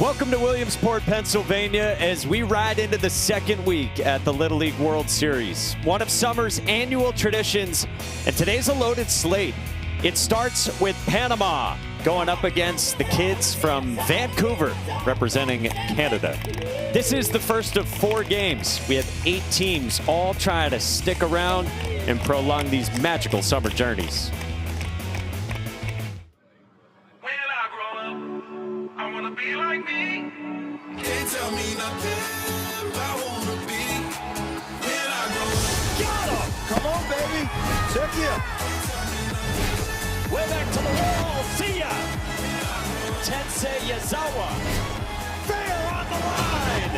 Welcome to Williamsport, Pennsylvania, as we ride into the second week at the Little League World Series. One of summer's annual traditions, and today's a loaded slate. It starts with Panama going up against the kids from Vancouver, representing Canada. This is the first of 4 games. We have 8 teams all trying to stick around and prolong these magical summer journeys. Be like me. Can't tell me nothing I wanna be when I grow up. Got him! Come on, baby. Check you. Way back to the wall. See ya. Tensei Yazawa. Fair on the line.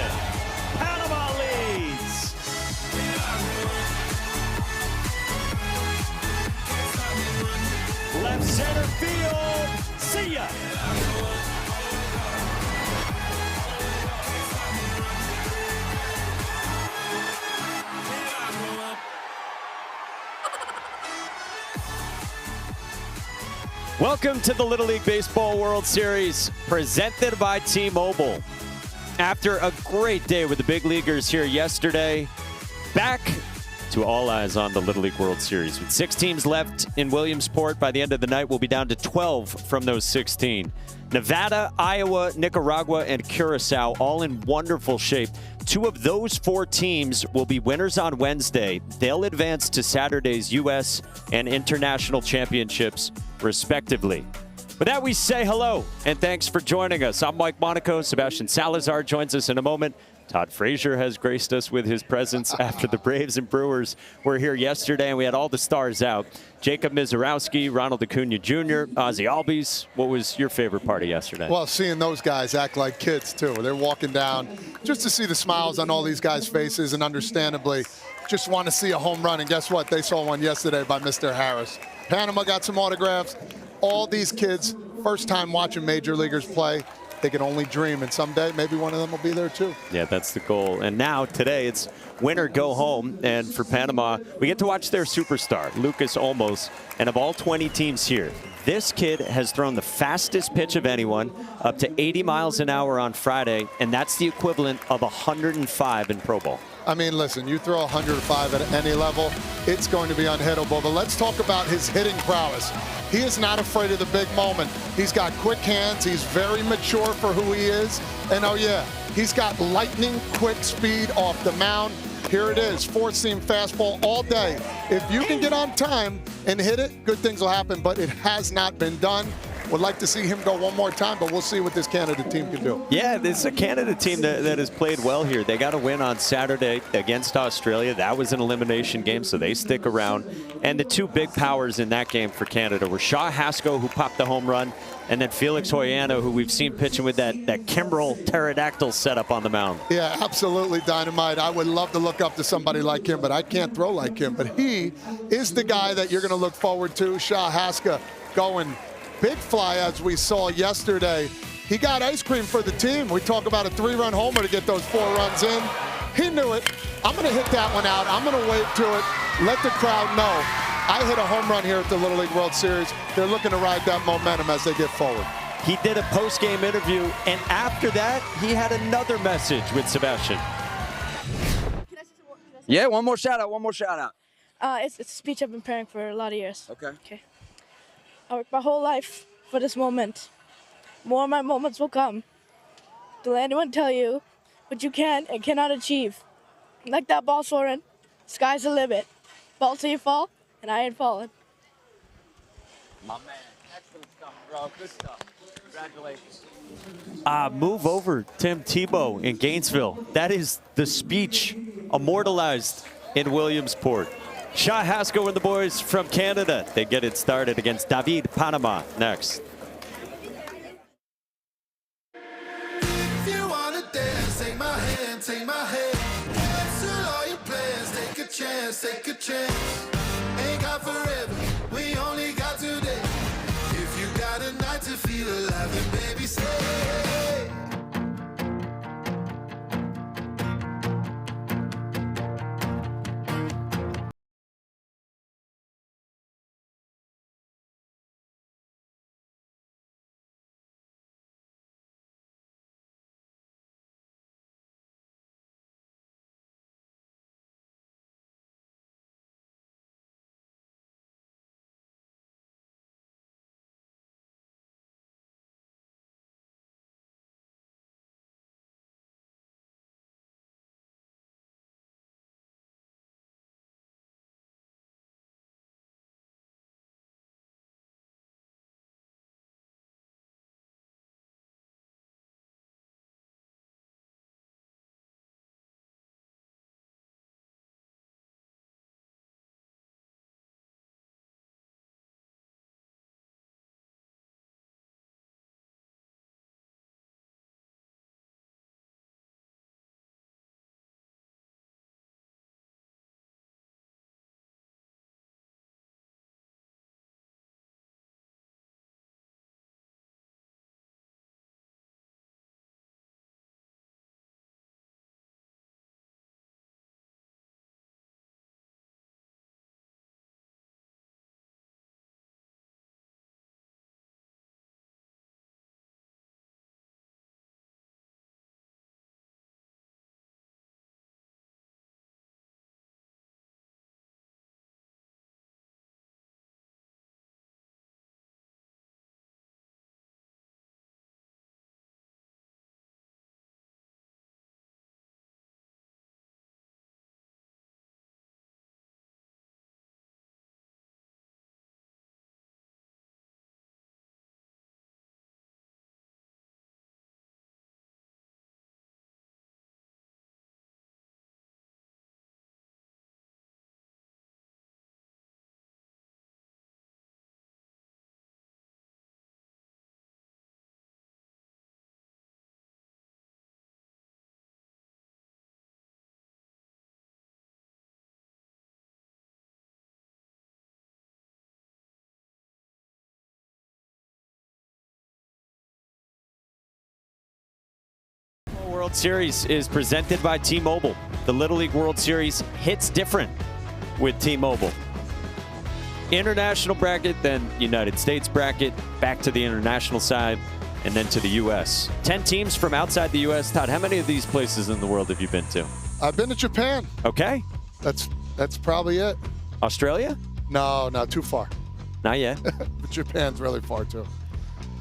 Panama leads. Left center field. See ya. Welcome to the Little League Baseball World Series, presented by T-Mobile. After a great day with the big leaguers here yesterday, back to all eyes on the Little League World Series. With 6 teams left in Williamsport, by the end of the night, we'll be down to 12 from those 16. Nevada, Iowa, Nicaragua, and Curacao all in wonderful shape. 2 of those 4 teams will be winners on Wednesday. They'll advance to Saturday's U.S. and international championships, respectively. With that, we say hello and thanks for joining us. I'm Mike Monaco. Sebastian Salazar joins us in a moment. Todd Frazier has graced us with his presence after the Braves and Brewers were here yesterday, and we had all the stars out. Jacob Mizorowski, Ronald Acuna Jr., Ozzie Albies. What was your favorite part of yesterday? Well, seeing those guys act like kids, too. They're walking down just to see the smiles on all these guys' faces, and understandably, just want to see a home run. And guess what? They saw one yesterday by Mr. Harris. Panama got some autographs. All these kids, first time watching major leaguers play. They can only dream, and someday maybe one of them will be there too. Yeah, that's the goal. And now today it's win or go home. And for Panama, we get to watch their superstar, Lucas Olmos. And of all 20 teams here, this kid has thrown the fastest pitch of anyone, up to 80 miles an hour on Friday, and that's the equivalent of 105 in Pro Bowl. I mean, listen, you throw 105 at any level, it's going to be unhittable. But let's talk about his hitting prowess. He is not afraid of the big moment. He's got quick hands. He's very mature for who he is. And oh yeah, he's got lightning quick speed off the mound. Here it is, 4-seam fastball all day. If you can get on time and hit it, good things will happen, but it has not been done. Would like to see him go one more time, but we'll see what this Canada team can do. Yeah, this is a Canada team that has played well here. They got a win on Saturday against Australia. That was an elimination game, so they stick around. And the 2 big powers in that game for Canada were Shaw Haskell, who popped the home run, and then Felix Hoyano, who we've seen pitching with that Kimbrel pterodactyl setup on the mound. Yeah, absolutely dynamite. I would love to look up to somebody like him, but I can't throw like him. But he is the guy that you're going to look forward to. Shaw Haskell going big fly, as we saw yesterday. He got ice cream for the team. We talk about a 3-run homer to get those 4 runs in. He knew it. I'm going to hit that one out. I'm going to wave to it. Let the crowd know. I hit a home run here at the Little League World Series. They're looking to ride that momentum as they get forward. He did a post-game interview, and after that, he had another message with Sebastian. Yeah, one more shout out. It's a speech I've been preparing for a lot of years. Okay. I worked my whole life for this moment. More of my moments will come. Don't let anyone tell you what you can and cannot achieve. Like that ball soaring, sky's the limit. Fall till you fall, and I ain't falling. My man, excellent stuff, bro. Good stuff. Congratulations. Move over, Tim Tebow in Gainesville. That is the speech immortalized in Williamsport. Shaw Haskell and the boys from Canada. They get it started against David Panama next. If you wanna dance, take my hand, take my hand. Cancel all your plans, take a chance, take a chance. Ain't got forever, we only got today. If you got a night to feel alive, then baby say World Series is presented by T-Mobile. The Little League World Series hits different with T-Mobile. International bracket, then United States bracket, back to the international side, and then to the U.S. 10 teams from outside the U.S. Todd, how many of these places in the world have you been to? I've been to Japan. Okay. That's probably it. Australia? No, not too far. Not yet. Japan's really far too.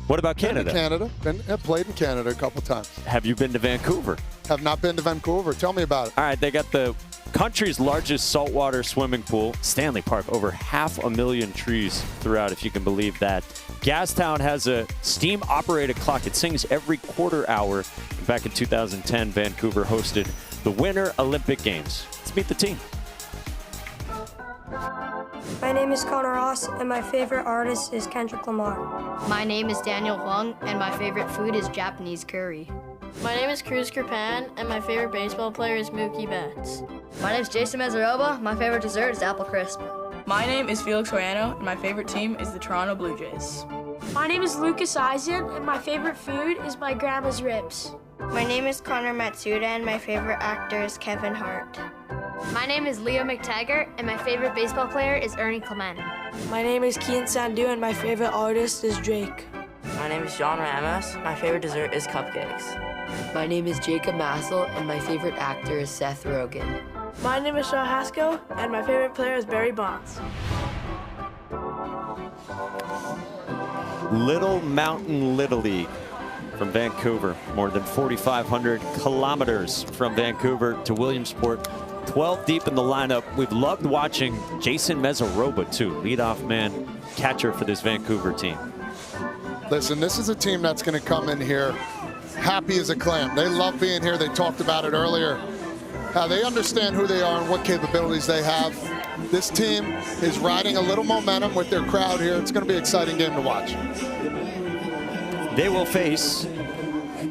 What about Canada? I've played in Canada a couple times. Have you been to Vancouver? Have not been to Vancouver. Tell me about it. All right, they got the country's largest saltwater swimming pool, Stanley Park, over 500,000 trees throughout, if you can believe that. Gastown has a steam-operated clock. It sings every quarter hour. Back in 2010, Vancouver hosted the Winter Olympic Games. Let's meet the team. My name is Connor Ross, and my favorite artist is Kendrick Lamar. My name is Daniel Huang, and my favorite food is Japanese curry. My name is Cruz Kerpan, and my favorite baseball player is Mookie Betts. My name is Jason Mezaroba. My favorite dessert is apple crisp. My name is Felix Royano, and my favorite team is the Toronto Blue Jays. My name is Lucas Eisen, and my favorite food is my grandma's ribs. My name is Connor Matsuda, and my favorite actor is Kevin Hart. My name is Leo McTaggart, and my favorite baseball player is Ernie Clement. My name is Kian Sandu, and my favorite artist is Drake. My name is John Ramos. My favorite dessert is cupcakes. My name is Jacob Massel, and my favorite actor is Seth Rogen. My name is Shaw Haskell, and my favorite player is Barry Bonds. Little Mountain Little League from Vancouver. More than 4,500 kilometers from Vancouver to Williamsport. 12 deep in the lineup. We've loved watching Jason Mezaroba, too. Leadoff man, catcher for this Vancouver team. Listen, this is a team that's going to come in here happy as a clam. They love being here. They talked about it earlier. How they understand who they are and what capabilities they have. This team is riding a little momentum with their crowd here. It's going to be an exciting game to watch. They will face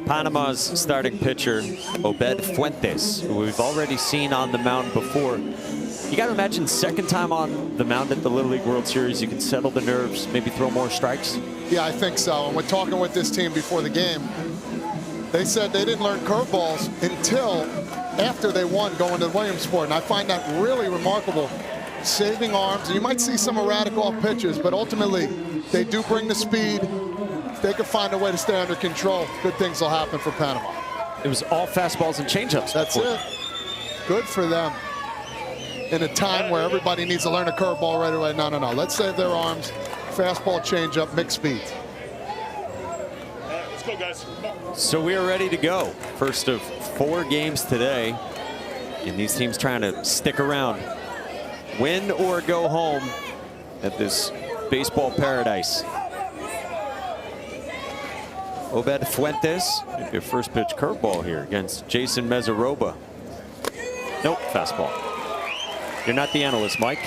Panama's starting pitcher, Obed Fuentes, who we've already seen on the mound before. You got to imagine second time on the mound at the Little League World Series, you can settle the nerves, maybe throw more strikes? Yeah, I think so. And we're talking with this team before the game. They said they didn't learn curveballs until after they won going to Williamsport. And I find that really remarkable. Saving arms. You might see some erratic off pitches, but ultimately they do bring the speed. If they can find a way to stay under control, good things will happen for Panama. It was all fastballs and changeups. That's it. Good for them. In a time where everybody needs to learn a curveball right away. No. Let's save their arms. Fastball, changeup, mixed speeds. Let's go, guys. So we are ready to go. First of 4 games today. And these teams trying to stick around. Win or go home at this baseball paradise. Obed Fuentes, maybe a first pitch curveball here against Jason Mezaroba. Nope, fastball. You're not the analyst, Mike.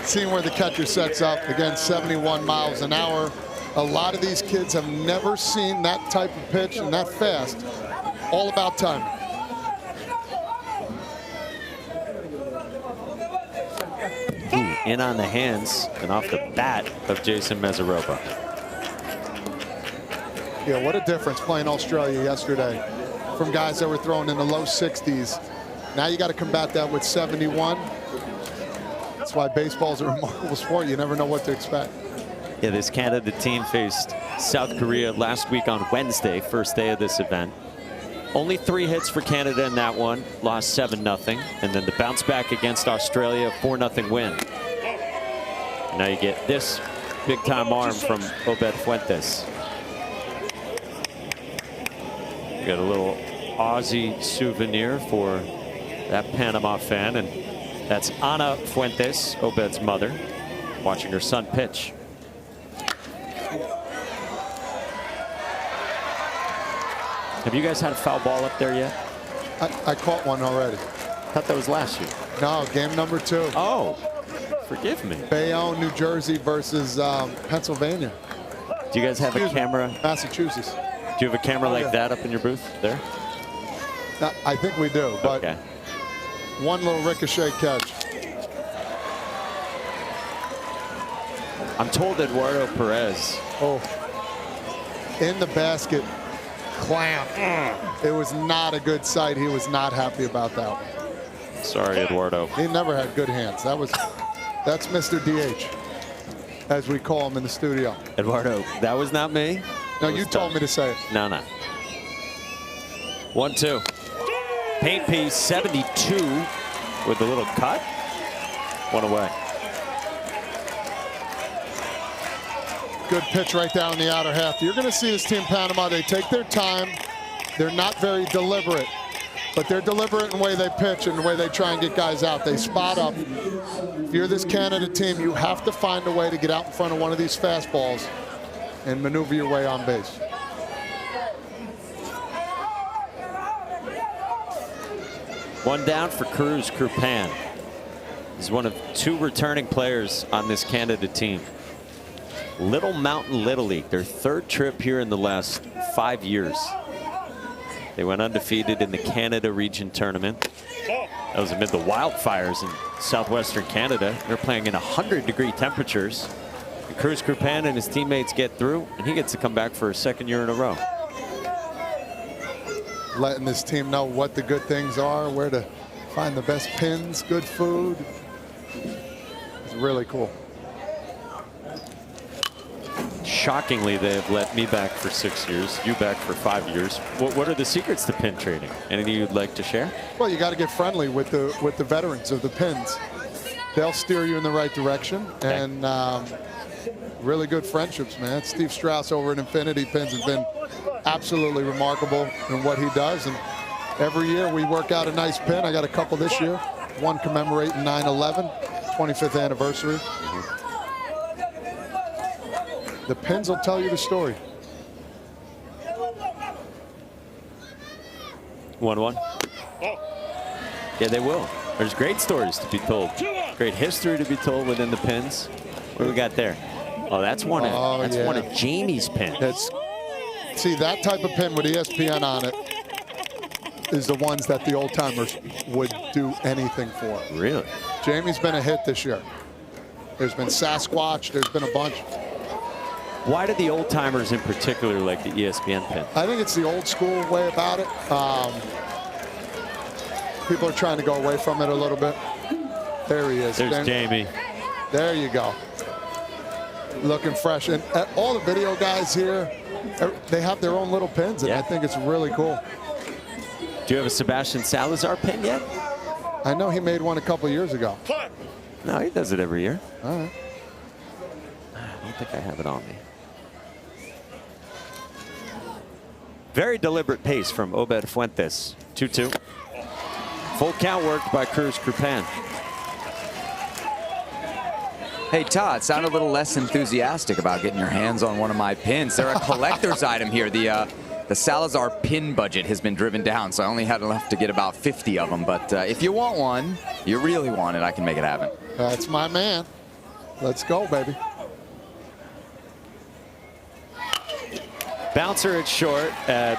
Seeing where the catcher sets up, again, 71 miles an hour. A lot of these kids have never seen that type of pitch and that fast. All about timing. In on the hands and off the bat of Jason Mezaroba. Yeah, what a difference playing Australia yesterday from guys that were throwing in the low 60s. Now you got to combat that with 71. That's why baseball's a remarkable sport. You never know what to expect. Yeah, this Canada team faced South Korea last week on Wednesday, first day of this event. Only 3 hits for Canada in that one, lost 7-0. And then the bounce back against Australia, 4-0 win. And now you get this big time arm from Obed Fuentes. Got a little Aussie souvenir for that Panama fan, and that's Ana Fuentes, Obed's mother, watching her son pitch. Have you guys had a foul ball up there yet? I caught one already. Thought that was last year. No, game number 2. Oh, forgive me. Bayonne, New Jersey versus Pennsylvania. Do you guys have a camera? Massachusetts. Do you have a camera like that up in your booth there? No, I think we do, but okay. One little ricochet catch. I'm told Eduardo Perez. Oh, in the basket clamp. It was not a good sight. He was not happy about that one. Sorry, Eduardo. He never had good hands. That's Mr. DH, as we call him in the studio. Eduardo, that was not me. No, you told me to say it. No. 1-2. Paint piece 72 with a little cut. One away. Good pitch right down in the outer half. You're going to see this team Panama. They take their time. They're not very deliberate, but they're deliberate in the way they pitch and the way they try and get guys out. They spot up. If you're this Canada team, you have to find a way to get out in front of one of these fastballs and maneuver your way on base. One down for Cruz Krupan. He's one of 2 returning players on this Canada team. Little Mountain Little League, their 3rd trip here in the last 5 years. They went undefeated in the Canada Region Tournament. That was amid the wildfires in southwestern Canada. They're playing in 100-degree temperatures. And Cruz Krupan and his teammates get through, and he gets to come back for a 2nd year in a row. Letting this team know what the good things are, where to find the best pins, good food. It's really cool. Shockingly, they have let me back for 6 years, you back for 5 years. What are the secrets to pin trading? Anything you'd like to share? Well, you got to get friendly with the veterans of the pins. They'll steer you in the right direction, and really good friendships, man. Steve Strauss over at Infinity Pins has been absolutely remarkable in what he does, and every year we work out a nice pin. I got a couple this year, one commemorating 9/11, 25th anniversary. The pins will tell you the story. 1-1. Yeah, they will. There's great stories to be told. Great history to be told within the pins. What do we got there? Oh, that's one of Jamie's pins. See, that type of pin with ESPN on it is the ones that the old timers would do anything for. Really? Jamie's been a hit this year. There's been Sasquatch. There's been a bunch. Why do the old timers in particular like the ESPN pin? I think it's the old school way about it. People are trying to go away from it a little bit. There he is. There's Jamie. There you go. Looking fresh. And all the video guys here, they have their own little pins, and I think it's really cool. Do you have a Sebastian Salazar pin yet? I know he made one a couple years ago. No, he does it every year. All right. I don't think I have it on me. Very deliberate pace from Obed Fuentes. 2-2. Full count worked by Cruz Krupan. Hey, Todd, sound a little less enthusiastic about getting your hands on one of my pins. They're a collector's item here. The Salazar pin budget has been driven down, so I only had enough to get about 50 of them. But if you want one, you really want it, I can make it happen. That's my man. Let's go, baby. Bouncer at short,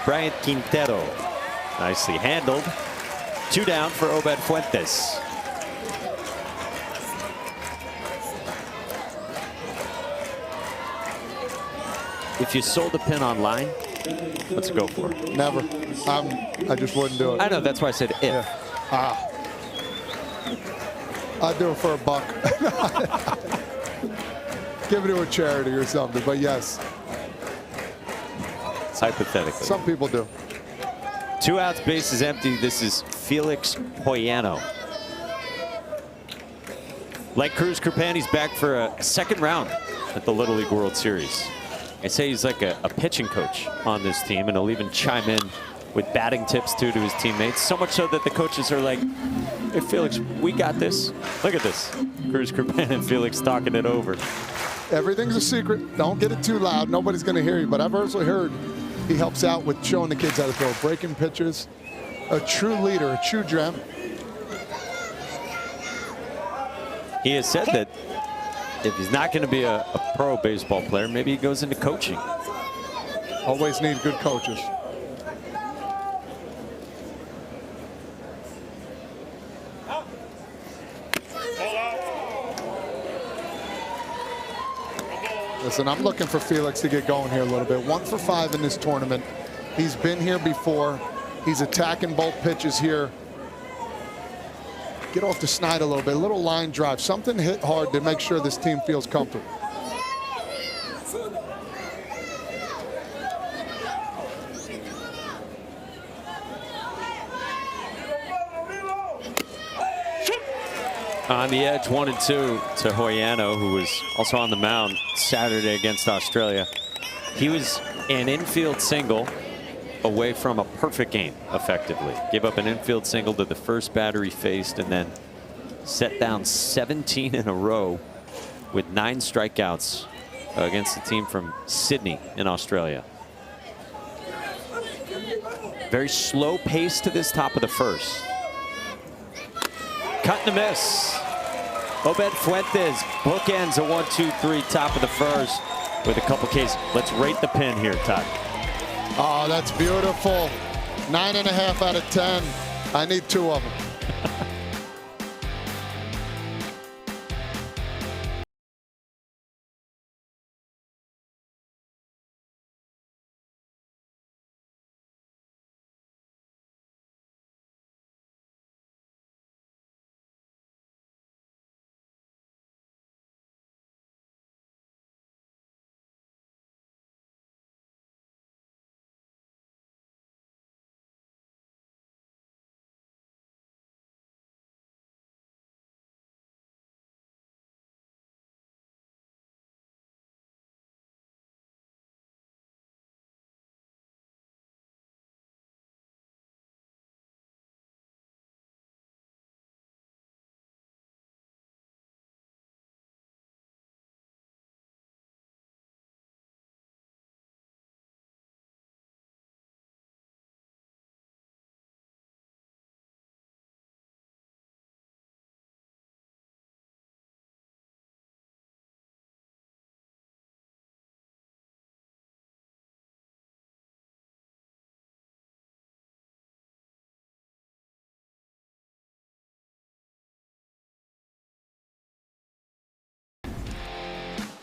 Bryant Quintero. Nicely handled. 2 down for Obed Fuentes. If you sold a pin online, what's it go for? Never. I just wouldn't do it. I know, that's why I said if. Yeah. I'd do it for $1. Give it to a charity or something, but yes. Hypothetically. Some people do. 2 outs, base is empty. This is Felix Poyano. Like Cruz Krupan, he's back for a 2nd round at the Little League World Series. I say he's like a pitching coach on this team, and he'll even chime in with batting tips too to his teammates. So much so that the coaches are like, hey, Felix, we got this. Look at this. Cruz Krupan and Felix talking it over. Everything's a secret. Don't get it too loud. Nobody's going to hear you. But I've also heard he helps out with showing the kids how to throw, breaking pitches. A true leader, a true gem. He has said that if he's not going to be a pro baseball player, maybe he goes into coaching. Always need good coaches. Listen, I'm looking for Felix to get going here a little bit. 1 for 5 in this tournament. He's been here before. He's attacking both pitches here. Get off the snide a little bit, a little line drive, something hit hard to make sure this team feels comfortable. On the edge, 1-2 to Hoyano, who was also on the mound Saturday against Australia. He was an infield single away from a perfect game, effectively. Gave up an infield single to the first batter he faced and then set down 17 in a row with 9 strikeouts against the team from Sydney in Australia. Very slow pace to this top of the first. Cut and a miss. Obed Fuentes bookends a 1-2-3 top of the first with a couple Ks. Let's rate the pin here, Todd. Oh, that's beautiful. 9.5 out of 10. I need 2 of them.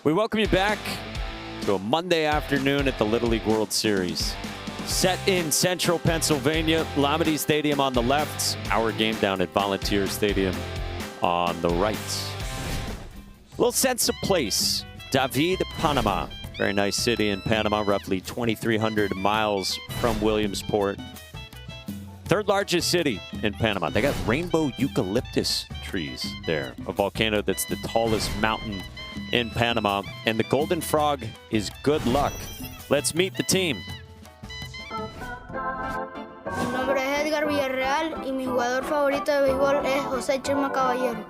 We welcome you back to a Monday afternoon at the Little League World Series. Set in central Pennsylvania, Lamade Stadium on the left, our game down at Volunteer Stadium on the right. A little sense of place. David, Panama. Very nice city in Panama, roughly 2,300 miles from Williamsport. Third largest city in Panama. They got rainbow eucalyptus trees there, a volcano that's the tallest mountain in Panama. And the Golden Frog is good luck. Let's meet the team. Mi nombre es Edgar Villarreal y mi jugador favorito de béisbol es José Chema Caballero.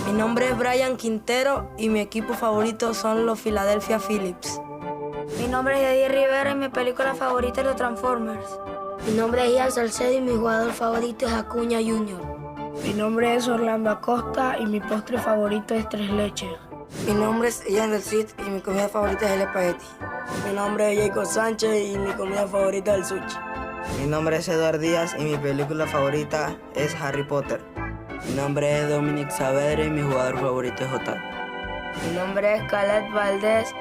Mi nombre es Brian Quintero y mi equipo favorito son los Philadelphia Phillies. Mi nombre es Eddie Rivera y mi película favorita es Los Transformers. Mi nombre es Ian Salcedo y mi jugador favorito es Acuña Jr. Mi nombre es Orlando Acosta y mi postre favorito es Tres Leches. Mi nombre es Ian del Cid y mi comida favorita es el espagueti. Mi nombre es Jacob Sánchez y mi comida favorita es el sushi. Mi nombre es Eduardo Díaz y mi película favorita es Harry Potter. Mi nombre es Dominic Saavedra y mi jugador favorito es Jota. Mi nombre es Caleb Valdés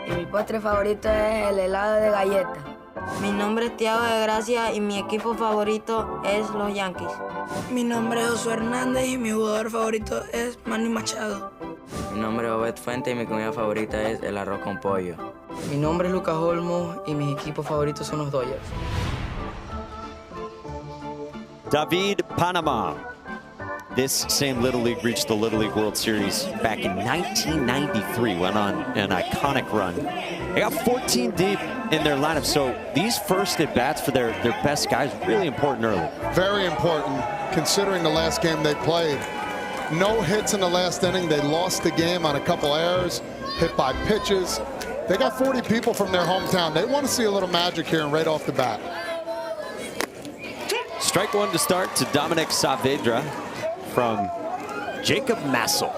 y mi postre favorito es el helado de galleta. Mi nombre es Thiago de Gracia y mi equipo favorito es los Yankees. Mi nombre es Josué Hernández y mi jugador favorito es Manny Machado. Mi nombre es Obed Fuente y mi comida favorita es el arroz con pollo. Mi nombre es Lucas Olmos y mis equipos favoritos son los Dodgers. David, Panama. This same Little League reached the Little League World Series back in 1993, went on an iconic run. They got 14 deep in their lineup, so these first at-bats for their best guys, really important early. Very important, considering the last game they played. No hits in the last inning. They lost the game on a couple errors, hit by pitches. They got 40 people from their hometown. They want to see a little magic here and right off the bat. Strike one to start to Dominic Saavedra from Jacob Massel.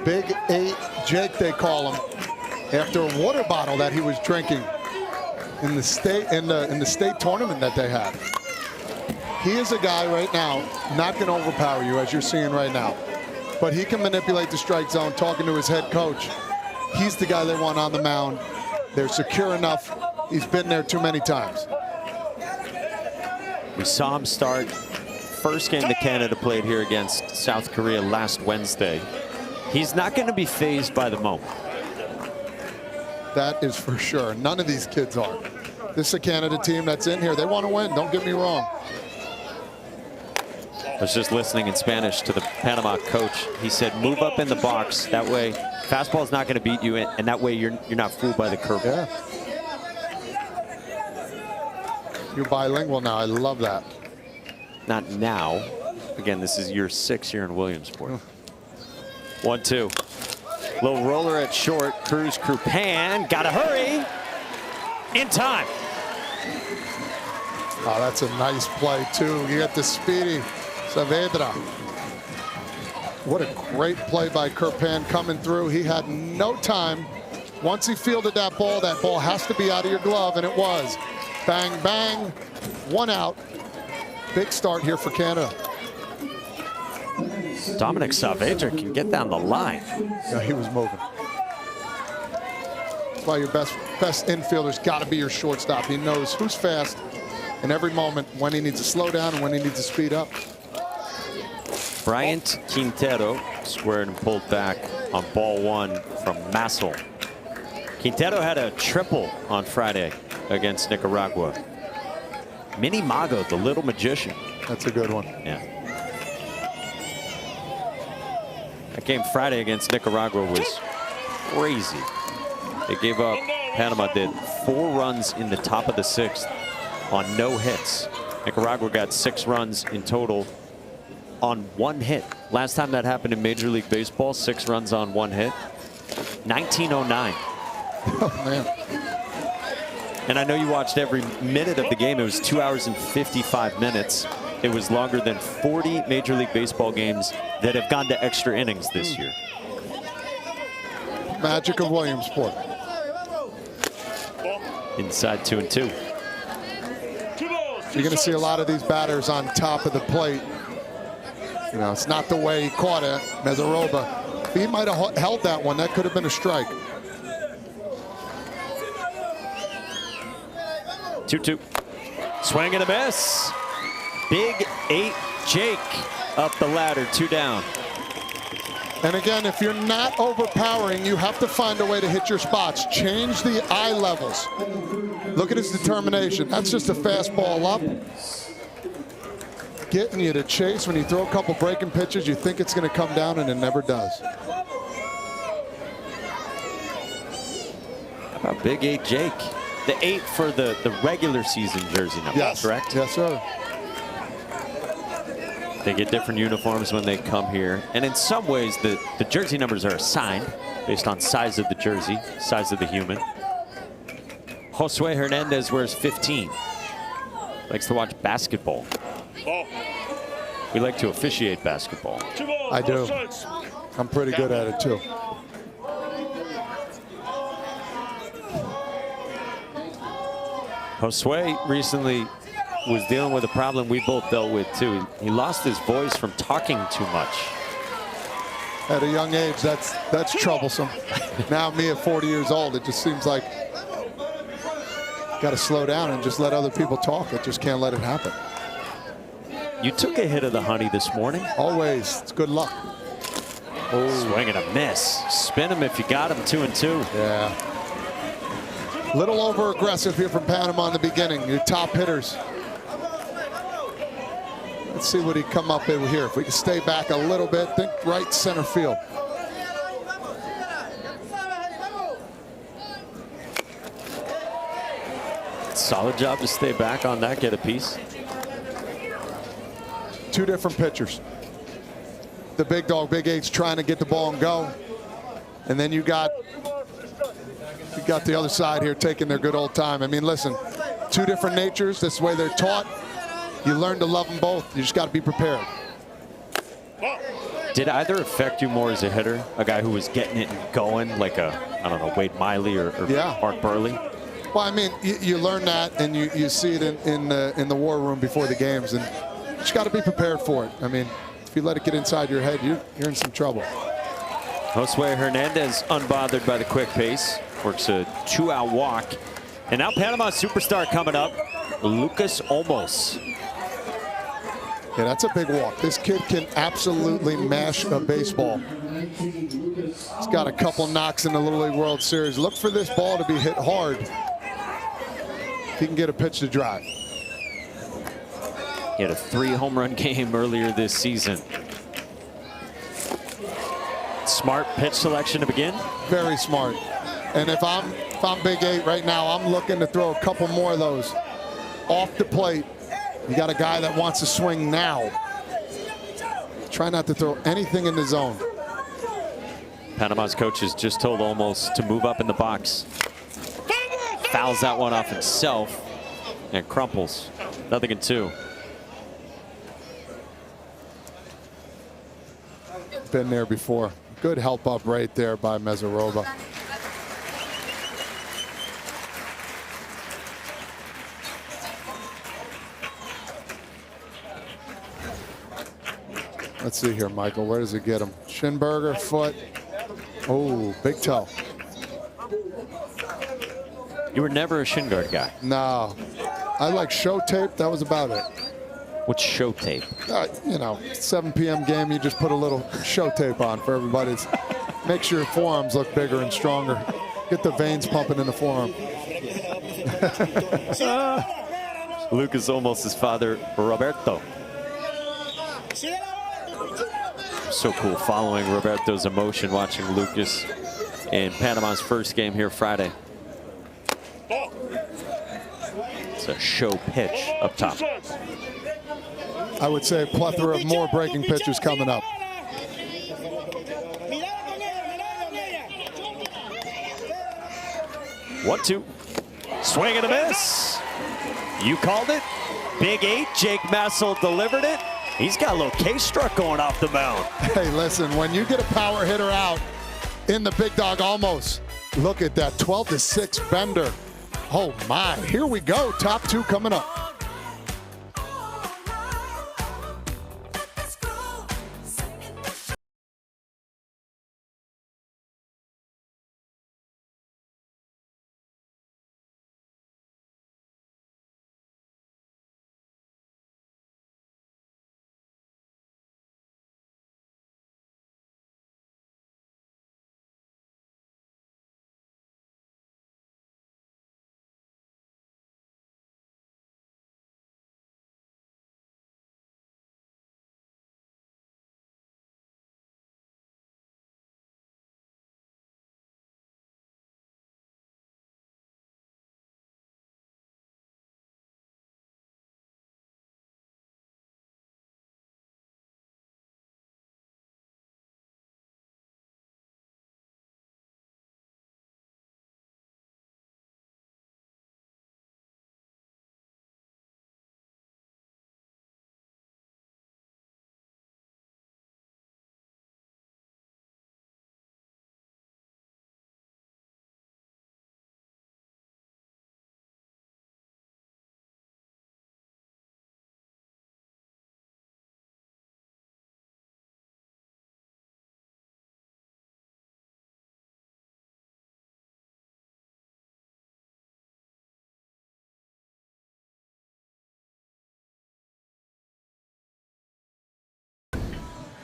Big 8 Jake, they call him, after a water bottle that he was drinking in the state tournament that they had. He is a guy right now not going to overpower you, as you're seeing right now, but he can manipulate the strike zone. Talking to his head coach, he's the guy they want on the mound. They're secure enough He's been there too many times. We saw him start first game that Canada played here against South Korea last Wednesday. He's not going to be fazed by the moment. That is for sure. None of these kids are. This is a Canada team that's in here. They want to win, don't get me wrong. I was just listening in Spanish to the Panama coach. He said, move up in the box. That way, fastball's not going to beat you, and that way you're not fooled by the curveball. Yeah. You're bilingual now. I love that. Not now. Again, this is year 6 here in Williamsport. 1-2. Little roller at short. Cruz Krupan. Got to hurry. In time. Oh, that's a nice play, too. You got the speedy Saavedra. What a great play by Krupan coming through. He had no time. Once he fielded that ball has to be out of your glove, and it was. Bang, bang. 1 out. Big start here for Canada. Dominic Saavedra can get down the line. Yeah, he was moving. That's why your best infielder's got to be your shortstop. He knows who's fast in every moment, when he needs to slow down and when he needs to speed up. Bryant Quintero squared and pulled back on ball 1 from Massel. Quintero had a triple on Friday against Nicaragua. Mini Mago, the little magician. That's a good one. Yeah. That game Friday against Nicaragua was crazy. They gave up, Panama did, 4 runs in the top of the 6th on no hits. Nicaragua got 6 runs in total on 1 hit. Last time that happened in Major League Baseball, 6 runs on 1 hit, 1909. Oh, man. And I know you watched every minute of the game. It was 2 hours and 55 minutes. It was longer than 40 Major League Baseball games that have gone to extra innings this year. Magic of Williamsport. Inside 2-2. You're going to see a lot of these batters on top of the plate. You know, it's not the way he caught it, Mezaroba. If he might have held that one, that could have been a strike. 2-2. Swing and a miss. Big 8 Jake up the ladder, 2 down. And again, if you're not overpowering, you have to find a way to hit your spots. Change the eye levels. Look at his determination. That's just a fastball up. Getting you to chase. When you throw a couple breaking pitches, you think it's going to come down, and it never does. How about Big 8 Jake? The 8 for the regular season jersey number, yes. Correct? Yes, sir. They get different uniforms when they come here. And in some ways, the jersey numbers are assigned based on size of the jersey, size of the human. Josue Hernandez wears 15. Likes to watch basketball. We like to officiate basketball. I do. I'm pretty good at it, too. Josue recently was dealing with a problem we both dealt with too. He lost his voice from talking too much. At a young age, that's troublesome. Now me at 40 years old, it just seems like got to slow down and just let other people talk. I just can't let it happen. You took a hit of the honey this morning. Always. It's good luck. Oh. Swing and a miss. Spin him if you got him, 2-2. Yeah. Little over aggressive here from Panama in the beginning. Your top hitters. Let's see what he come up with here. If we can stay back a little bit, think right center field. Solid job to stay back on that, get a piece. 2 different pitchers. The big dog, Big 8's trying to get the ball and go. And then you got the other side here taking their good old time. I mean, listen, 2 different natures. That's the way they're taught. You learn to love them both. You just got to be prepared. Did either affect you more as a hitter? A guy who was getting it and going like a, I don't know, Wade Miley or yeah. Mark Burley? Well, I mean, you learn that and you see it in the war room before the games. And you just got to be prepared for it. I mean, if you let it get inside your head, you're in some trouble. Josue Hernandez unbothered by the quick pace. Works a 2-out walk And now Panama superstar coming up, Lucas Olmos. Yeah, that's a big walk. This kid can absolutely mash a baseball. He's got a couple knocks in the Little League World Series. Look for this ball to be hit hard. If he can get a pitch to drive. He had a 3-home run game earlier this season. Smart pitch selection to begin. Very smart. And if I'm Big 8 right now, I'm looking to throw a couple more of those off the plate. You got a guy that wants to swing now. Try not to throw anything in the zone. Panama's coaches just told Olmos to move up in the box. Fouls that one off himself and crumples. 0-2. Been there before. Good help up right there by Mezaroba. Let's see here, Michael. Where does it get him? Schinberger, foot. Oh, big toe. You were never a shin guard guy. No. I like show tape. That was about it. What's show tape? You know, 7 p.m. game, you just put a little show tape on for everybody. Makes your forearms look bigger and stronger. Get the veins pumping in the forearm. Lucas Olmos' father, Roberto. So cool following Roberto's emotion watching Lucas in Panama's first game here Friday. It's a show pitch up top. I would say a plethora of more breaking pitches coming up. One-two. Swing and a miss. You called it. Big 8, Jake Massel delivered it. He's got a little K-struck going off the mound. Hey, listen, when you get a power hitter out in the big dog Olmos, look at that 12-6 bender. Oh my, here we go. Top 2 coming up.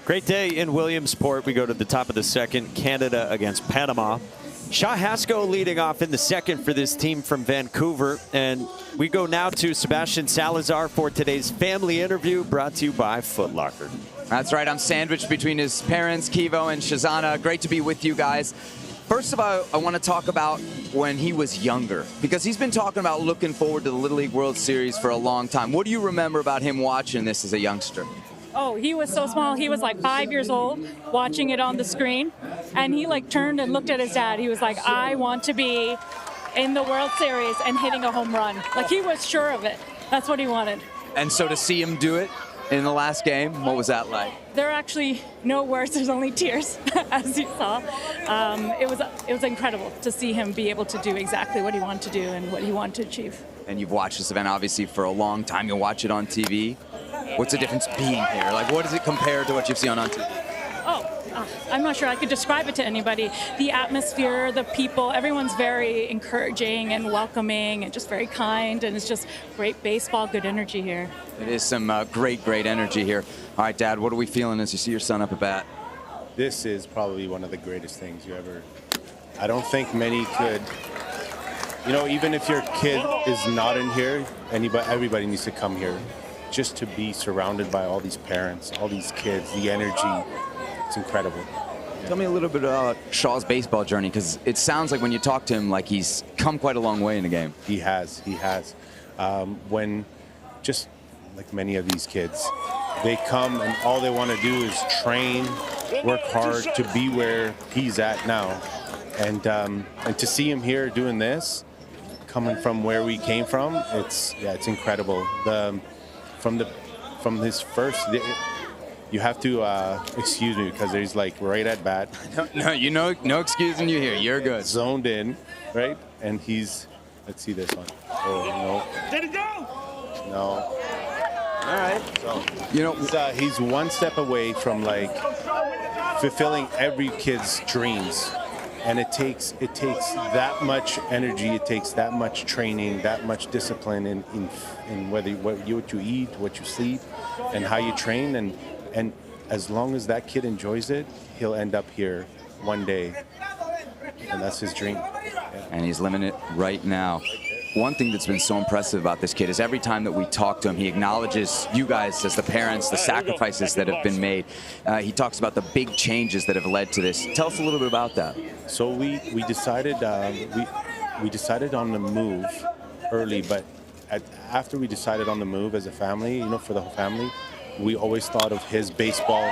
Great day in Williamsport. We go to the top of the second. Canada against Panama. Shaw Hasko leading off in the second for this team from Vancouver. And we go now to Sebastian Salazar for today's family interview brought to you by Foot Locker. That's right. I'm sandwiched between his parents, Kivo and Shazana. Great to be with you guys. First of all, I want to talk about when he was younger, because he's been talking about looking forward to the Little League World Series for a long time. What do you remember about him watching this as a youngster? Oh, he was so small. He was like 5 years old watching it on the screen. And he like turned and looked at his dad. He was like, I want to be in the World Series and hitting a home run. Like, he was sure of it. That's what he wanted. And so to see him do it in the last game, what was that like? There are actually no words. There's only tears, as you saw. It was incredible to see him be able to do exactly what he wanted to do and what he wanted to achieve. And you've watched this event obviously for a long time. You'll watch it on TV. What's the difference being here? Like, what does it compare to what you've seen on TV? Oh, I'm not sure I could describe it to anybody. The atmosphere, the people, everyone's very encouraging and welcoming and just very kind, and it's just great baseball, good energy here. It is some great energy here. All right, Dad, what are we feeling as you see your son up at bat? This is probably one of the greatest things you ever. I don't think many could. You know, even if your kid is not in here, everybody needs to come here. Just to be surrounded by all these parents, all these kids, the energy, it's incredible. Tell me a little bit about Shaw's baseball journey, because it sounds like when you talk to him, like he's come quite a long way in the game. He has. When, just like many of these kids, they come and all they want to do is train, work hard to be where he's at now. And to see him here doing this, coming from where we came from, it's incredible. From his first, you have to excuse me because he's like right at bat. No excusing you here. You're good. Zoned in, right? And he's, let's see this one. Oh no. Did it go? No. All right. So he's one step away from like fulfilling every kid's dreams. And it takes that much energy, it takes that much training, that much discipline in what you eat, what you sleep, and how you train. And as long as that kid enjoys it, he'll end up here one day. And that's his dream. Yeah. And he's living it right now. One thing that's been so impressive about this kid is every time that we talk to him, he acknowledges you guys as the parents, the sacrifices that have been made. He talks about the big changes that have led to this. Tell us a little bit about that. So we decided we decided on the move early, but after we decided on the move as a family, for the whole family, we always thought of his baseball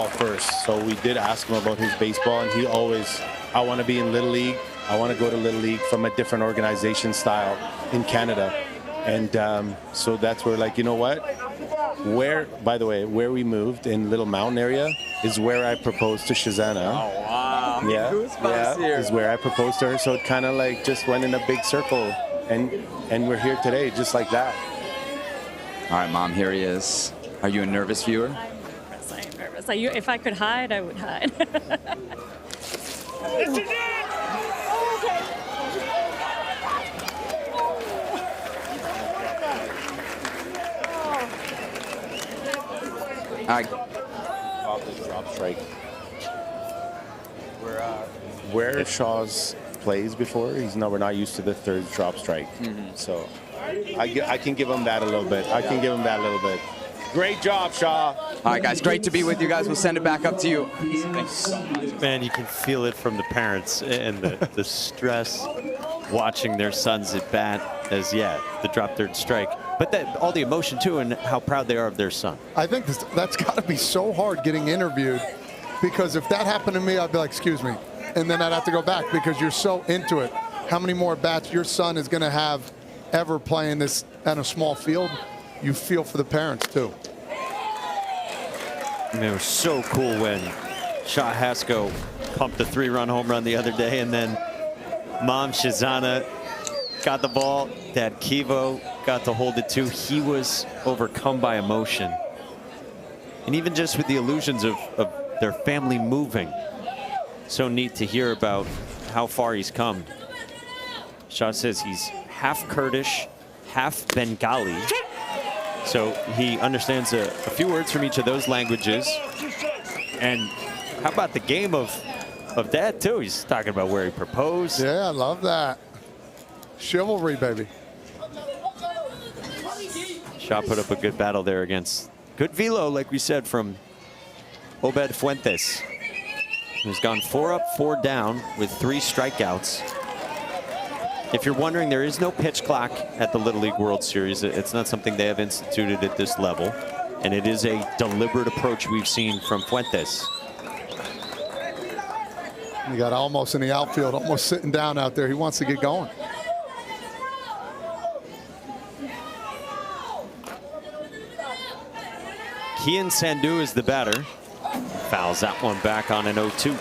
first. So we did ask him about his baseball, and he always, I want to be in Little League. I want to go to Little League from a different organization style in Canada. And so that's where, like, you know what? By the way, where we moved in Little Mountain area is where I proposed to Shazana. Oh, wow. Yeah, is where I proposed to her. So it kind of like just went in a big circle. And we're here today just like that. All right, Mom, here he is. Are you a nervous viewer? I am nervous. If I could hide, I would hide. Off the drop strike. Where Shaw's plays before, we're not used to the third drop strike. Mm-hmm. So I can give him that a little bit. Great job, Shaw. All right, guys, great to be with you guys. We'll send it back up to you. Thanks. Man, you can feel it from the parents and the stress watching their sons at bat as, the drop third strike. But all the emotion, too, and how proud they are of their son. I think that's got to be so hard getting interviewed, because if that happened to me, I'd be like, excuse me. And then I'd have to go back because you're so into it. How many more bats your son is going to have ever playing this at a small field? You feel for the parents, too. And it was so cool when Shaw Hasko pumped a 3-run home run the other day, and then Mom Shazana got the ball. Dad Kivo got to hold it too. He was overcome by emotion. And even just with the illusions of their family moving. So neat to hear about how far he's come. Shaw says he's half Kurdish, half Bengali. So he understands a few words from each of those languages. And how about the game of Dad, too? He's talking about where he proposed. Yeah, I love that. Chivalry, baby. Shaw put up a good battle there against good velo, like we said, from Obed Fuentes, who's gone 4 up, 4 down with 3 strikeouts. If you're wondering, there is no pitch clock at the Little League World Series. It's not something they have instituted at this level. And it is a deliberate approach we've seen from Fuentes. He got almost in the outfield, almost sitting down out there. He wants to get going. Kian Sandu is the batter. Fouls that one back on an 0-2.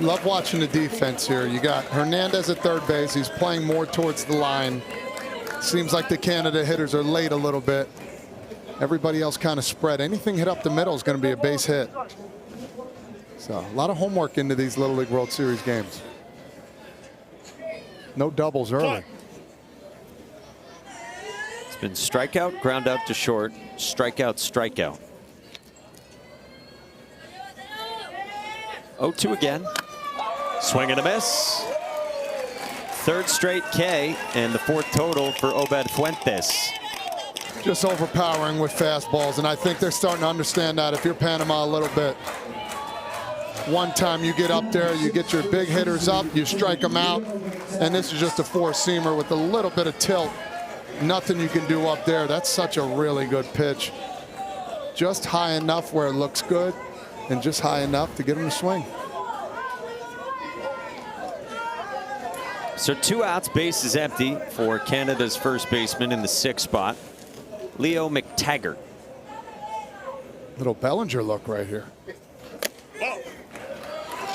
Love watching the defense here. You got Hernandez at third base. He's playing more towards the line. Seems like the Canada hitters are late a little bit. Everybody else kind of spread. Anything hit up the middle is going to be a base hit. So a lot of homework into these Little League World Series games. No doubles early. It's been strikeout, ground out to short, strikeout, strikeout. 0-2 again. Swing and a miss. Third straight K and the fourth total for Obed Fuentes. Just overpowering with fastballs, and I think they're starting to understand that if you're Panama a little bit. One time you get up there, you get your big hitters up, you strike them out, and this is just a four-seamer with a little bit of tilt. Nothing you can do up there. That's such a really good pitch. Just high enough where it looks good, and just high enough to get him to swing. So 2 outs, base is empty for Canada's first baseman in the 6th spot, Leo McTaggart. Little Bellinger look right here.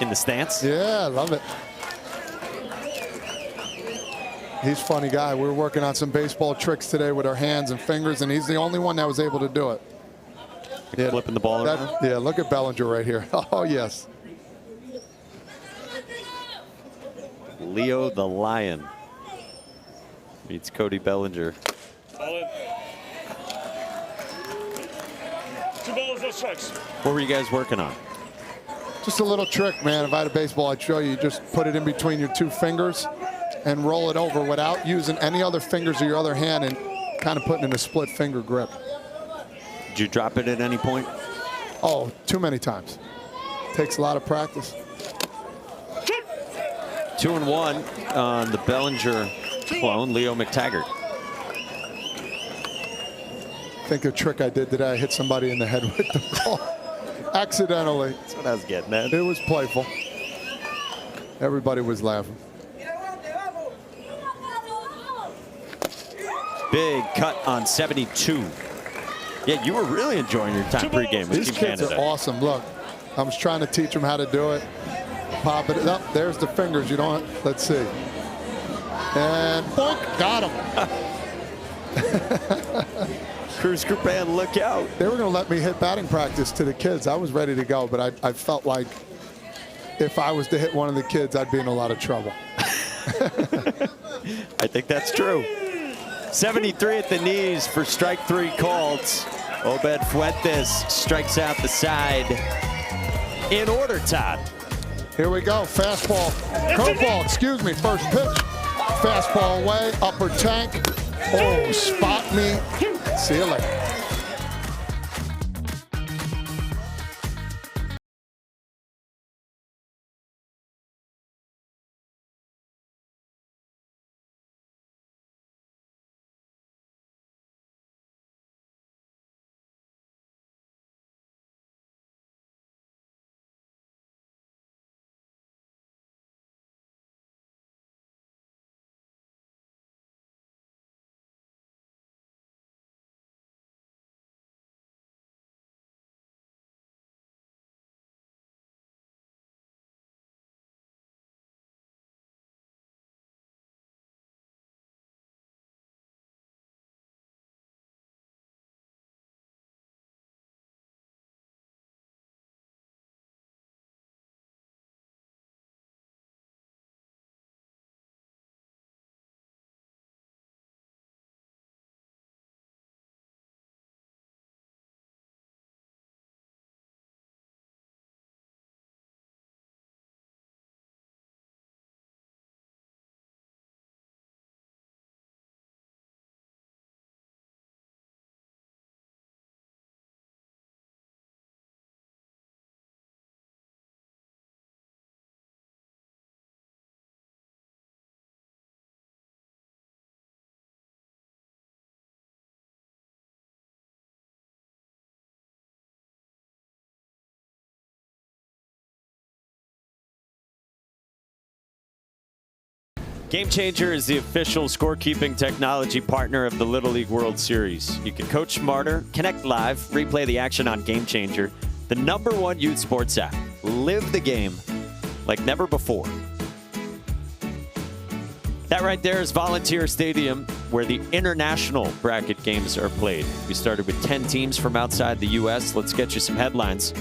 In the stance? Yeah, I love it. He's a funny guy. We were working on some baseball tricks today with our hands and fingers, and he's the only one that was able to do it. Yeah, flipping the ball around? Yeah, look at Bellinger right here. Oh, yes. Leo the Lion meets Cody Bellinger. 2 balls, no strikes. What were you guys working on? Just a little trick, man. If I had a baseball, I'd show you. You just put it in between your 2 fingers and roll it over without using any other fingers of your other hand and kind of putting in a split finger grip. Did you drop it at any point? Oh, too many times. Takes a lot of practice. 2-1 on the Bellinger clone, Leo McTaggart. I think a trick I did today, I hit somebody in the head with the ball. Accidentally. That's what I was getting at. It was playful. Everybody was laughing. Big cut on 72. Yeah, you were really enjoying your time pregame with These Team kids Canada. are awesome. Look, I was trying to teach them how to do it. Pop it up. There's the fingers. You don't. Let's see. And boink, got him. Cruz Kerpan, look out. They were going to let me hit batting practice to the kids. I was ready to go, but I felt like if I was to hit one of the kids, I'd be in a lot of trouble. I think that's true. 73 at the knees for strike 3 called. Obed Fuentes strikes out the side. In order, Todd. Here we go. Fastball. Curveball, excuse me. First pitch. Fastball away. Upper tank. Oh, spot me. See you later. Game Changer is the official scorekeeping technology partner of the Little League World Series. You can coach smarter, connect live, replay the action on Game Changer, the #1 youth sports app. Live the game like never before. That right there is Volunteer Stadium, where the international bracket games are played. We started with 10 teams from outside the U.S. Let's get you some headlines.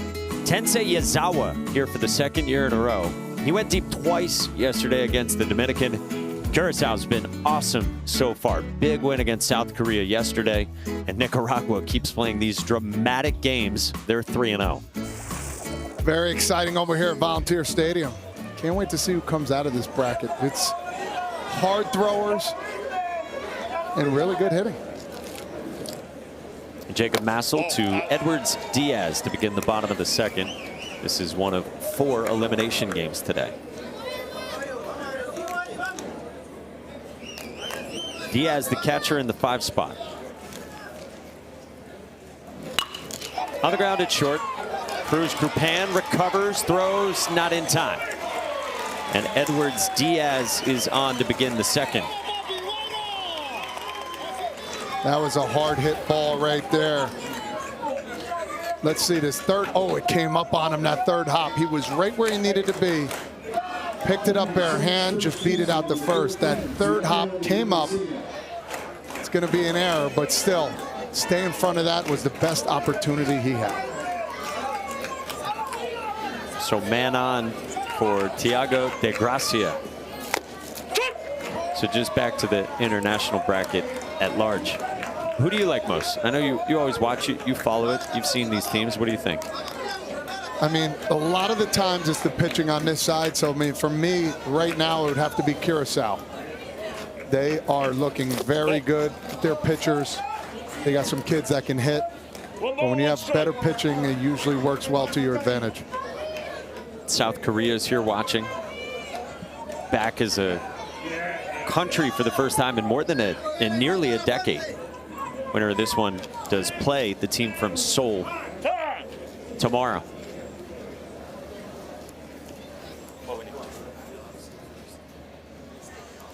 Tensei Yazawa here for the second year in a row. He went deep twice yesterday against the Dominican. Curaçao's been awesome so far. Big win against South Korea yesterday. And Nicaragua keeps playing these dramatic games. They're 3-0. Very exciting over here at Volunteer Stadium. Can't wait to see who comes out of this bracket. It's hard throwers and really good hitting. Jacob Massel to Edwards Diaz to begin the bottom of the second. This is one of 4 elimination games today. Diaz, the catcher, in the 5 spot. On the ground, it's short. Cruz Krupan recovers, throws, not in time. And Edwards Diaz is on to begin the second. That was a hard hit ball right there. Let's see this third. Oh, it came up on him, that third hop. He was right where he needed to be. Picked it up bare hand, just beat it out the first. That third hop came up. It's going to be an error, but still, stay in front of that was the best opportunity he had. So man on for Thiago de Gracia. So just back to the international bracket at large. Who do you like most? I know you always watch it, you follow it, you've seen these teams. What do you think? I mean, a lot of the times it's the pitching on this side. So, I mean, for me, right now, it would have to be Curaçao. They are looking very good. They're pitchers. They got some kids that can hit. But when you have better pitching, it usually works well to your advantage. South Korea is here watching. Back as a country for the first time in nearly a decade. Winner of this one does play the team from Seoul tomorrow.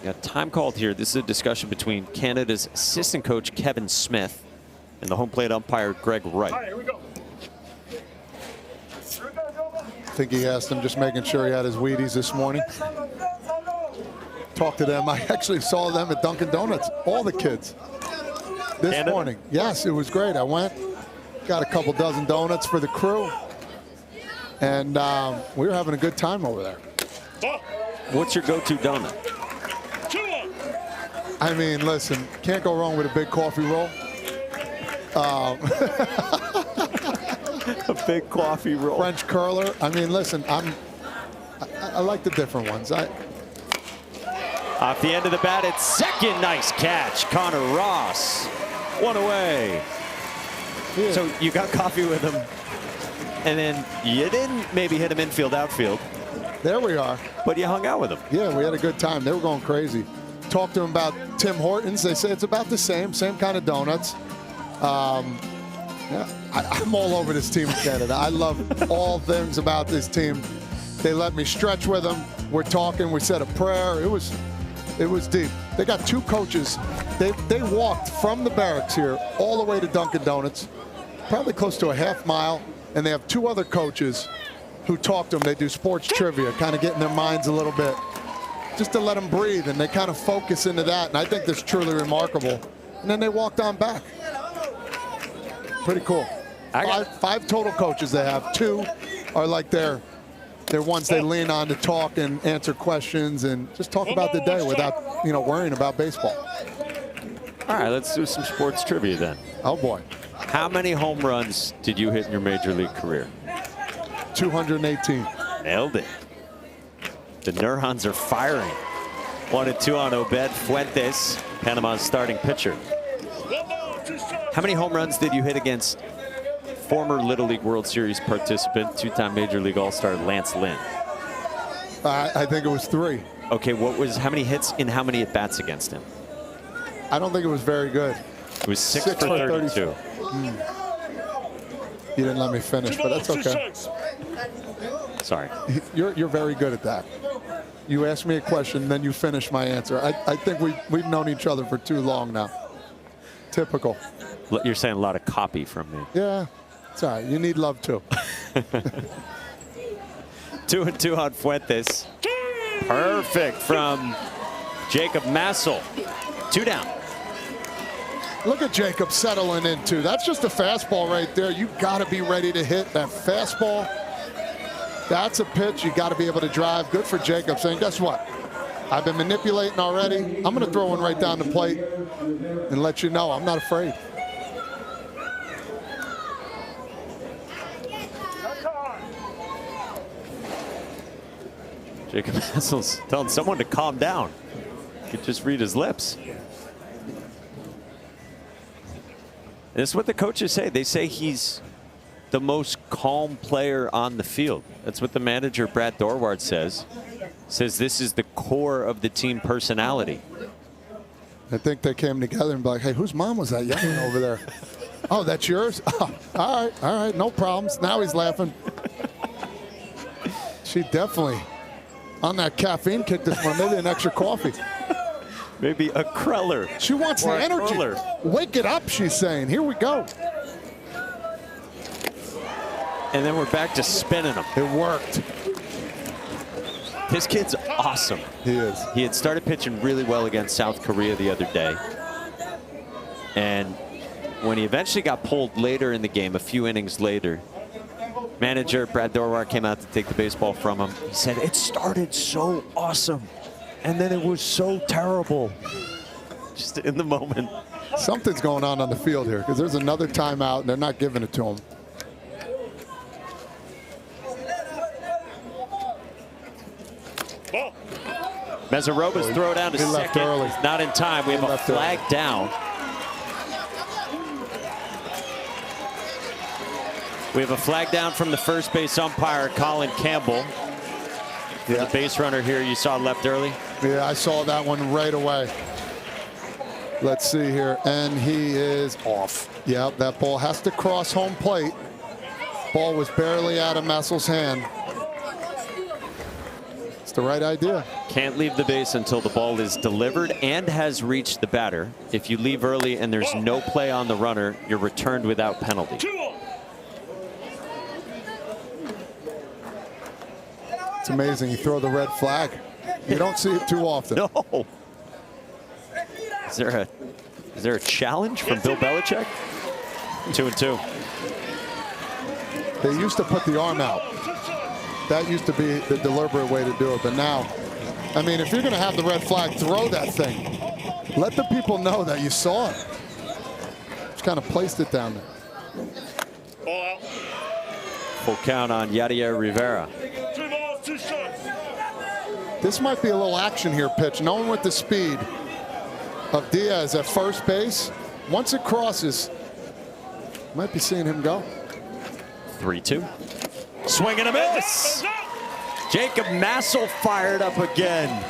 Got time called here. This is a discussion between Canada's assistant coach Kevin Smith and the home plate umpire Greg Wright. I think he asked him, just making sure he had his Wheaties this morning. Talked to them. I actually saw them at Dunkin' Donuts, all the kids, this morning. Yes, it was great. I went, got a couple dozen donuts for the crew, and we were having a good time over there. What's your go-to donut? I mean, listen, can't go wrong with a big coffee roll. A big coffee roll. French curler. I mean, listen, I like the different ones. Off the end of the bat, it's second. Nice catch. Connor Ross. One away. Yeah. So you got coffee with him, and then you didn't maybe hit him infield, outfield. There we are. But you hung out with him. Yeah, we had a good time. They were going crazy. Talked to him about Tim Hortons. They say it's about the same kind of donuts. Yeah, I'm all over this team in Canada. I love all things about this team. They let me stretch with them. We're talking. We said a prayer. It was deep. They got 2 coaches. They walked from the barracks here all the way to Dunkin' Donuts, probably close to a half mile. And they have 2 other coaches who talk to them. They do sports trivia, kind of getting their minds a little bit, just to let them breathe. And they kind of focus into that. And I think that's truly remarkable. And then they walked on back. Pretty cool. 5 total coaches they have. 2 are like they're ones they lean on to talk and answer questions and just talk about the day without, worrying about baseball. All right, let's do some sports trivia then. Oh boy. How many home runs did you hit in your major league career? 218. Nailed it. The Neurons are firing. 1-2 on Obed Fuentes, Panama's starting pitcher. How many home runs did you hit against former Little League World Series participant, 2-time Major League All-Star Lance Lynn? I think it was 3. Okay, how many hits in how many at-bats against him? I don't think it was very good. It was 6 for 32. You didn't let me finish, but that's okay. Sorry. You're very good at that. You ask me a question, then you finish my answer. I think we've known each other for too long now. Typical. You're saying a lot of copy from me. Yeah, it's all right. You need love too. 2-2 on Fuentes. Perfect from Jacob Massel, 2 down. Look at Jacob settling into. That's just a fastball right there. You got to be ready to hit that fastball. That's a pitch you got to be able to drive. Good for Jacob saying, guess what? I've been manipulating already. I'm going to throw one right down the plate and let you know I'm not afraid. Jacob Massel's telling someone to calm down. You could just read his lips. This is what the coaches say. They say he's the most calm player on the field. That's what the manager, Brad Dorwart, says. Says this is the core of the team personality. I think they came together and be like, hey, whose mom was that yelling over there? Oh, that's yours? Oh, all right, no problems. Now he's laughing. She definitely on that caffeine kick this morning, maybe an extra coffee. Maybe a Kreller. She wants the energy. Wake it up, she's saying. Here we go. And then we're back to spinning him. It worked. This kid's awesome. He is. He had started pitching really well against South Korea the other day. And when he eventually got pulled later in the game, a few innings later, manager Brad Dorwart came out to take the baseball from him. He said, it started so awesome, and then it was so terrible. Just in the moment. Something's going on the field here because there's another timeout, and they're not giving it to him. Mezaroba's throw down to he left second. early. He's not in time. We have a flag down. We have a flag down from the first base umpire, Colin Campbell. For the base runner here, you saw left early. Yeah, I saw that one right away. Let's see here, and he is off. Yep, that ball has to cross home plate. Ball was barely out of Massel's hand. It's the right idea. Can't leave the base until the ball is delivered and has reached the batter. If you leave early and there's no play on the runner, you're returned without penalty. It's amazing. You throw the red flag. You don't see it too often. No. Is there a challenge from Bill Belichick? 2-2. They used to put the arm out. That used to be the deliberate way to do it. But now, I mean, if you're going to have the red flag, throw that thing. Let the people know that you saw it. Just kind of placed it down there. Full count on Yadier Rivera. This might be a little action here pitch. Knowing with the speed of Diaz at first base, once it crosses, might be seeing him go. 3-2. Swing and a miss. Jacob Massel fired up again,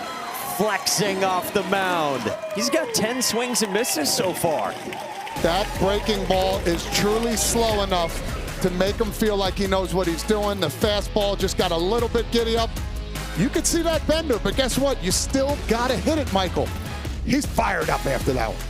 flexing off the mound. He's got 10 swings and misses so far. That breaking ball is truly slow enough to make him feel like he knows what he's doing. The fastball just got a little bit giddy up. You could see that bender, but guess what? You still got to hit it, Michael. He's fired up after that one.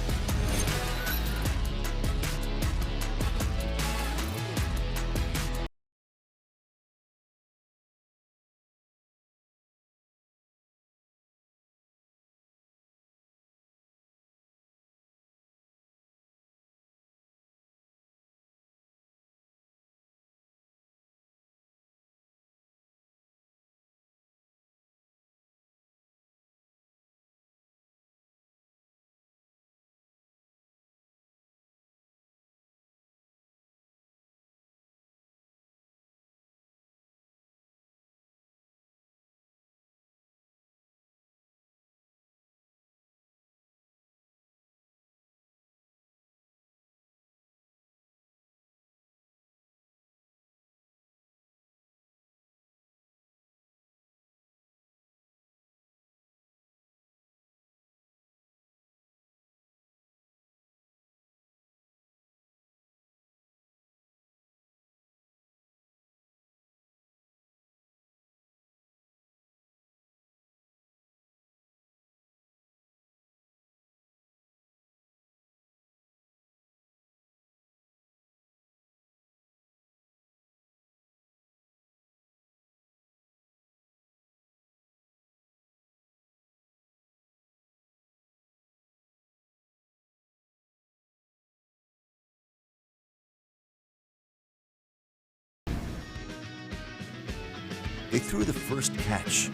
They threw the first catch,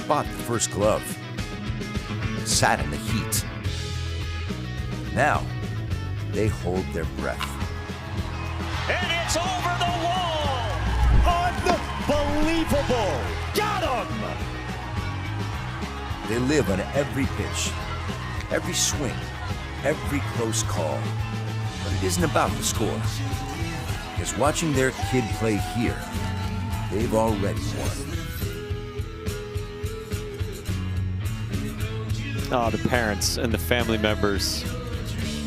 bought the first glove, sat in the heat. Now, they hold their breath. And it's over the wall! Unbelievable! Got him! They live on every pitch, every swing, every close call. But it isn't about the score. Because watching their kid play here, they've already won. Oh, the parents and the family members.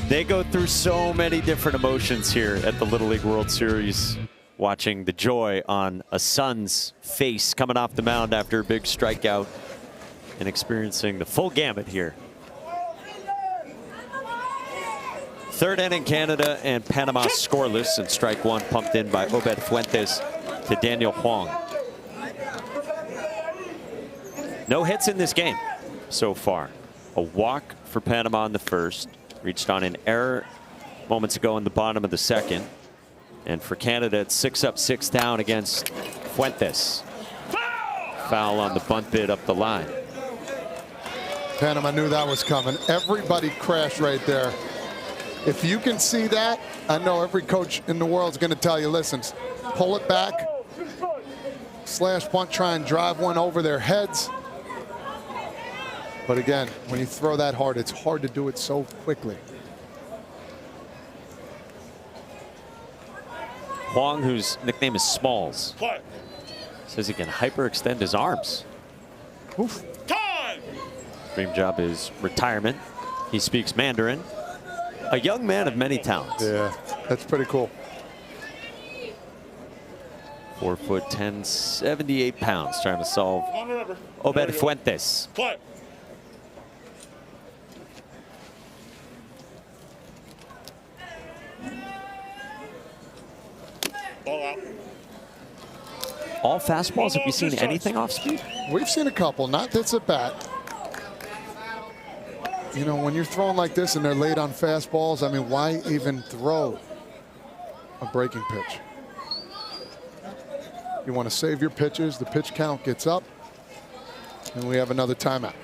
They go through so many different emotions here at the Little League World Series. Watching the joy on a son's face coming off the mound after a big strikeout and experiencing the full gamut here. Third inning, Canada and Panama scoreless, and strike one pumped in by Obed Fuentes to Daniel Huang. No hits in this game so far. A walk for Panama in the first, reached on an error moments ago in the bottom of the second. And for Canada, it's 6 up, 6 down against Fuentes. Foul on the bunt bid up the line. Panama knew that was coming. Everybody crashed right there. If you can see that, I know every coach in the world is going to tell you, listen, pull it back, slash punt, try and drive one over their heads. But again, when you throw that hard, it's hard to do it so quickly. Huang, whose nickname is Smalls, says he can hyperextend his arms. Oof. Dream job is retirement. He speaks Mandarin. A young man of many talents. Yeah, that's pretty cool. 4'10", 78 pounds, trying to solve Obed Fuentes. All fastballs? Have we seen anything off speed? We've seen a couple, not this at bat. You know, when you're throwing like this and they're late on fastballs, I mean, why even throw a breaking pitch? You want to save your pitches. The pitch count gets up, and we have another timeout.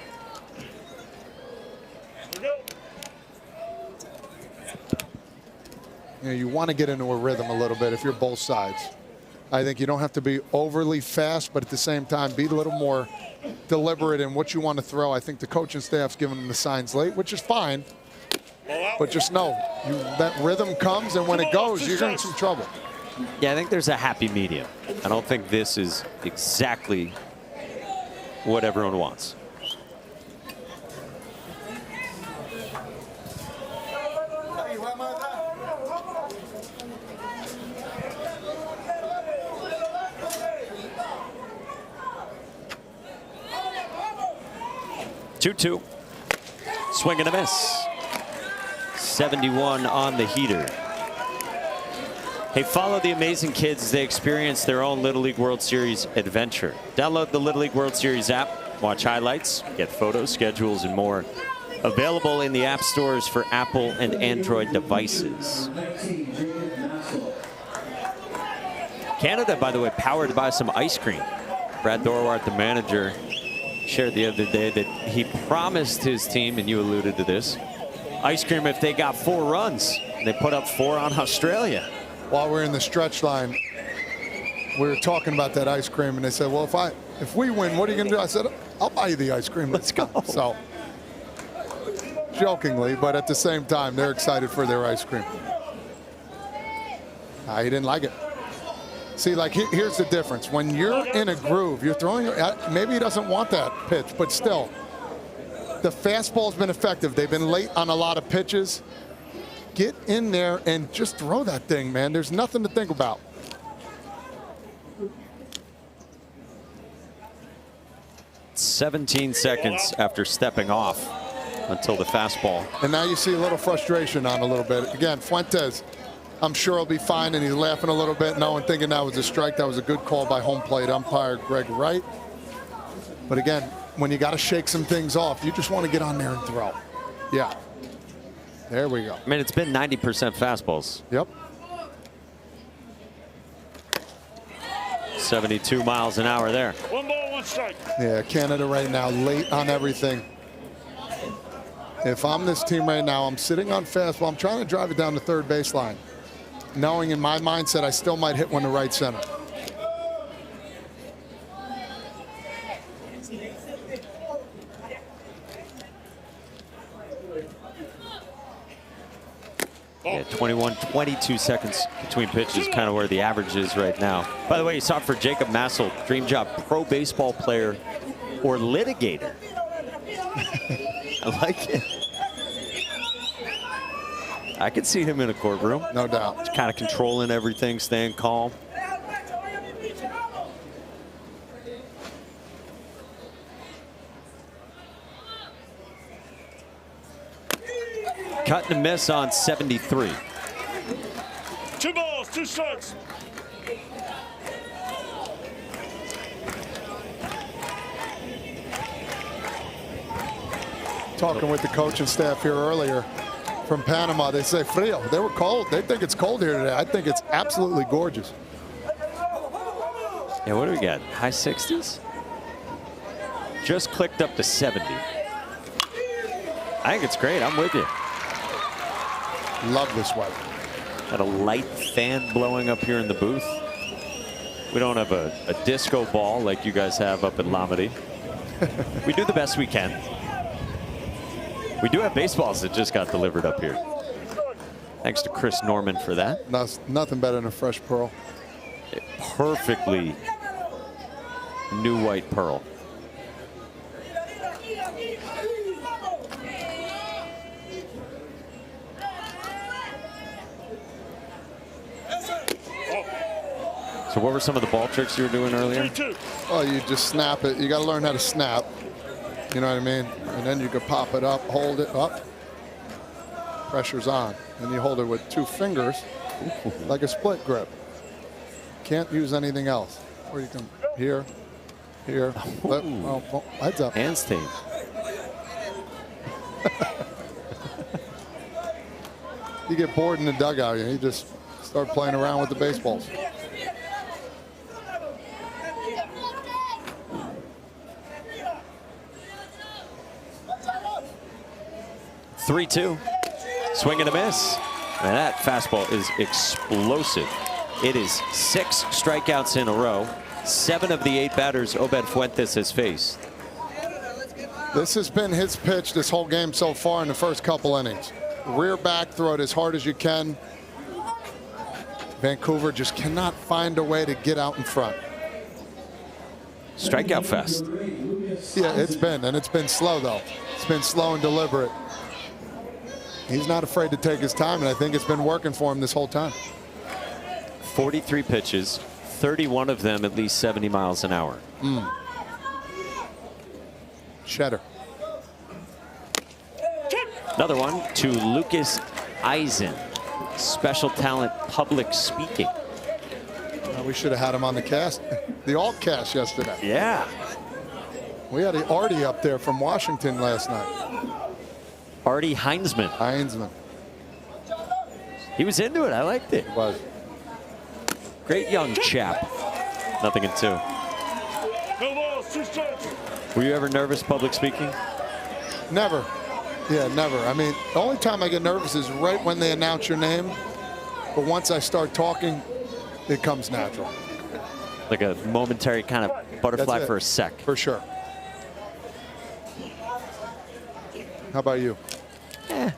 You know, you want to get into a rhythm a little bit if you're both sides. I think you don't have to be overly fast, but at the same time, be a little more deliberate in what you want to throw. I think the coaching staff's giving them the signs late, which is fine. But just know, that rhythm comes, and when it goes, you're in some trouble. Yeah, I think there's a happy medium. I don't think this is exactly what everyone wants. Two-two. Swing and a miss. 71 on the heater. Hey, follow the amazing kids as they experience their own Little League World Series adventure. Download the Little League World Series app, watch highlights, get photos, schedules, and more. Available in the app stores for Apple and Android devices. Canada, by the way, powered by some ice cream. Brad Dorwart, the manager, shared the other day that he promised his team, and you alluded to this, ice cream if they got 4 runs. They put up 4 on Australia. While we're in the stretch line, we were talking about that ice cream, and they said, well, if we win, what are you going to do? I said, I'll buy you the ice cream. Let's go. So, jokingly, but at the same time, they're excited for their ice cream. He didn't like it. See, like, here's the difference. When you're in a groove, you're throwing, maybe he doesn't want that pitch, but still, the fastball's been effective. They've been late on a lot of pitches. Get in there and just throw that thing, man. There's nothing to think about. "17 seconds after stepping off until the fastball. And now you see a little frustration on a little bit. Again, Fuentes, I'm sure he'll be fine, and he's laughing a little bit, thinking that was a strike. That was a good call by home plate umpire Greg Wright. But again, when you got to shake some things off, you just want to get on there and throw. Yeah. There we go. I mean, it's been 90% fastballs. Yep. 72 miles an hour there. 1 ball, 1 strike. Yeah, Canada right now, late on everything. If I'm this team right now, I'm sitting on fastball. I'm trying to drive it down the third baseline, knowing in my mindset I still might hit one to right center. Yeah, 22 seconds between pitches, kind of where the average is right now. By the way, you saw for Jacob Massel, dream job, pro baseball player or litigator. I like it. I could see him in a courtroom. No doubt. Just kind of controlling everything, staying calm. Cut and miss on 73. 2 balls, 2 strikes. Talking with the coaching staff here earlier from Panama, they say frio. They were cold. They think it's cold here today. I think it's absolutely gorgeous. Yeah, what do we got? High 60s? Just clicked up to 70. I think it's great. I'm with you. Love this weather. Got a light fan blowing up here in the booth. We don't have a disco ball like you guys have up in Lamedy. We do the best we can. We do have baseballs that just got delivered up here. Thanks to Chris Norman for that. Nothing better than a fresh pearl. Perfectly new white pearl. So what were some of the ball tricks you were doing earlier? Oh, you just snap it. You got to learn how to snap. You know what I mean? And then you can pop it up, hold it up. Pressure's on. And you hold it with 2 fingers like a split grip. Can't use anything else. Or you can here. Oh, heads up. Hands tape. You get bored in the dugout, you just start playing around with the baseballs. Three-two. Swing and a miss. And that fastball is explosive. It is 6 strikeouts in a row. 7 of the 8 batters Obed Fuentes has faced. This has been his pitch this whole game so far in the first couple innings. Rear back, throw it as hard as you can. Vancouver just cannot find a way to get out in front. Strikeout fest. Yeah, it's been slow though. It's been slow and deliberate. He's not afraid to take his time, and I think it's been working for him this whole time. 43 pitches, 31 of them at least 70 miles an hour. Cheddar. Another one to Lucas Eisen. Special talent, public speaking. We should have had him on the cast, the alt cast yesterday. Yeah. We had Artie up there from Washington last night. Artie Heinzman. He was into it. I liked it. He was. Great young chap. Nothing in 2. No balls, 2 strikes. Were you ever nervous public speaking? Never. Yeah, never. I mean, the only time I get nervous is right when they announce your name. But once I start talking, it comes natural. Like a momentary kind of butterfly for a sec. For sure. How about you? Yeah.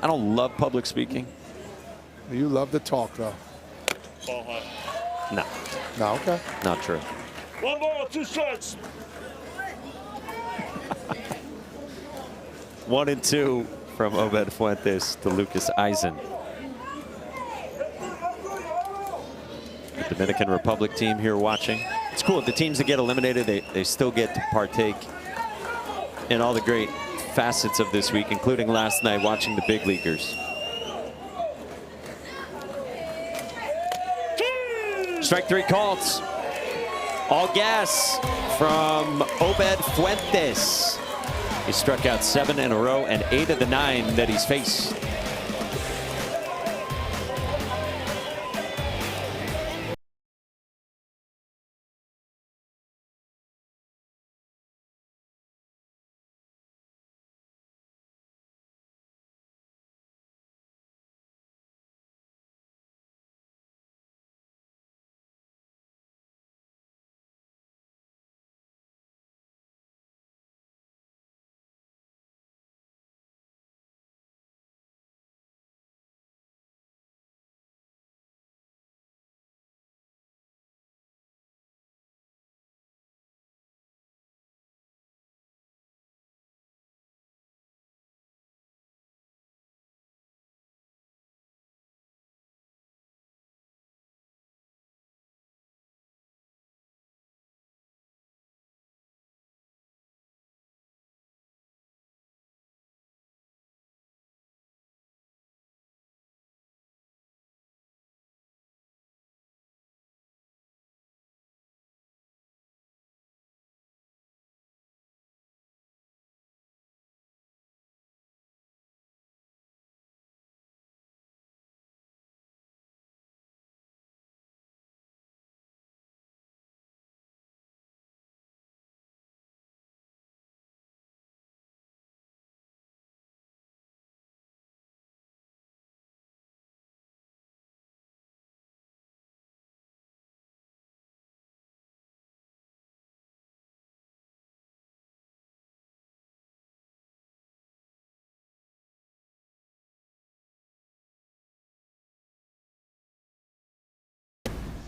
I don't love public speaking. You love to talk, though. Ball high. No. No, okay. Not true. 1 ball, 2 strikes. 1-2 from Obed Fuentes to Lucas Eisen. The Dominican Republic team here watching. It's cool. The teams that get eliminated, they still get to partake in all the great facets of this week, including last night watching the big leaguers. Strike 3 calls. All gas from Obed Fuentes. He struck out 7 in a row and 8 of the 9 that he's faced.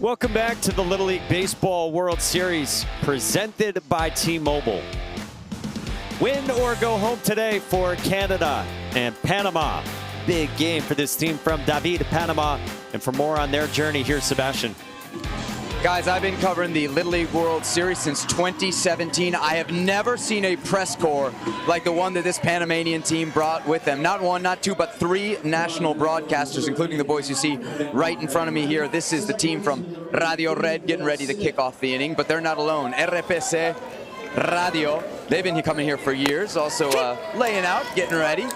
Welcome back to the Little League Baseball World Series presented by T-Mobile. Win or go home today for Canada and Panama. Big game for this team from David, Panama. And for more on their journey, here's Sebastian. Guys, I've been covering the Little League World Series since 2017. I have never seen a press corps like the one that this Panamanian team brought with them. Not one, not two, but three national broadcasters, including the boys you see right in front of me here. This is the team from Radio Red getting ready to kick off the inning, but they're not alone. RPC Radio, they've been coming here for years, also laying out, getting ready,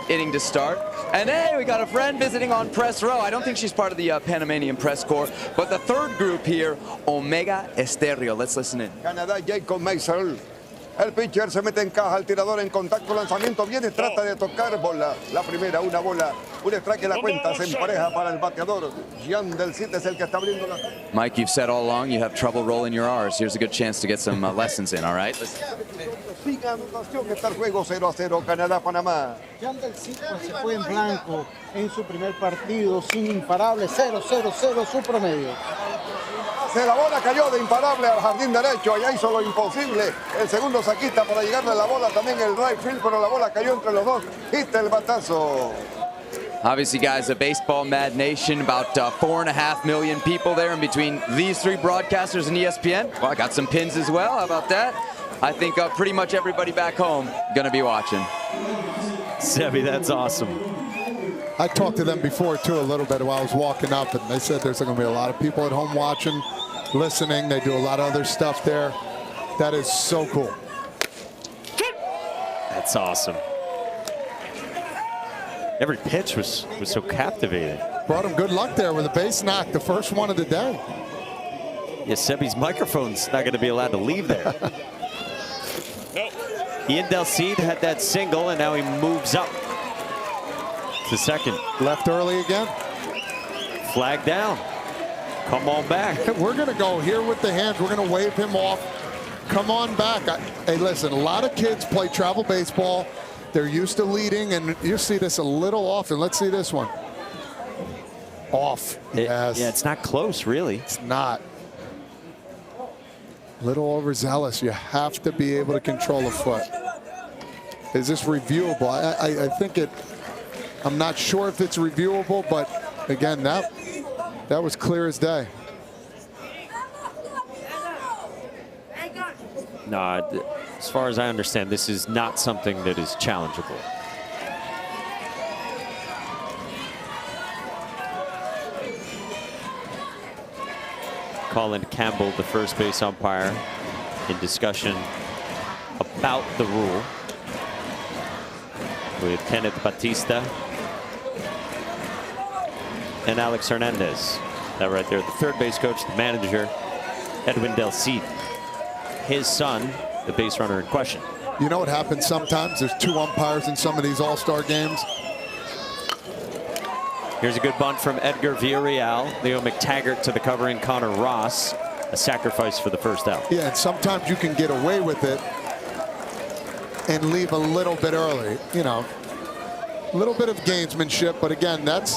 inning to start. And hey, we got a friend visiting on press row. I don't think she's part of the Panamanian press corps, but the third group here, Omega Estéreo. Let's listen in. Canadá, Jacob Meisel. El pitcher se mete en caja, el tirador en contacto, lanzamiento, viene, trata de tocar bola. La primera, una bola, un strike en la cuenta, se empareja para el bateador. Gian del Cid es el que está abriendo la... Mike, you've said all along you have trouble rolling your R's. Here's a good chance to get some lessons in, all right? Siga anotación, que está el juego 0-0, Canadá-Panamá. Gian del Cid se fue en blanco en su primer partido, sin imparable, 0-0-0 su promedio. La bola cayó de imparable al jardín derecho, allá hizo lo imposible. El segundo saquista para llegarle a la bola, también el right field, pero la bola cayó entre los dos. Hita el batazo. Obviously, guys, a baseball mad nation, about 4.5 million people there in between these three broadcasters and ESPN. Well, I got some pins as well. How about that? I think pretty much everybody back home going to be watching. Sebi, that's awesome. I talked to them before, too, a little bit while I was walking up, and they said there's going to be a lot of people at home watching, listening. They do a lot of other stuff there. That is so cool. That's awesome. Every pitch was so captivating. Brought him good luck there with a base knock, the first one of the day. Yeah, Sebi's microphone's not going to be allowed to leave there. Ian Del Cid had that single, and now he moves up to second. Left early again. Flag down. Come on back. We're going to go here with the hands. We're going to wave him off. Come on back. Hey, listen, a lot of kids play travel baseball. They're used to leading, and you see this a little often. Let's see this one. Off. Yes. Yeah, it's not close, really. It's not. Little overzealous. You have to be able to control a foot. Is this reviewable? I think it. I'm not sure if it's reviewable, but again, that was clear as day. No, as far as I understand, this is not something that is challengeable. Colin Campbell, the first base umpire, in discussion about the rule with Kenneth Batista and Alex Hernandez. That right there, the third base coach, the manager, Edwin Del Cid. His son, the base runner in question. You know what happens sometimes? There's two umpires in some of these all-star games. Here's a good bunt from Edgar Villarreal. Leo McTaggart to the covering Connor Ross. A sacrifice for the first out. Yeah, and sometimes you can get away with it and leave a little bit early. You know, a little bit of gamesmanship, but again, that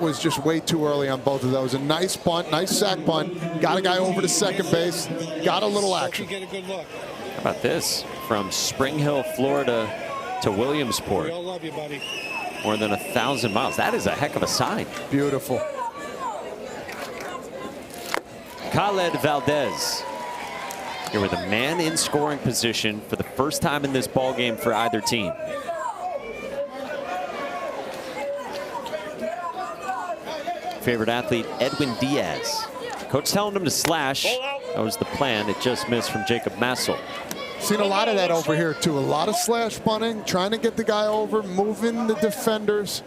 was just way too early on both of those. A nice bunt, nice sack bunt. Got a guy over to second base. Got a little action. How about this? From Spring Hill, Florida to Williamsport. Love you, buddy. More than 1,000 miles. That is a heck of a sign. Beautiful. Khaled Valdez. Here with a man in scoring position for the first time in this ball game for either team. Favorite athlete, Edwin Diaz. Coach telling him to slash. That was the plan. It just missed from Jacob Massel. Seen a lot of that over here, too. A lot of slash bunting, trying to get the guy over, moving the defenders.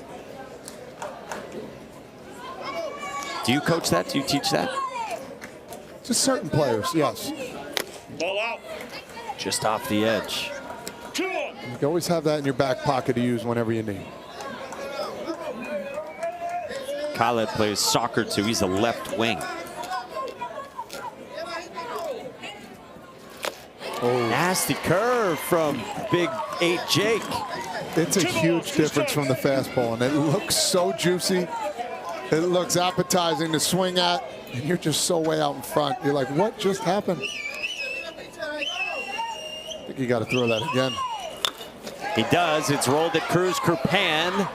Do you coach that? Do you teach that? Just certain players, yes. Ball out. Just off the edge. You can always have that in your back pocket to use whenever you need. Khaled plays soccer, too. He's a left wing. Oh. Nasty curve from Big 8 Jake. It's a huge difference from the fastball, and it looks so juicy. It looks appetizing to swing at, and you're just so way out in front. You're like, what just happened? I think you got to throw that again. He does. It's rolled at Cruz. Kerpan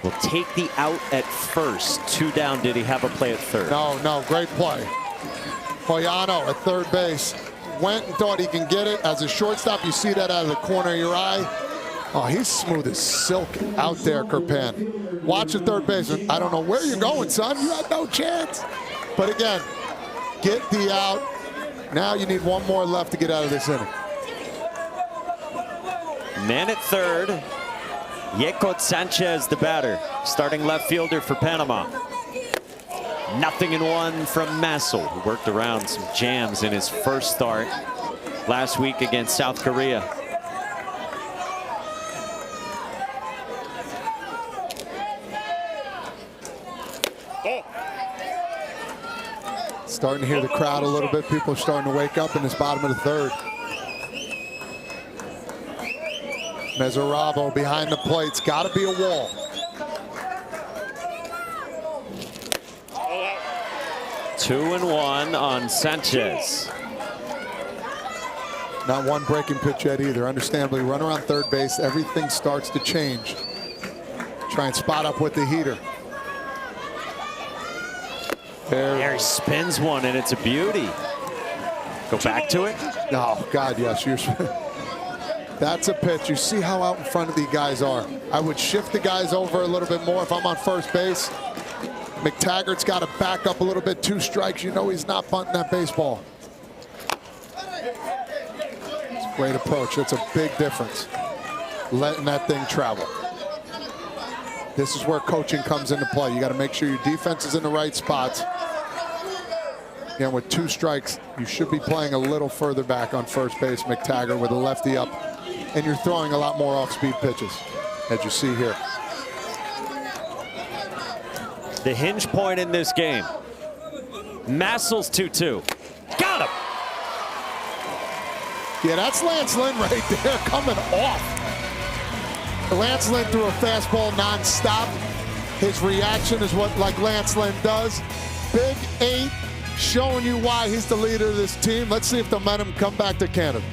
will take the out at first. 2 down. Did he have a play at third? No, great play. Hoyano at third base. Went and thought he can get it. As a shortstop, you see that out of the corner of your eye. Oh, he's smooth as silk out there, Kerpan. Watch the third baseman. I don't know where you're going, son. You had no chance. But again, get the out. Now you need one more left to get out of this inning. Man at third. Yekot Sanchez, the batter. Starting left fielder for Panama. 0-1 from Massel, who worked around some jams in his first start last week against South Korea. Starting to hear the crowd a little bit. People are starting to wake up in this bottom of the third. Meserabo behind the plate's got to be a wall. Two and one on Sanchez. Not one breaking pitch yet either. Understandably, run around third base, everything starts to change. Try and spot up with the heater. There he spins one, and it's a beauty. Go back to it. Oh, God, yes. That's a pitch. You see how out in front of the guys are. I would shift the guys over a little bit more if I'm on first base. McTaggart's got to back up a little bit. 2 strikes. You know he's not bunting that baseball. It's a great approach. It's a big difference. Letting that thing travel. This is where coaching comes into play. You got to make sure your defense is in the right spots. Again, with 2 strikes, you should be playing a little further back on first base. McTaggart with a lefty up, and you're throwing a lot more off-speed pitches, as you see here. The hinge point in this game. Massel's 2-2. Got him. Yeah, that's Lance Lynn right there coming off. Lance Lynn threw a fastball nonstop. His reaction is what like Lance Lynn does. Big 8, showing you why he's the leader of this team. Let's see if the momentum come back to Canada.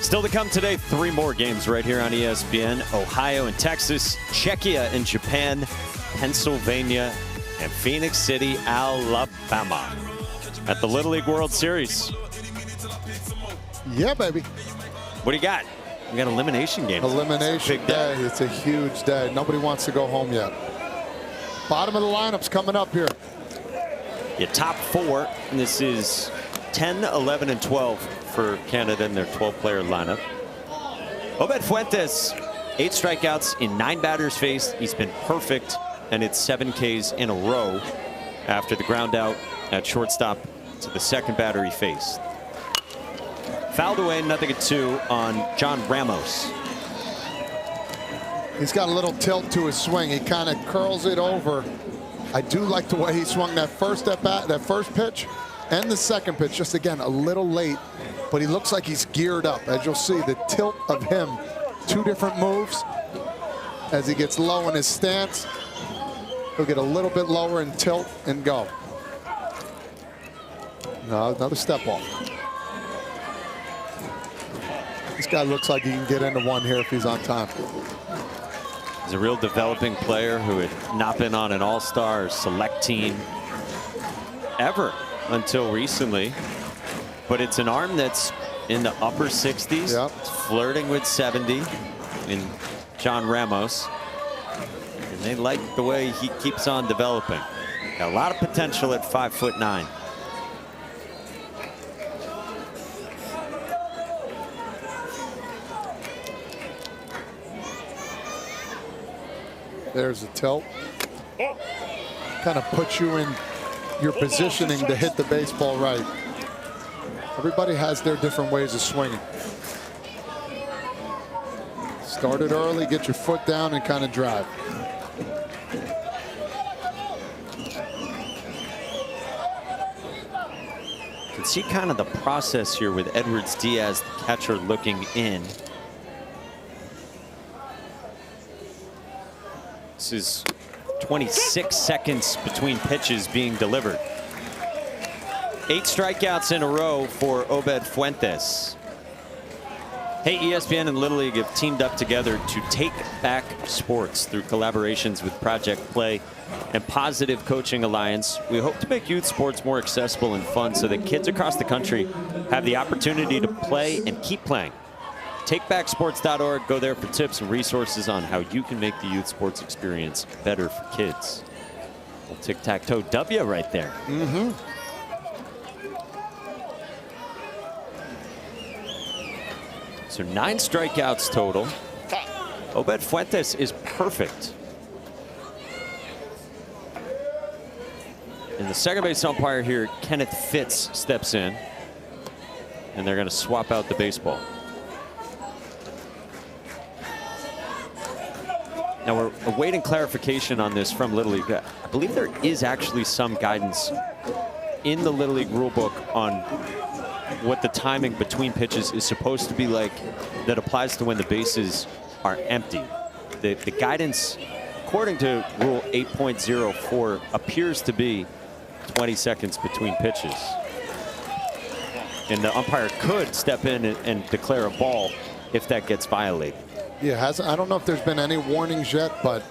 Still to come today, 3 more games right here on ESPN. Ohio and Texas, Czechia and Japan, Pennsylvania, and Phoenix City, Alabama at the Little League World Series. Yeah, baby. What do you got? We got elimination games. Elimination day. It's a huge day. Nobody wants to go home yet. Bottom of the lineup's coming up here. Your top 4, and this is 10, 11, and 12 for Canada in their 12-player lineup. Obed Fuentes, 8 strikeouts in 9 batters faced. He's been perfect, and it's 7 Ks in a row after the ground out at shortstop to the second batter he faced. Fouled away, 0-2 on John Ramos. He's got a little tilt to his swing. He kind of curls it over. I do like the way he swung that first at bat, that first pitch, and the second pitch. Just again a little late, but he looks like he's geared up. As you'll see, the tilt of him, 2 different moves. As he gets low in his stance, he'll get a little bit lower and tilt and go. No, another step off. This guy looks like he can get into one here if he's on time. He's a real developing player who had not been on an all-star or select team ever until recently. But it's an arm that's in the upper 60s. Yep. It's flirting with 70 in John Ramos. And they like the way he keeps on developing. Got a lot of potential at 5'9". There's a tilt. Kind of puts you in your positioning to hit the baseball right. Everybody has their different ways of swinging. Start it early, get your foot down, and kind of drive. You can see kind of the process here with Edwards Diaz, the catcher, looking in. This is 26 seconds between pitches being delivered. 8 strikeouts in a row for Obed Fuentes. Hey, ESPN and Little League have teamed up together to take back sports through collaborations with Project Play and Positive Coaching Alliance. We hope to make youth sports more accessible and fun so that kids across the country have the opportunity to play and keep playing. TakeBackSports.org. Go there for tips and resources on how you can make the youth sports experience better for kids. Well, tic-tac-toe W right there. Mm-hmm. So 9 strikeouts total. Obed Fuentes is perfect. And the second base umpire here, Kenneth Fitz, steps in. And they're going to swap out the baseball. Now we're awaiting clarification on this from Little League. I believe there is actually some guidance in the Little League rule book on what the timing between pitches is supposed to be like that applies to when the bases are empty. The guidance, according to Rule 8.04, appears to be 20 seconds between pitches. And the umpire could step in and declare a ball if that gets violated. Yeah, I don't know if there's been any warnings yet, but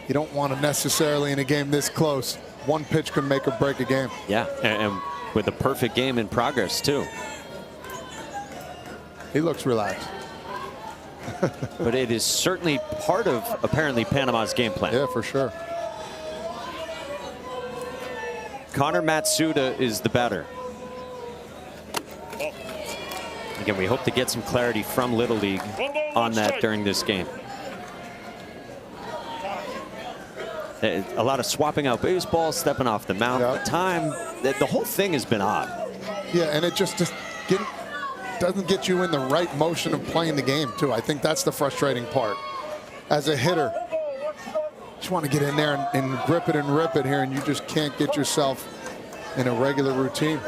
you don't want to necessarily in a game this close. One pitch can make or break a game. Yeah, and with a perfect game in progress, too. He looks relaxed. But it is certainly part of, apparently, Panama's game plan. Yeah, for sure. Connor Matsuda is the batter. Again, we hope to get some clarity from Little League on that during this game. A lot of swapping out baseballs, stepping off the mound. Yep. Time, the whole thing has been odd. Yeah, and it just doesn't get you in the right motion of playing the game, too. I think that's the frustrating part. As a hitter, just want to get in there and grip it and rip it here, and you just can't get yourself in a regular routine.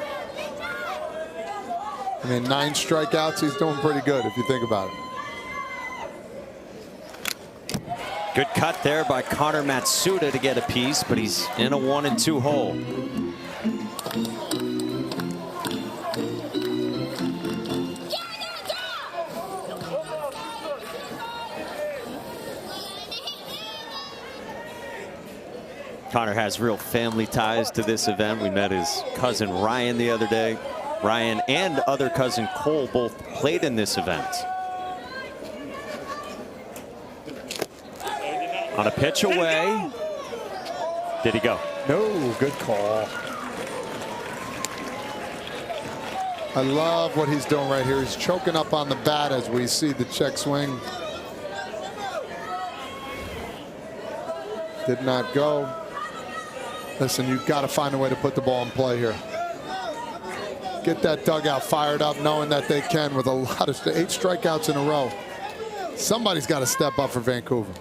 I mean, 9 strikeouts, he's doing pretty good if you think about it. Good cut there by Connor Matsuda to get a piece, but he's in a 1-2 hole. Connor has real family ties to this event. We met his cousin Ryan the other day. Ryan and other cousin Cole both played in this event. On a pitch away. Did he go? No, good call. I love what he's doing right here. He's choking up on the bat as we see the check swing. Did not go. Listen, you've got to find a way to put the ball in play here. Get that dugout fired up, knowing that they can with a lot of 8 strikeouts in a row. Somebody's got to step up for Vancouver.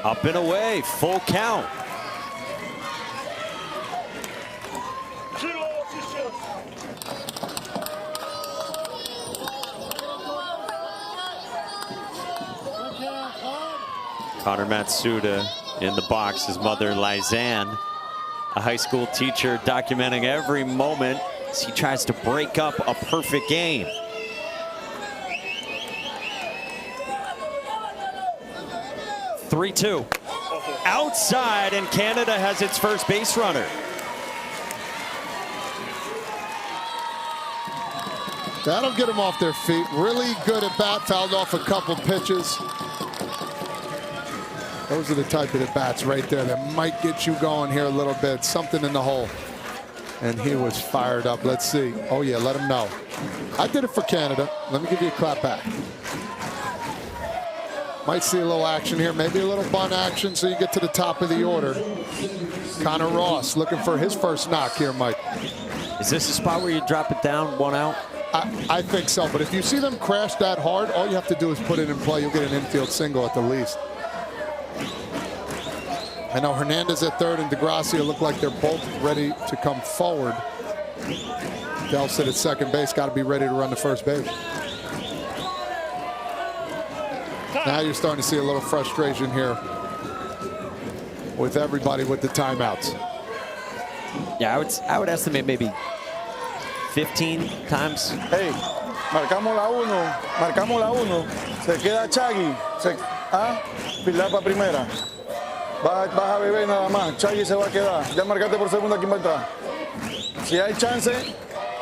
Up and away, full count. Connor Matsuda in the box. His mother, Lizanne, a high school teacher, documenting every moment as he tries to break up a perfect game. (3-2) outside, and Canada has its first base runner. That'll get them off their feet. Really good at bat. Fouled off a couple pitches. Those are the type of at bats right there that might get you going here a little bit. Something in the hole. And he was fired up. Let's see. Oh, yeah, let him know. I did it for Canada. Let me give you a clap back. Might see a little action here. Maybe a little bunt action so you get to the top of the order. Connor Ross looking for his first knock here, Mike. Is this a spot where you drop it down, 1 out? I think so. But if you see them crash that hard, all you have to do is put it in play. You'll get an infield single at the least. I know Hernandez at third and DeGracia look like they're both ready to come forward. Delcett at second base, got to be ready to run to first base. Now you're starting to see a little frustration here with everybody with the timeouts. Yeah, I would estimate maybe 15 times. Hey, marcamos la 1, se queda Chagui, Pilar para primera. Vas a beber nada más, Chagui se va a quedar. Ya marcaste por segunda, ¿quién va a entrar? Si hay chance,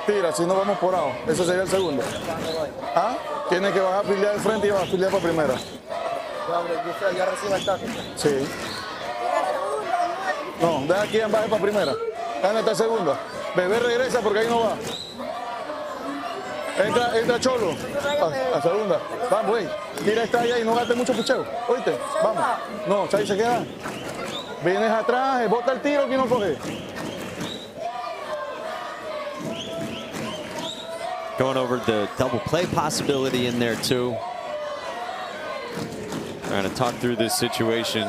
tira, si no vamos por out. Ese sería el segundo. Tiene que bajar Pilar de frente y va a Pilar para primera. ¿Ya recibe el taco? Sí. No, deja aquí en baje para primera. Gana esta segunda. Bebé regresa porque ahí no va. Entra Cholo. A segunda. Vamos, güey. Tira esta allá y no gaste mucho picheo. ¿Oíste? Vamos. No, Chay se queda. Vienes atrás, bota el tiro que no coge. Going over the double play possibility in there too. Trying to talk through this situation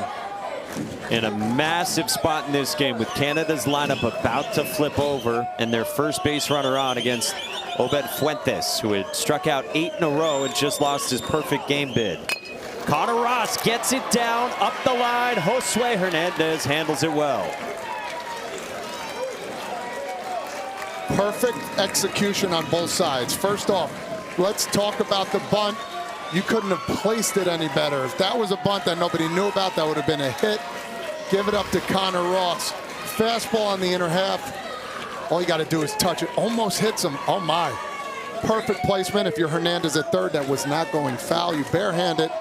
in a massive spot in this game with Canada's lineup about to flip over and their first base runner on against Obed Fuentes, who had struck out 8 in a row and just lost his perfect game bid. Connor Ross gets it down up the line. Josue Hernandez handles it well. Perfect execution on both sides. First off, let's talk about the bunt. You couldn't have placed it any better. If that was a bunt that nobody knew about, that would have been a hit. Give it up to Connor Ross. Fastball on the inner half. All you got to do is touch it. Almost hits him. Oh, my. Perfect placement. If you're Hernandez at third, that was not going foul. You barehand it.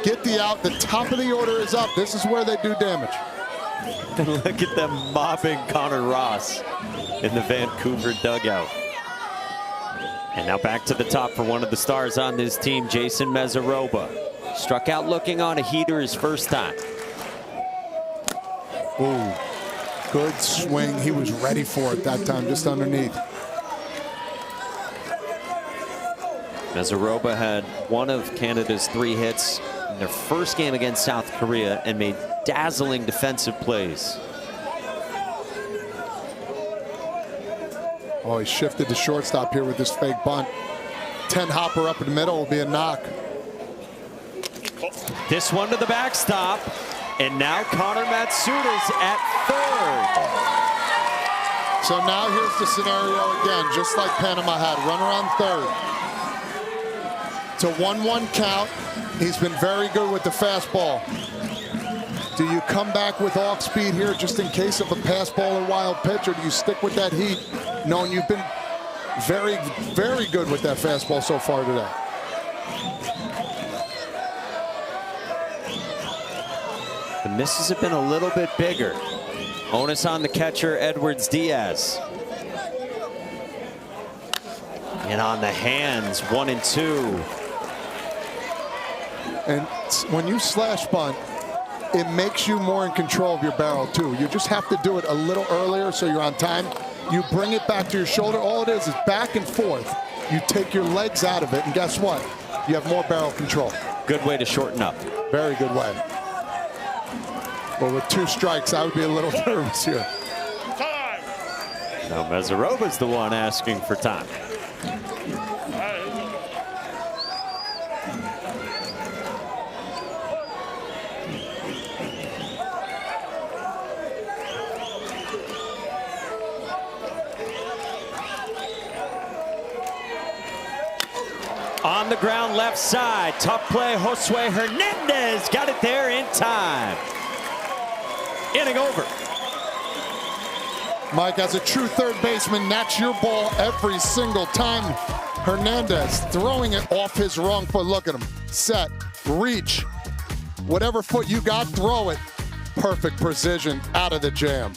Get the out. The top of the order is up. This is where they do damage. And look at them mobbing Connor Ross in the Vancouver dugout. And now back to the top for one of the stars on this team, Jason Mezaroba. Struck out looking on a heater his first time. Ooh, good swing. He was ready for it that time, just underneath. Mezaroba had one of Canada's 3 hits in their first game against South Korea and made dazzling defensive plays. Oh, he shifted to shortstop here with this fake bunt. 10 hopper up in the middle will be a knock. This one to the backstop. And now Connor Matsuda's at third. So now here's the scenario again, just like Panama had. Runner on third. It's a 1-1 count. He's been very good with the fastball. Do you come back with off speed here just in case of a pass ball or wild pitch, or do you stick with that heat, knowing you've been very, very good with that fastball so far today? The misses have been a little bit bigger. Onus on the catcher, Edwards Diaz. And on the hands, 1 and 2. And when you slash bunt, it makes you more in control of your barrel too. You just have to do it a little earlier so you're on time. You bring it back to your shoulder. All it is back and forth. You take your legs out of it, and guess what? You have more barrel control. Good way to shorten up. Very good way. Well, with 2 strikes, I would be a little nervous here. Now Meserova's the one asking for time. On the ground, left side. Tough play, Josue Hernandez got it there in time. Inning over. Mike, as a true third baseman, that's your ball every single time. Hernandez throwing it off his wrong foot. Look at him. Set, reach. Whatever foot you got, throw it. Perfect precision out of the jam.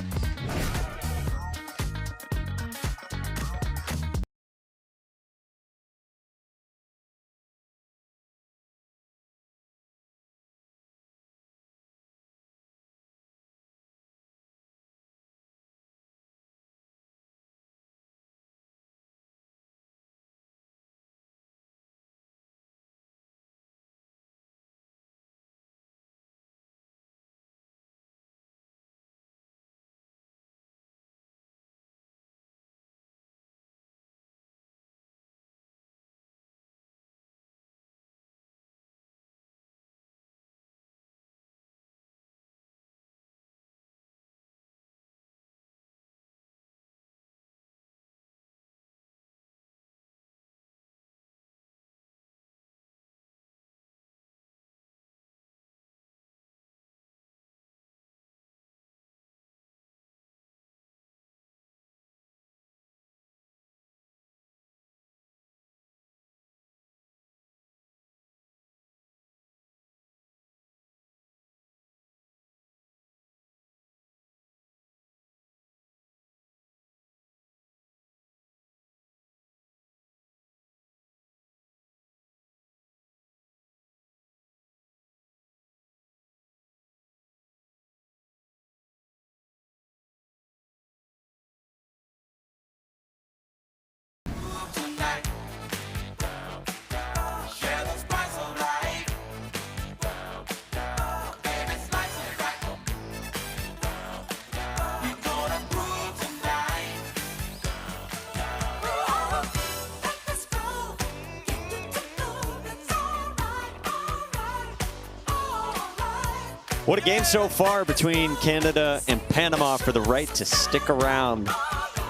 What a game so far between Canada and Panama for the right to stick around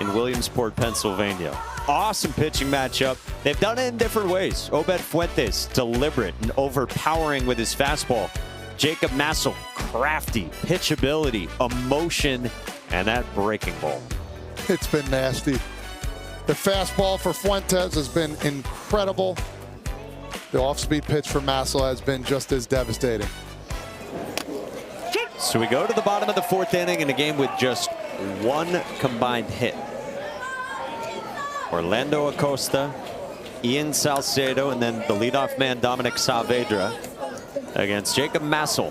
in Williamsport, Pennsylvania. Awesome pitching matchup. They've done it in different ways. Obed Fuentes, deliberate and overpowering with his fastball. Jacob Massel, crafty, pitchability, emotion, and that breaking ball. It's been nasty. The fastball for Fuentes has been incredible. The off-speed pitch for Massel has been just as devastating. So we go to the bottom of the 4th inning in a game with just 1 combined hit. Orlando Acosta, Ian Salcedo, and then the leadoff man Dominic Saavedra against Jacob Massel.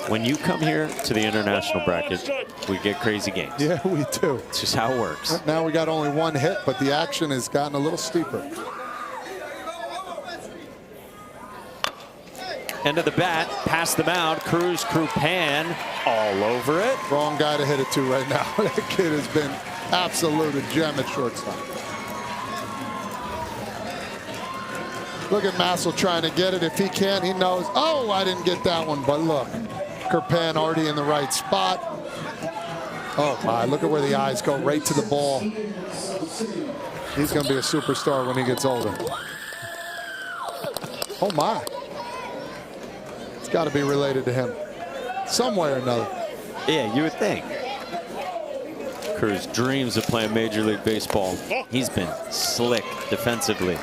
When you come here to the international bracket, we get crazy games. Yeah, we do. It's just how it works. Now we got only 1 hit, but the action has gotten a little steeper. End of the bat, past the mound, Cruz Crupan all over it. Wrong guy to hit it to right now. That kid has been absolute a gem at shortstop. Look at Massel trying to get it. If he can't, he knows, oh, I didn't get that one. But look, Crupan already in the right spot. Oh my, look at where the eyes go, right to the ball. He's going to be a superstar when he gets older. Oh my. got to be related to him, some way or another. Yeah, you would think. Cruz dreams of playing Major League Baseball. He's been slick defensively.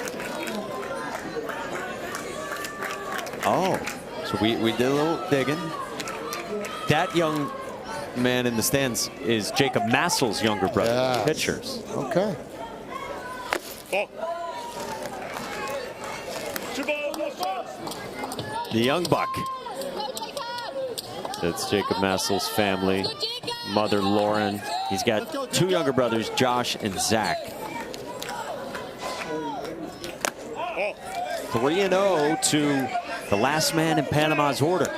Oh, so we did a little digging. That young man in the stands is Jacob Massel's younger brother, pitchers. Okay. The young buck. That's Jacob Massel's family. Mother Lauren. He's got two younger brothers, Josh and Zach. 3-0 to the last man in Panama's order.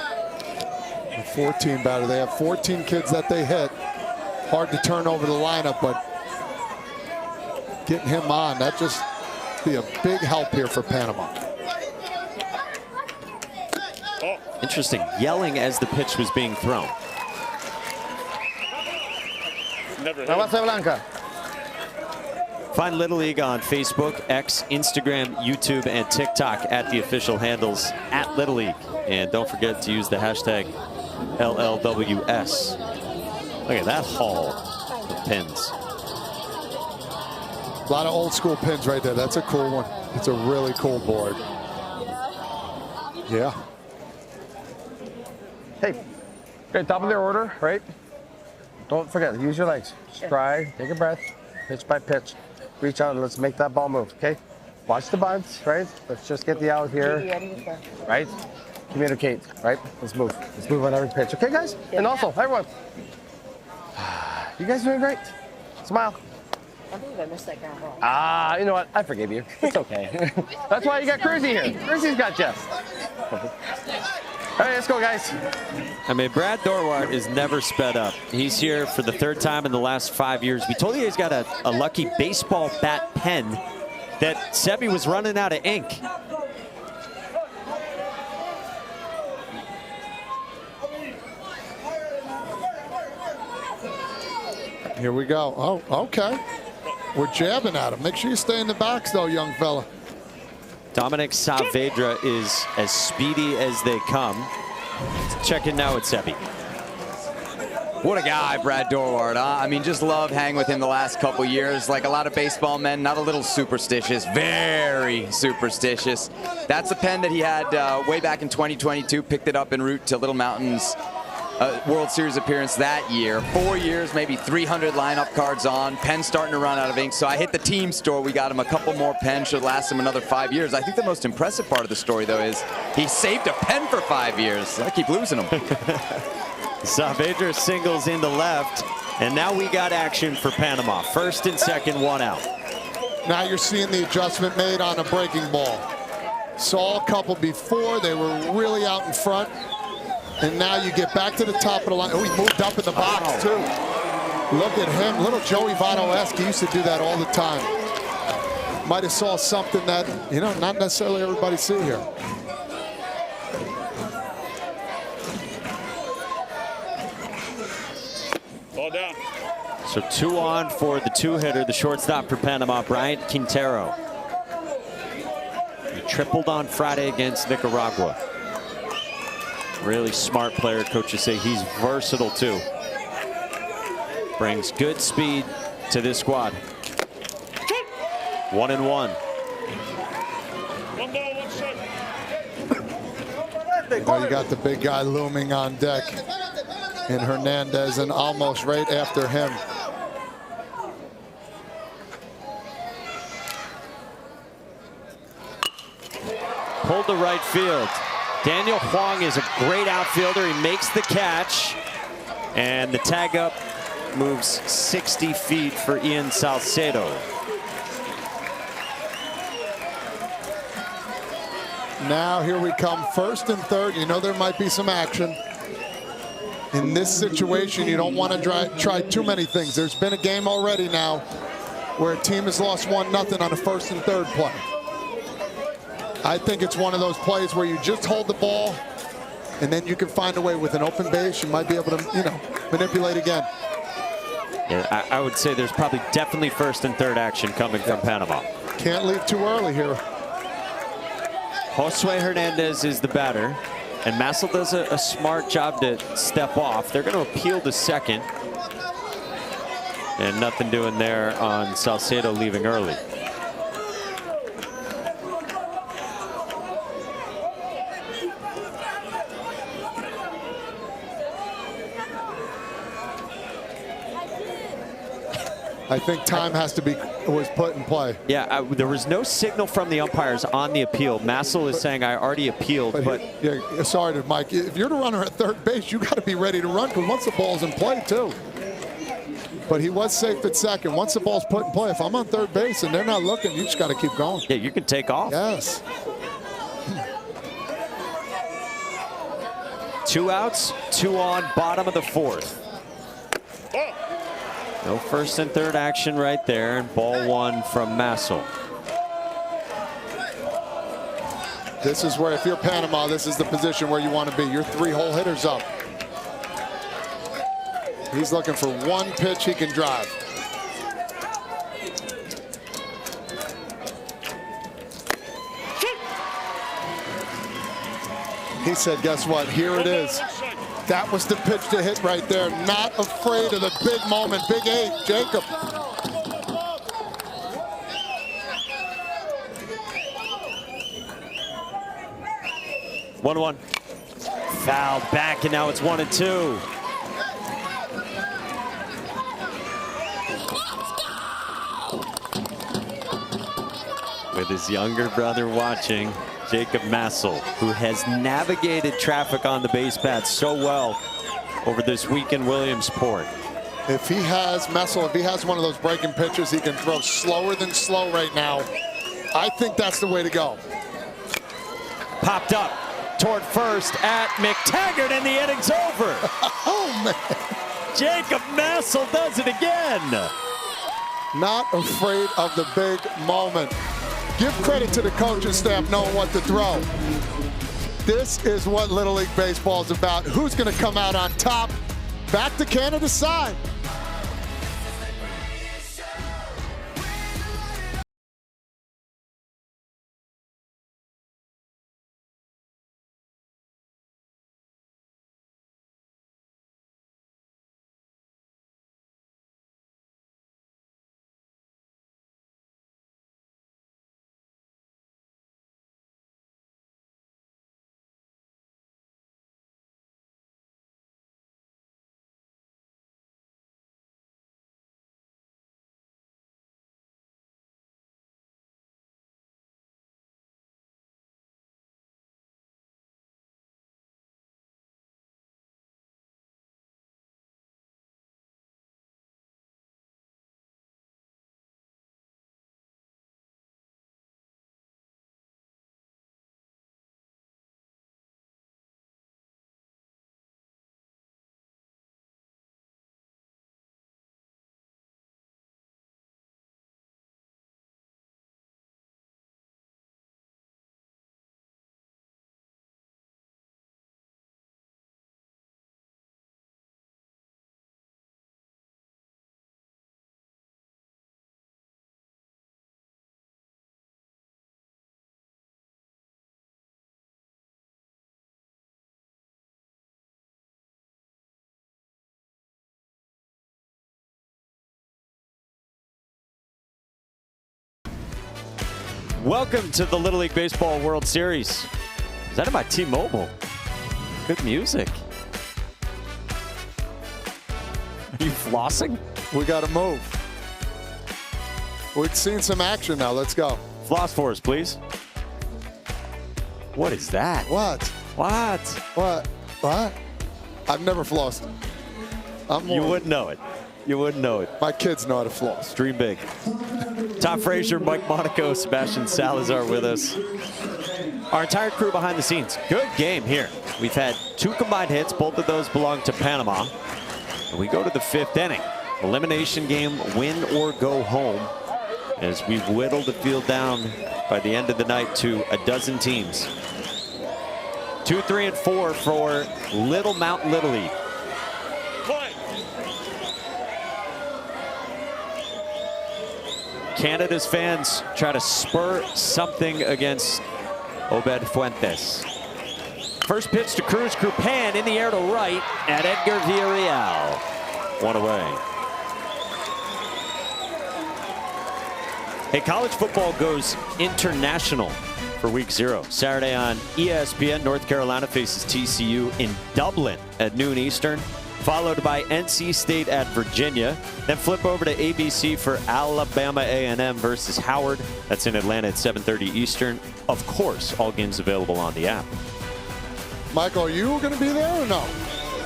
14 batter. They have 14 kids that they hit. Hard to turn over the lineup, but getting him on, that just be a big help here for Panama. Interesting, yelling as the pitch was being thrown. Find Little League on Facebook, X, Instagram, YouTube, and TikTok at the official handles at Little League. And don't forget to use the hashtag LLWS. Look at that haul of pins. A lot of old school pins right there. That's a cool one. It's a really cool board. Yeah. Hey, okay, top of their order, right? Don't forget, use your legs. Stride, take a breath, pitch by pitch. Reach out and let's make that ball move, okay? Watch the buds, right? Let's just get the out here, right? Communicate, right? Let's move. Let's move on every pitch, okay, guys? And also, everyone, you guys doing great. Smile. I believe I missed that ground ball. You know what? I forgive you. It's okay. That's why you got Cruzy here. Cruzy's got you. All right, let's go, guys. I mean, Brad Dorwart is never sped up. He's here for the third time in the last 5 years. We told you he's got a lucky baseball bat pen that Sebi was running out of ink. Here we go. Oh, okay. We're jabbing at him. Make sure you stay in the box, though, young fella. Dominic Saavedra is as speedy as they come. Check in now with Sebi. What a guy, Brad Dorwart, huh? I mean, just love hanging with him the last couple years. Like a lot of baseball men, not a little superstitious, very superstitious. That's a pen that he had way back in 2022, picked it up en route to Little Mountain's World Series appearance that year. 4 years, maybe 300 lineup cards on. Pen starting to run out of ink. So I hit the team store. We got him a couple more pens. Should last him another 5 years. I think the most impressive part of the story, though, is he saved a pen for 5 years. I keep losing them. Saavedra singles into left. And now we got action for Panama. First and second, one out. Now you're seeing the adjustment made on a breaking ball. Saw a couple before. They were really out in front. And now you get back to the top of the line. Oh, he moved up in the box, too. Look at him. Little Joey Votto-esque. He used to do that all the time. Might have saw something that, you know, not necessarily everybody see here. Ball down. So 2 on for the two-hitter, the shortstop for Panama, Bryant Quintero. He tripled on Friday against Nicaragua. Really smart player. Coaches say he's versatile too. Brings good speed to this squad. 1-1. You got the big guy looming on deck. And Hernandez and almost right after him. Pulled to right field. Daniel Huang is a great outfielder. He makes the catch. And the tag up moves 60 feet for Ian Salcedo. Now here we come, first and third. You know there might be some action. In this situation, you don't want to try too many things. There's been a game already now where a team has lost 1-0 on a first and third play. I think it's one of those plays where you just hold the ball and then you can find a way with an open base. You might be able to, you know, manipulate again. Yeah, I would say there's probably definitely first and third action coming from Panama. Can't leave too early here. Josue Hernandez is the batter. And Massel does a smart job to step off. They're going to appeal to second. And nothing doing there on Salcedo leaving early. I think time was put in play. Yeah, there was no signal from the umpires on the appeal. Massel is saying I already appealed, but yeah, sorry to Mike. If you're the runner at third base, you got to be ready to run because once the ball's in play too. But he was safe at second. Once the ball's put in play, if I'm on third base and they're not looking, you just got to keep going. Yeah, you can take off. Yes. 2 outs, 2 on, bottom of the 4th. No first and third action right there, and ball 1 from Massel. This is where, if you're Panama, this is the position where you want to be. You're 3-hole hitters up. He's looking for one pitch he can drive. He said, guess what? Here it is. That was the pitch to hit right there. Not afraid of the big moment. Big 8, Jacob. One. Fouled back, and now it's 1-2. With his younger brother watching, Jacob Massel, who has navigated traffic on the base path so well over this week in Williamsport. If he has Massel, if he has one of those breaking pitches, he can throw slower than slow right now. I think that's the way to go. Popped up toward first at McTaggart, and the inning's over. Oh, man. Jacob Massel does it again. Not afraid of the big moment. Give credit to the coaching staff knowing what to throw. This is what Little League Baseball is about. Who's going to come out on top? Back to Canada's side. Welcome to the Little League Baseball World Series. Presented by T-Mobile. Good music. Are you flossing? We got to move. We've seen some action now. Let's go. Floss for us, please. What is that? What? What? What? What? I've never flossed. You wouldn't know it. You wouldn't know it. My kids know how to floss. Dream big. Tom Frazier, Mike Monaco, Sebastian Salazar with us. Our entire crew behind the scenes. Good game here. We've had 2 combined hits. Both of those belong to Panama. And we go to the 5th inning. Elimination game, win or go home, as we've whittled the field down by the end of the night to a dozen teams. 2, 3, and 4 for Little Mountain Little League. Canada's fans try to spur something against Obed Fuentes. First pitch to Cruz Crupan in the air to right at Edgar Villarreal. One away. Hey, college football goes international for week 0. Saturday on ESPN, North Carolina faces TCU in Dublin at noon Eastern, followed by NC State at Virginia. Then flip over to ABC for Alabama A&M versus Howard. That's in Atlanta at 7:30 Eastern. Of course, all games available on the app. Michael, are you going to be there or no?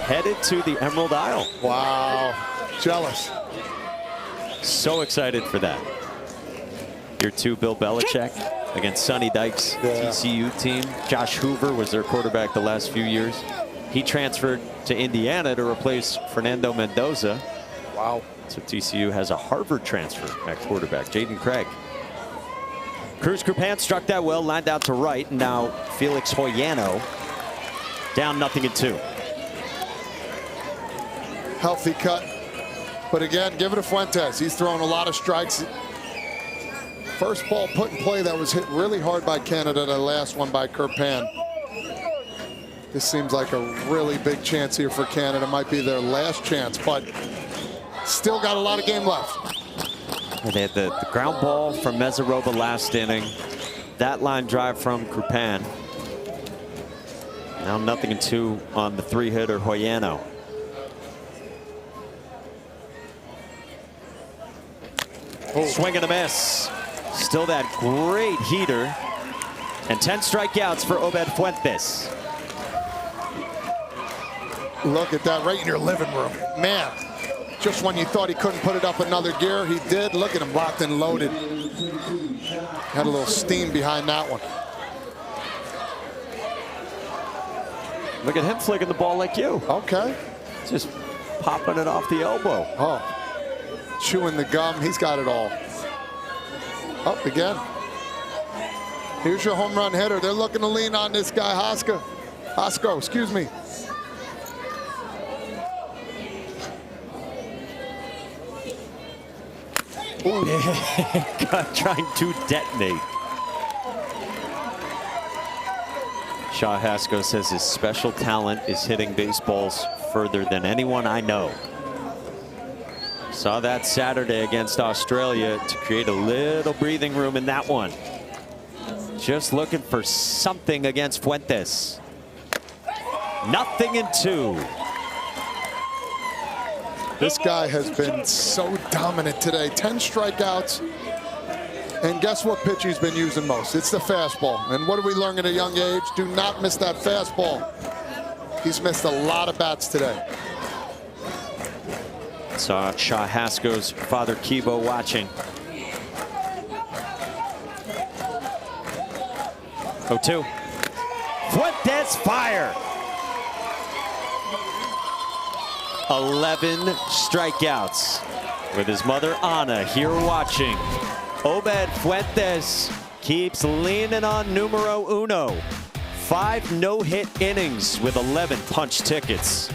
Headed to the Emerald Isle. Wow. Jealous. So excited for that. Year 2, Bill Belichick against Sonny Dykes' TCU team. Josh Hoover was their quarterback the last few years. He transferred to Indiana to replace Fernando Mendoza. Wow. So TCU has a Harvard transfer at quarterback, Jaden Craig. Cruz Crupan struck that well, lined out to right. And now Felix Hoyano down 0-2. Healthy cut. But again, give it to Fuentes. He's throwing a lot of strikes. First ball put in play that was hit really hard by Canada. The last one by Crupan. This seems like a really big chance here for Canada. Might be their last chance, but still got a lot of game left. And they had the ground ball from Mezaroba last inning. That line drive from Crupan. Now 0-2 on the 3-hitter Hoyano. Swing and a miss. Still that great heater. And 10 strikeouts for Obed Fuentes. Look at that right in your living room. Man, just when you thought he couldn't put it up another gear, he did. Look at him, locked and loaded. Had a little steam behind that one. Look at him flicking the ball like you. Okay. Just popping it off the elbow. Oh, chewing the gum. He's got it all. Up again. Here's your home run hitter. They're looking to lean on this guy, Hosko, excuse me. Trying to detonate. Shaw Hasko says his special talent is hitting baseballs further than anyone I know. Saw that Saturday against Australia to create a little breathing room in that one. Just looking for something against Fuentes. 0-2. This guy has been so dominant today. 10 strikeouts. And guess what pitch he's been using most? It's the fastball. And what do we learn at a young age? Do not miss that fastball. He's missed a lot of bats today. Saw Shaw Hasko's father Kibo watching. 0-2. Fuentes fire. 11 strikeouts with his mother Anna here watching. Obed Fuentes keeps leaning on numero uno. 5 no-hit innings with 11 punch tickets.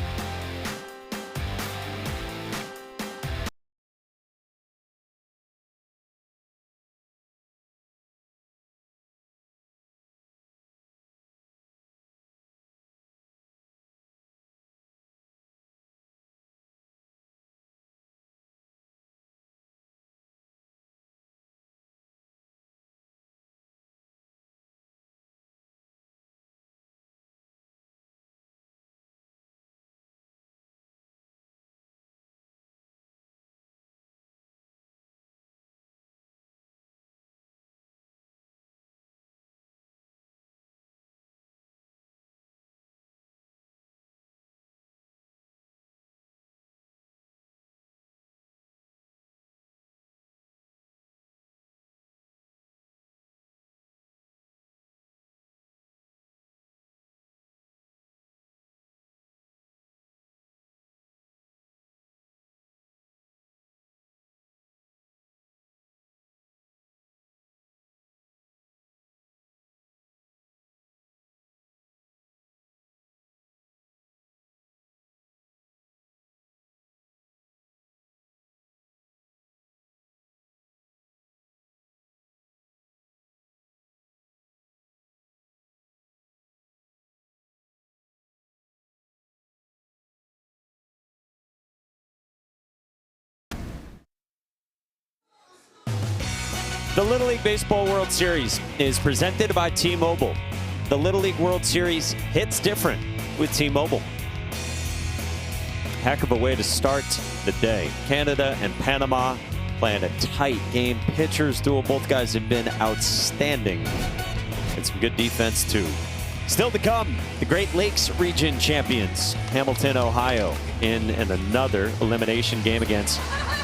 The Little League Baseball World Series is presented by T-Mobile. The Little League World Series hits different with T-Mobile. Heck of a way to start the day. Canada and Panama playing a tight game. Pitchers duel. Both guys have been outstanding. And some good defense too. Still to come, the Great Lakes region champions, Hamilton, Ohio, in another elimination game against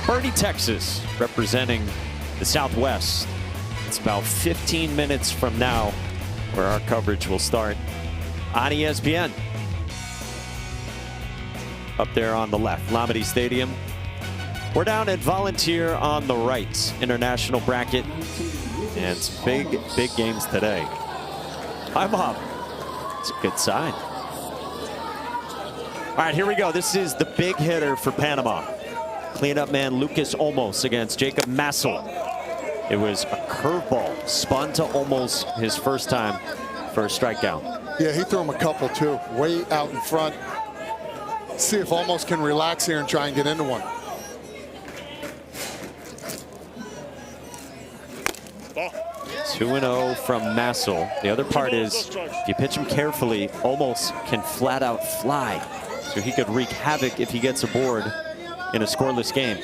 Bernie, Texas, representing the Southwest. It's about 15 minutes from now where our coverage will start on ESPN. Up there on the left, Lamade Stadium. We're down at Volunteer on the right, international bracket. And it's big games today. Hi, Bob. It's a good sign. All right, here we go. This is the big hitter for Panama. Cleanup man Lucas Olmos against Jacob Massel. It was a curveball, spun to Olmos his first time for a strikeout. Yeah, he threw him a couple too, way out in front. See if Olmos can relax here and try and get into one. Oh. 2-0 from Massel. The other part is, if you pitch him carefully, Olmos can flat out fly. So he could wreak havoc if he gets aboard in a scoreless game.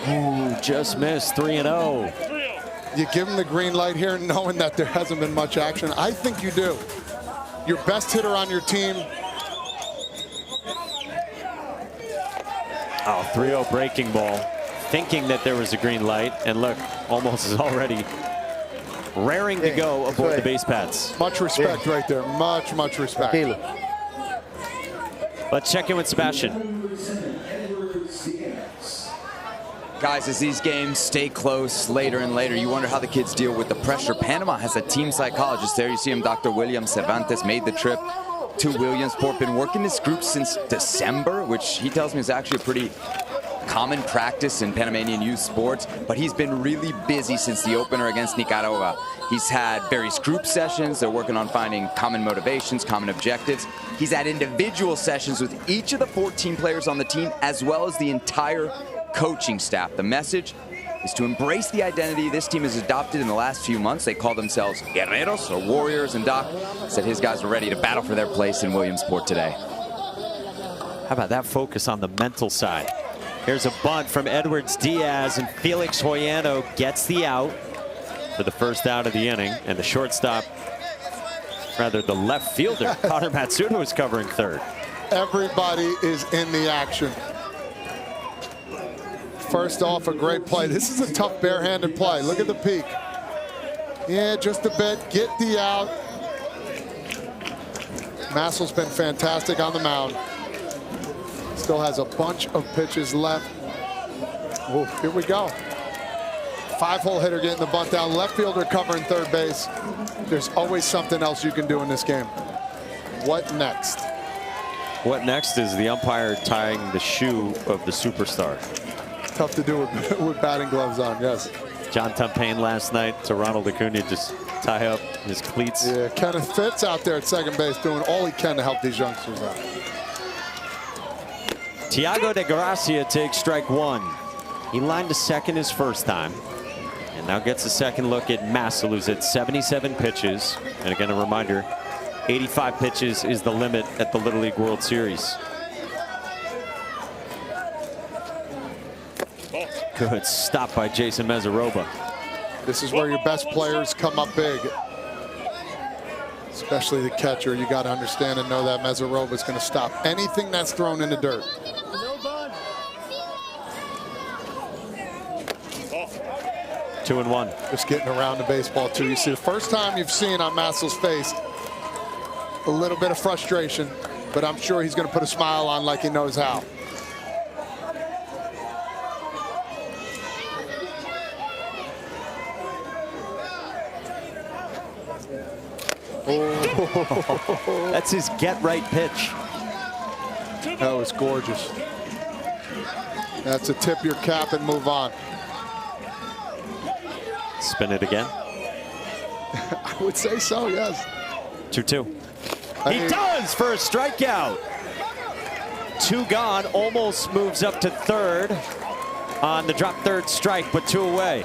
Ooh, just missed. 3-0. You give him the green light here knowing that there hasn't been much action? I think you do. Your best hitter on your team. Oh, 3-0 breaking ball. Thinking that there was a green light. And look, Olmos is already raring to go aboard the base pads. Much respect right there. Much respect. Let's check in with Sebastian. Guys, as these games stay close later and later, you wonder how the kids deal with the pressure. Panama has a team psychologist there. You see him, Dr. William Cervantes, made the trip to Williamsport. Been working this group since December, which he tells me is actually a pretty common practice in Panamanian youth sports. But he's been really busy since the opener against Nicaragua. He's had various group sessions. They're working on finding common motivations, common objectives. He's had individual sessions with each of the 14 players on the team, as well as the entire coaching staff. The message is to embrace the identity this team has adopted in the last few months. They call themselves guerreros or warriors, and Doc said his guys are ready to battle for their place in Williamsport today. How about that focus on the mental side? Here's a bunt from Edwards Diaz, and Felix Hoyano gets the out for the first out of the inning, and the shortstop, rather the left fielder, Connor Matsuda, was covering third. Everybody is in the action. First off, a great play. This is a tough barehanded play. Look at the peak. Yeah, just a bit. Get the out. Massel's been fantastic on the mound. Still has a bunch of pitches left. Oh, here we go. 5-hole hitter getting the bunt down. Left fielder covering third base. There's always something else you can do in this game. What next? What next is the umpire tying the shoe of the superstar. Tough to do with batting gloves on, yes. John Tumpain last night to Ronald Acuna just tie up his cleats. Yeah, Kenneth Fitz out there at second base doing all he can to help these youngsters out. Tiago de Gracia takes strike one. He lined to second his first time. And now gets a second look at Massel, who's at 77 pitches. And again, a reminder, 85 pitches is the limit at the Little League World Series. Good stop by Jason Mezaroba. This is where your best players come up big. Especially the catcher. You got to understand and know that Mezaroba is going to stop anything that's thrown in the dirt. Two and one. Just getting around the baseball too. You see the first time you've seen on Massel's face a little bit of frustration, but I'm sure he's going to put a smile on like he knows how. Oh. That's his get-right pitch. That was gorgeous. That's a tip your cap and move on. Spin it again. I would say so, yes. 2-2. He does for a strikeout. 2 gone. Almost moves up to third on the drop third strike, but 2 away.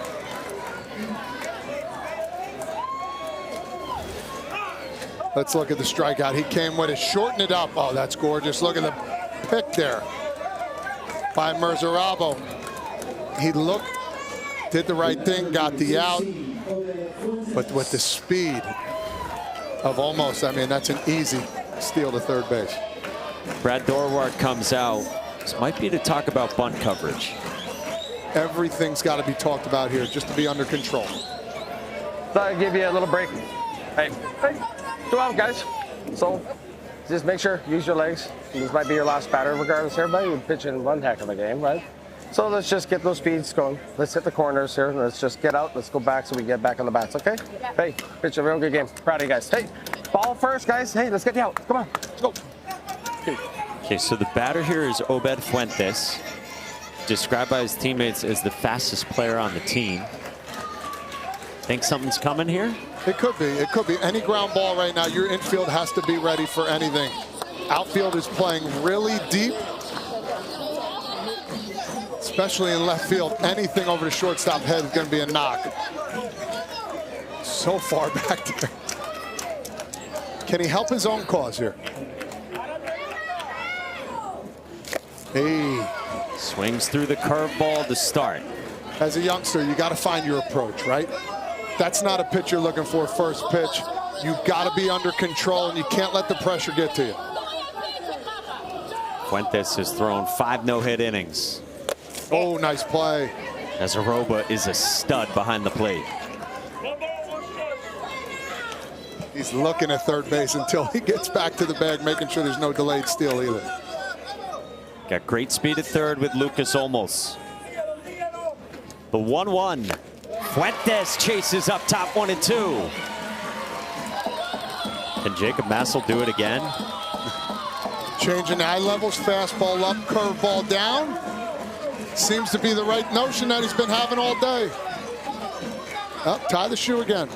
Let's look at the strikeout. He came with it, shorten it up. Oh, that's gorgeous. Look at the pick there by Merzarabo. He looked, did the right thing, got the out. But with the speed of Olmos, I mean, that's an easy steal to third base. Brad Dorwart comes out. This might be to talk about bunt coverage. Everything's got to be talked about here just to be under control. So I give you a little break. Hey, go out, guys. So just make sure, use your legs. This might be your last batter regardless. Everybody would pitch in one heck of a game, right? So let's just get those speeds going. Let's hit the corners here. Let's just get out. Let's go back so we get back on the bats, okay? Hey, pitch a real good game. Proud of you guys. Hey, ball first, guys. Hey, let's get you out. Come on, let's go. Okay, so the batter here is Obed Fuentes, described by his teammates as the fastest player on the team. Think something's coming here? It could be. It could be. Any ground ball right now, your infield has to be ready for anything. Outfield is playing really deep, especially in left field. Anything over the shortstop head is going to be a knock. So far back there. Can he help his own cause here? Hey. Swings through the curveball to start. As a youngster, you got to find your approach, right? That's not a pitch you're looking for first pitch. You've got to be under control, and you can't let the pressure get to you. Fuentes has thrown 5 no-hit innings. Oh, nice play. Merzarabo is a stud behind the plate. He's looking at third base until he gets back to the bag, making sure there's no delayed steal either. Got great speed at third with Lucas Olmos. The 1-1. Fuentes chases up top 1 and 2. Can Jacob Massel do it again? Changing eye levels, fastball up, curveball down. Seems to be the right notion that he's been having all day. Up, tie the shoe again.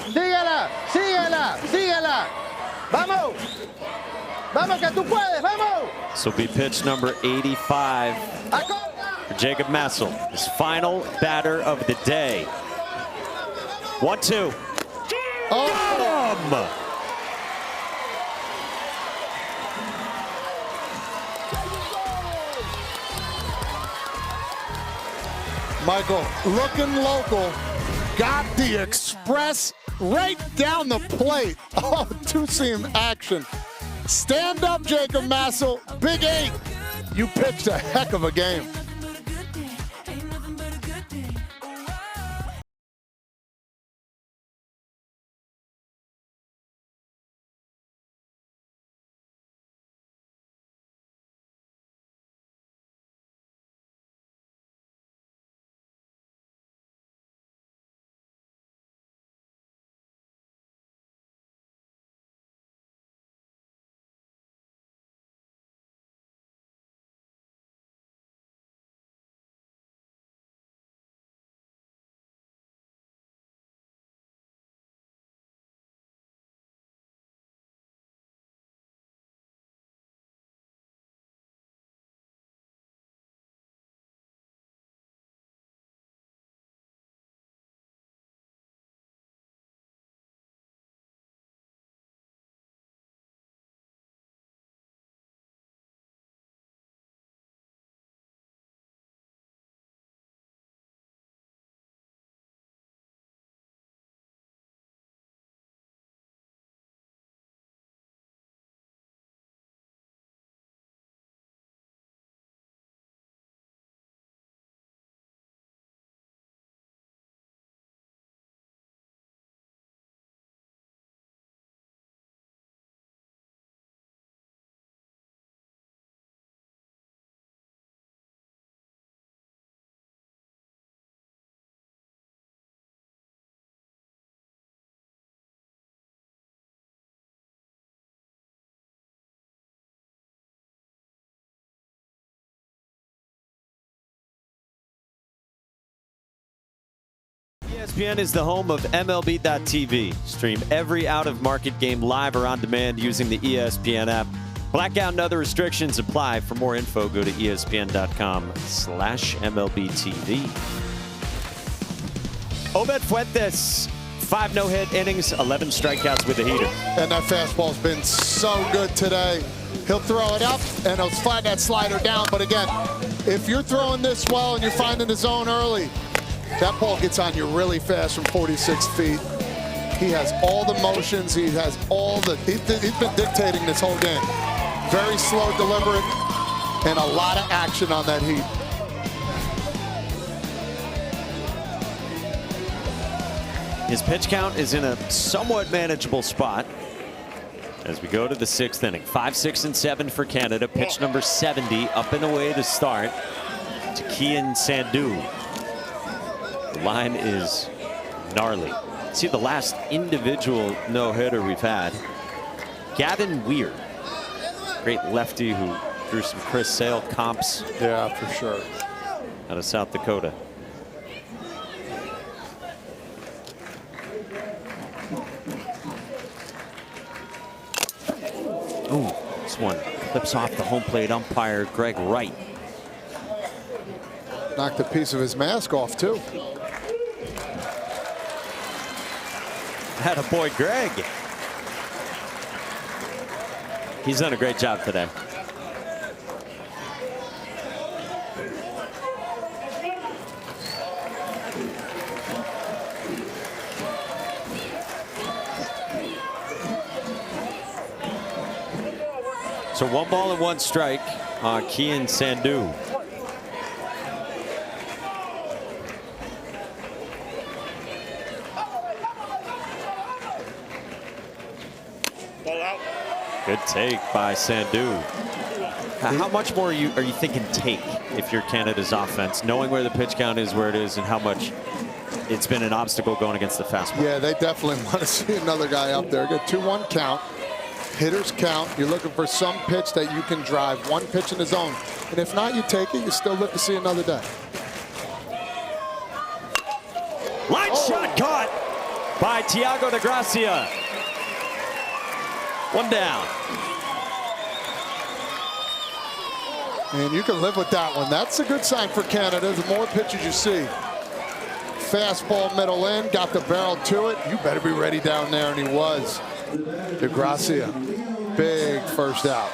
Síguela, síguela, síguela. Vamos. Vamos que tú puedes, vamos. This will be pitch number 85 for Jacob Massel, his final batter of the day. 1-2. Oh. Michael, looking local, got the express right down the plate. Oh, two-seam action. Stand up, Jacob Massel. Big 8. You pitched a heck of a game. ESPN is the home of MLB.tv. Stream every out-of-market game live or on demand using the ESPN app. Blackout and other restrictions apply. For more info, go to ESPN.com/MLBTV. Obed Fuentes, 5 no-hit innings, 11 strikeouts with a heater. And that fastball's been so good today. He'll throw it up, and he'll slide that slider down. But again, if you're throwing this well and you're finding the zone early, that ball gets on you really fast from 46 feet. He has all the motions. He has all the, he's been dictating this whole game. Very slow, deliberate, and a lot of action on that heat. His pitch count is in a somewhat manageable spot as we go to the 6th inning. 5, 6, and 7 for Canada. Pitch number 70 up and away to start to Kian Sandhu. The line is gnarly. See the last individual no-hitter we've had. Gavin Weir, great lefty who drew some Chris Sale comps. Yeah, for sure. Out of South Dakota. Ooh, this one clips off the home plate umpire, Greg Wright. Knocked a piece of his mask off, too. Attaboy, Greg. He's done a great job today. So 1 ball and 1 strike on Kian Sandhu. Good take by Sandhu. How much more are you thinking take if you're Canada's offense, knowing where the pitch count is, where it is, and how much it's been an obstacle going against the fastball? Yeah, they definitely want to see another guy up there. Get 2-1 count. Hitters count. You're looking for some pitch that you can drive. 1 pitch in the zone. And if not, you take it. You still look to see another day. Line shot caught by Thiago de Gracia. 1 down. And you can live with that one. That's a good sign for Canada. The more pitches you see. Fastball middle in, got the barrel to it. You better be ready down there, and he was. De Gracia, big first out.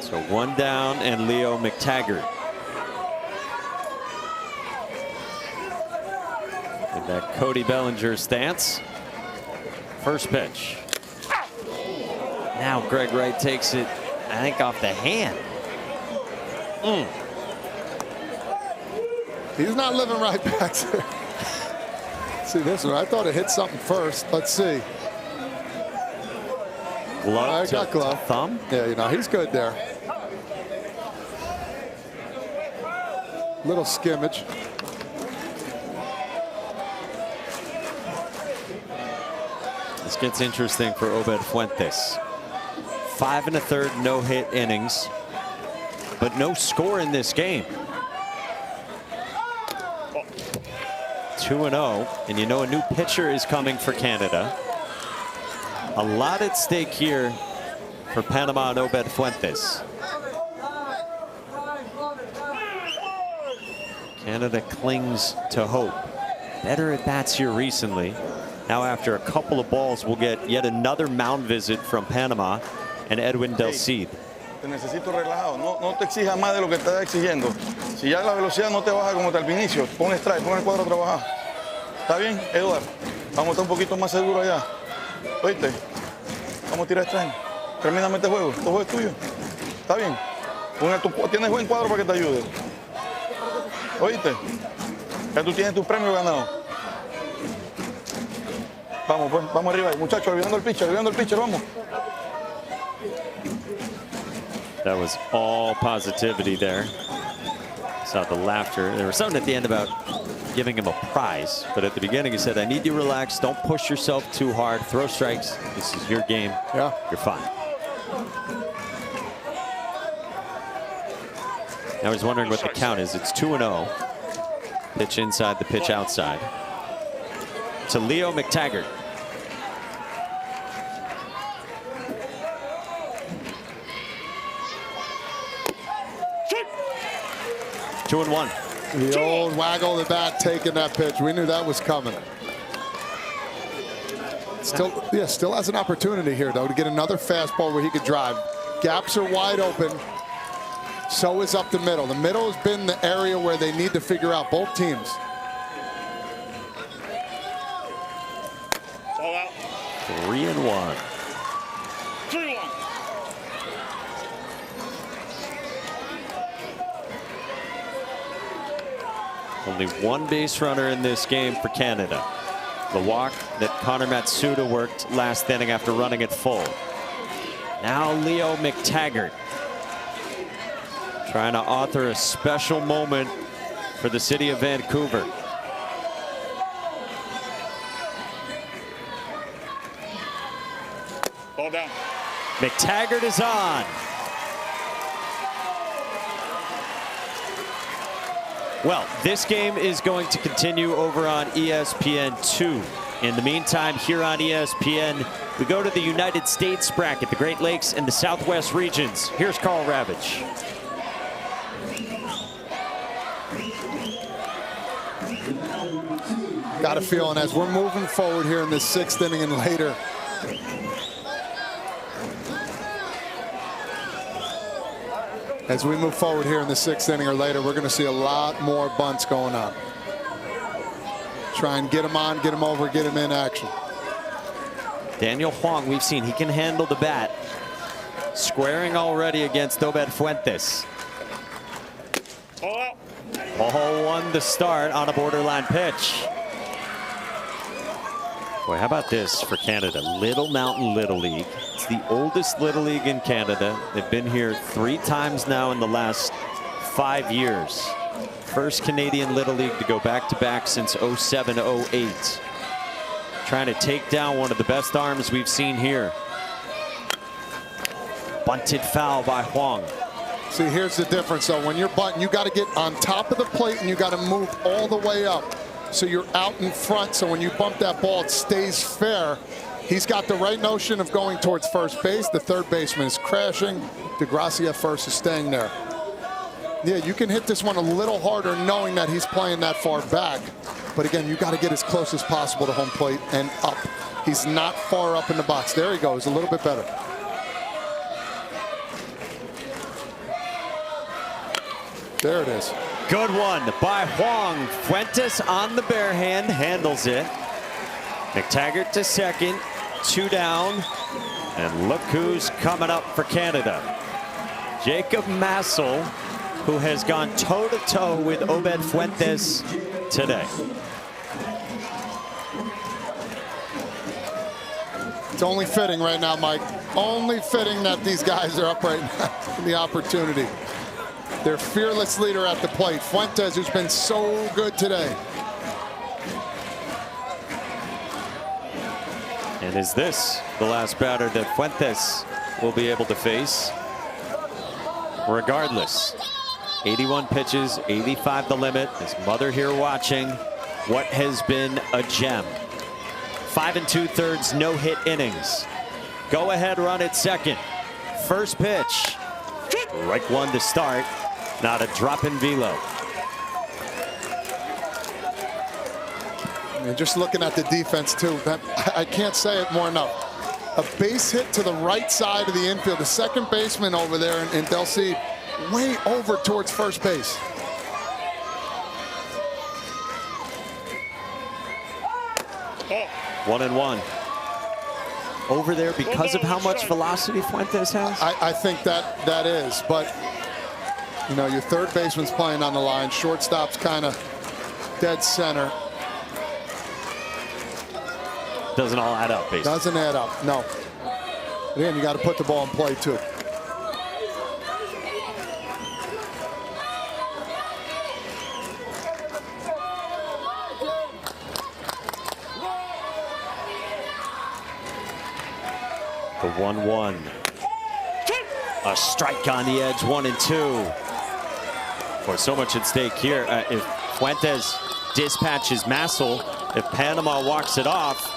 So 1 down and Leo McTaggart. In that Cody Bellinger stance. First pitch. Now Greg Wright takes it, I think, off the hand. He's not living right back there. See this one, I thought it hit something first. Let's see. Glove got glove. Thumb? Yeah, you know, he's good there. Little skimmage. This gets interesting for Obed Fuentes. 5 1/3 no-hit innings, but no score in this game. 2-0, and you know a new pitcher is coming for Canada. A lot at stake here for Panama and Obed Fuentes. Canada clings to hope. Better at bats here recently. Now after a couple of balls, we'll get yet another mound visit from Panama and Edwin Del Cid. Te necesito relajado, no te exijas más de lo que te está exigiendo. Si ya la velocidad no te baja como te al inicio, pon strike, pon el cuadro a trabajar. ¿Está bien, Eduard? Vamos a estar un poquito más seguros allá. ¿Oíste? Vamos a tirar strike. Tremendamente juego. Este juego es tuyo. ¿Está bien? Tienes buen cuadro para que te ayude. ¿Oíste? Ya tú tienes tu premio ganado. Vamos, pues, vamos arriba, muchachos, olvidando el pitcher, vamos. That was all positivity there. Saw the laughter. There was something at the end about giving him a prize, but at the beginning he said, I need you to relax, don't push yourself too hard, throw strikes, this is your game, yeah, you're fine. I was wondering what the count is. It's 2-0. Pitch inside, the pitch outside. To Leo McTaggart. Two and one. The old waggle of the bat taking that pitch. We knew that was coming. Still has an opportunity here, though, to get another fastball where he could drive. Gaps are wide open. So is up the middle. The middle has been the area where they need to figure out, both teams. All out. 3-1. 3-1. Only one base runner in this game for Canada. The walk that Connor Matsuda worked last inning after running it full. Now Leo McTaggart trying to author a special moment for the city of Vancouver. Ball down. McTaggart is on. Well, this game is going to continue over on ESPN2. In the meantime, here on ESPN, we go to the United States bracket, the Great Lakes and the Southwest regions. Here's Karl Ravech. Got a feeling as we're moving forward here in the 6th inning and later, as we move forward here in the 6th inning or later, we're going to see a lot more bunts going on. Try and get him on, get him over, get him in action. Daniel Huang, we've seen he can handle the bat. Squaring already against Obed Fuentes. All out. Ball one to start on a borderline pitch. Boy, how about this for Canada? Little Mountain Little League. It's the oldest Little League in Canada. They've been here 3 times now in the last 5 years. First Canadian Little League to go back-to-back since 07-08. Trying to take down one of the best arms we've seen here. Bunted foul by Huang. See, here's the difference, though. When you're bunting, you got to get on top of the plate and you got to move all the way up. So you're out in front, so when you bump that ball, it stays fair. He's got the right notion of going towards first base. The third baseman is crashing. DeGracia first is staying there. Yeah, you can hit this one a little harder knowing that he's playing that far back. But again, you got to get as close as possible to home plate and up. He's not far up in the box. There he goes, a little bit better. There it is. Good one by Huang. Fuentes on the bare hand, handles it. McTaggart to second, 2 down. And look who's coming up for Canada. Jacob Massel, who has gone toe-to-toe with Obed Fuentes today. It's only fitting right now, Mike. Only fitting that these guys are up right now in the opportunity. Their fearless leader at the plate, Fuentes, who's been so good today. And is this the last batter that Fuentes will be able to face? Regardless, 81 pitches, 85 the limit. His mother here watching what has been a gem. 5 2/3 no-hit innings. Go ahead run at second. First pitch. Strike one to start. Not a drop in velo. And just looking at the defense too, I can't say it more enough. A base hit to the right side of the infield. The second baseman over there, and they'll see way over towards first base. Oh. 1-1. Over there because of how much velocity Fuentes has? I think that is, but you know, your third baseman's playing on the line. Shortstop's kind of dead center. Doesn't all add up, basically. Doesn't add up, no. Again, you got to put the ball in play, too. The 1-1. A strike on the edge, 1-2. Boy, so much at stake here. If Fuentes dispatches Massel, if Panama walks it off,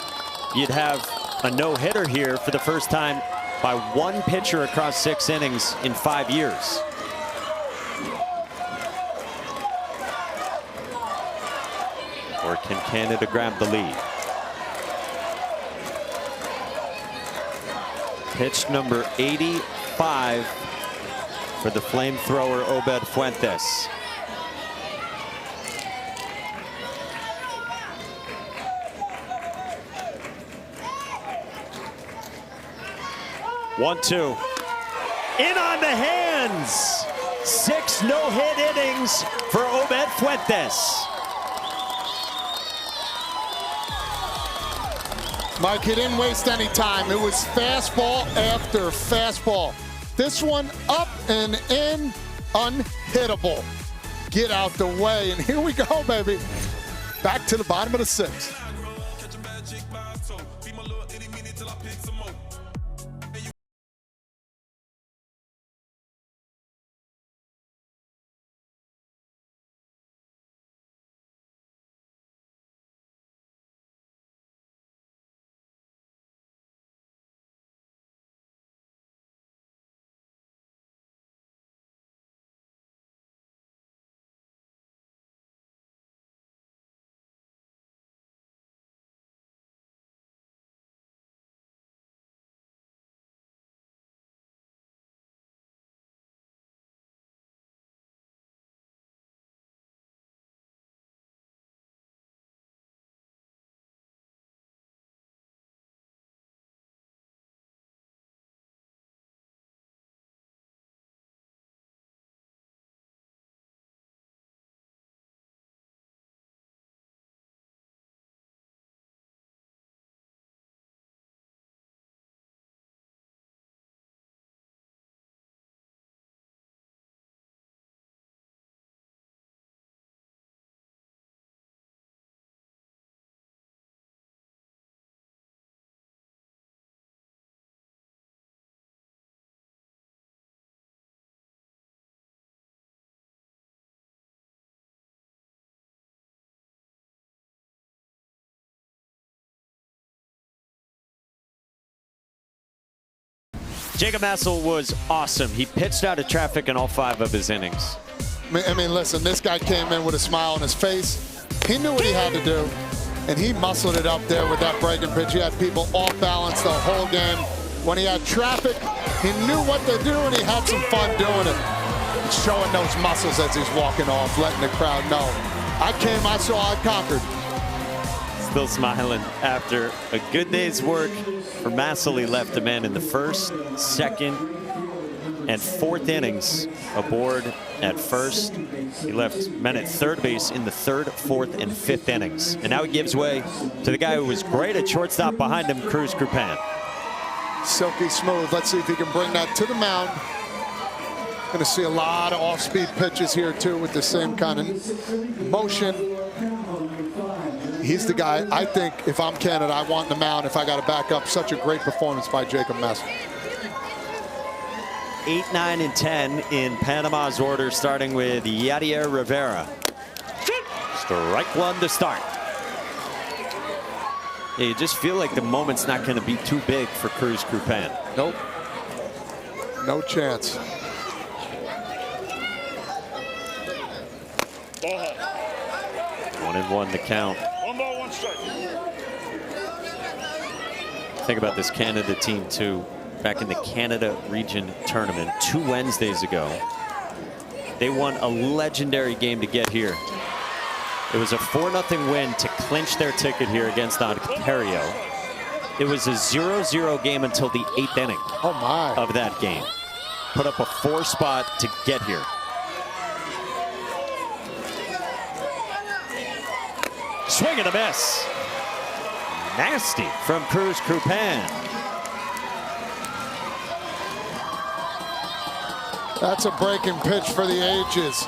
you'd have a no-hitter here for the first time by one pitcher across 6 innings in 5 years. Or can Canada grab the lead? Pitch number 85 for the flamethrower Obed Fuentes. One, two. In on the hands. 6 no-hit innings for Obed Fuentes. Mike, he didn't waste any time. It was fastball after fastball. This one up and in, unhittable. Get out the way, and here we go, baby. Back to the bottom of the 6th. Jacob Massel was awesome. He pitched out of traffic in all 5 of his innings. I mean, listen, this guy came in with a smile on his face. He knew what he had to do, and he muscled it up there with that breaking pitch. He had people off balance the whole game. When he had traffic, he knew what to do, and he had some fun doing it. He's showing those muscles as he's walking off, letting the crowd know. I came, I saw, I conquered. Still smiling after a good day's work for Massel. He left a man in the 1st, 2nd, and 4th innings aboard at first. He left men at 3rd base in the 3rd, 4th, and 5th innings. And now he gives way to the guy who was great at shortstop behind him, Cruz Crupan. Silky smooth. Let's see if he can bring that to the mound. Going to see a lot of off-speed pitches here, too, with the same kind of motion. He's the guy, I think, if I'm Canada, I want the mound if I got to back up such a great performance by Jacob Massel. 8, 9, and 10 in Panama's order, starting with Yadier Rivera. Strike 1 to start. Yeah, you just feel like the moment's not going to be too big for Cruz Crupan. Nope. No chance. One and one the count. Think about this Canada team too. Back in the Canada Region Tournament 2 Wednesdays ago, they won a legendary game to get here. It was a 4-0 win to clinch their ticket here against Ontario. It was a 0-0 game until the 8th inning of that game. Put up a 4 spot to get here. Swing and a miss. Nasty from Cruz Crupan. That's a breaking pitch for the ages.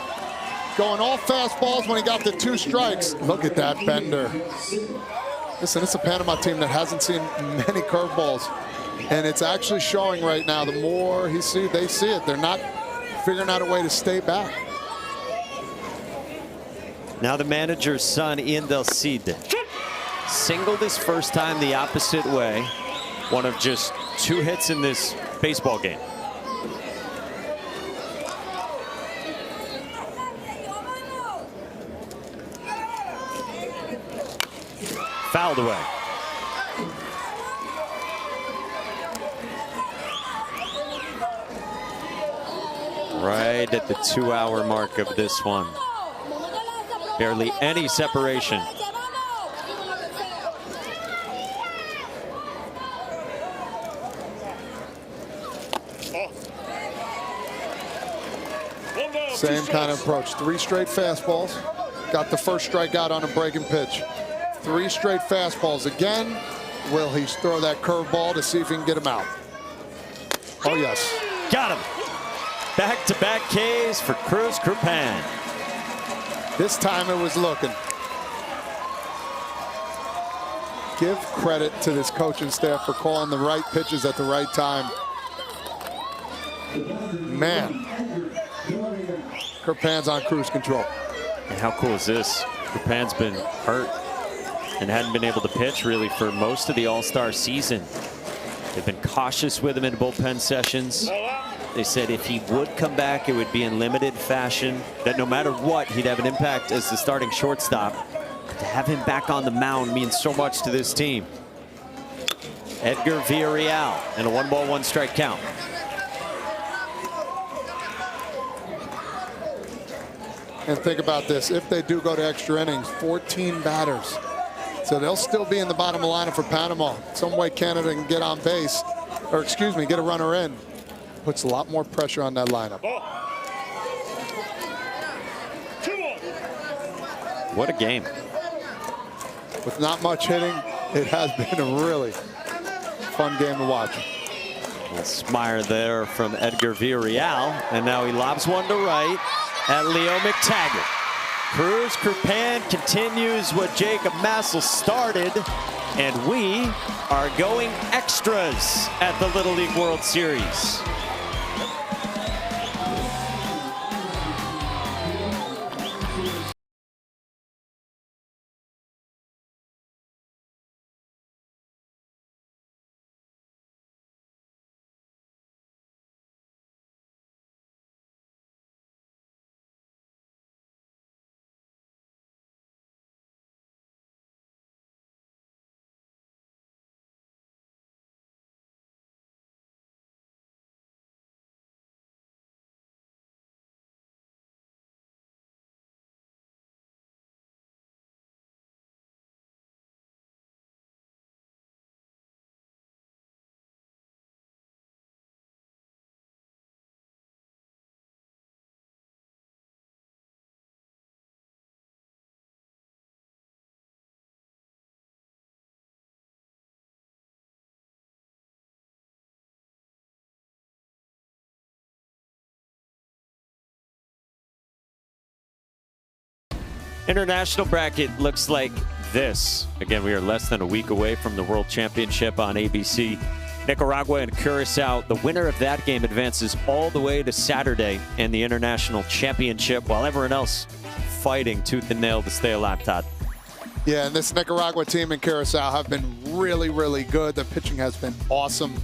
Going all fastballs when he got the 2 strikes. Look at that bender. Listen, it's a Panama team that hasn't seen many curveballs And it's actually showing right now. The more they see it. They're not figuring out a way to stay back. Now the manager's son, Ian Del Cid, singled his first time the opposite way. One of just 2 hits in this baseball game. Fouled away. Right at the 2-hour mark of this one. Barely any separation. Same kind of approach. 3 straight fastballs. Got the first strikeout on a breaking pitch. 3 straight fastballs again. Will he throw that curveball to see if he can get him out? Oh, yes. Got him. Back-to-back Ks for Cruz Krupan. This time it was looking. Give credit to this coaching staff for calling the right pitches at the right time. Man. Krupan's on cruise control. And how cool is this? Krupan's been hurt and hadn't been able to pitch really for most of the All-Star season. They've been cautious with him in bullpen sessions. They said if he would come back, it would be in limited fashion, that no matter what, he'd have an impact as the starting shortstop. But to have him back on the mound means so much to this team. Edgar Villarreal and a 1-ball, 1-strike count. And think about this, if they do go to extra innings, 14 batters. So they'll still be in the bottom of the lineup for Panama. Some way Canada can get on base, or excuse me, get a runner in. Puts a lot more pressure on that lineup. What a game. With not much hitting, it has been a really fun game to watch. A smile there from Edgar Villarreal, and now he lobs one to right at Leo McTaggart. Cruz Krupan continues what Jacob Massel started, and we are going extras at the Little League World Series. International bracket looks like this. Again, we are less than a week away from the World Championship on ABC. Nicaragua and Curacao. The winner of that game advances all the way to Saturday and the International Championship, while everyone else fighting tooth and nail to stay alive, Todd. Yeah, and this Nicaragua team in Curacao have been really, really good. The pitching has been awesome.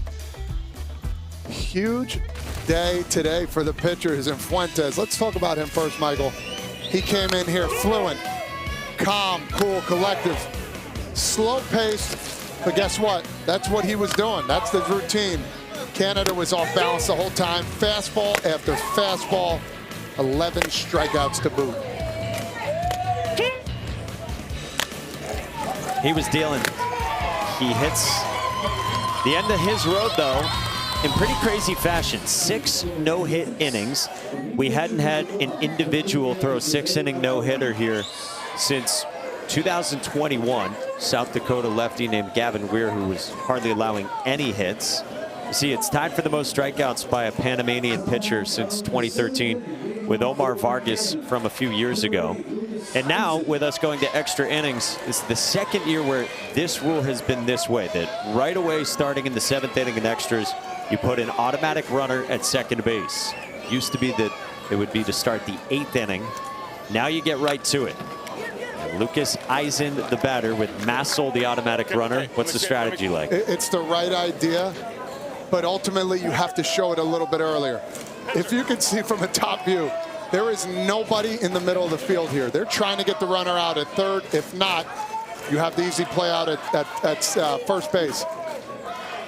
Huge day today for the pitchers in Fuentes. Let's talk about him first, Michael. He came in here fluent, calm, cool, collective, slow-paced, but guess what? That's what he was doing. That's the routine. Canada was off balance the whole time. Fastball after fastball, 11 strikeouts to boot. He was dealing. He hits the end of his road, though, in pretty crazy fashion. 6 no-hit innings. We hadn't had an individual throw a 6-inning no-hitter here since 2021. South Dakota lefty named Gavin Weir, who was hardly allowing any hits. You see, it's tied for the most strikeouts by a Panamanian pitcher since 2013 with Omar Vargas from a few years ago. And now, with us going to extra innings, it's the second year where this rule has been this way, that right away, starting in the 7th inning in extras, you put an automatic runner at second base. Used to be that it would be to start the 8th inning. Now you get right to it. And Lucas Eisen, the batter, with Massel, the automatic runner. What's the strategy like? It's the right idea, but ultimately you have to show it a little bit earlier. If you can see from a top view, there is nobody in the middle of the field here. They're trying to get the runner out at third. If not, you have the easy play out at first base.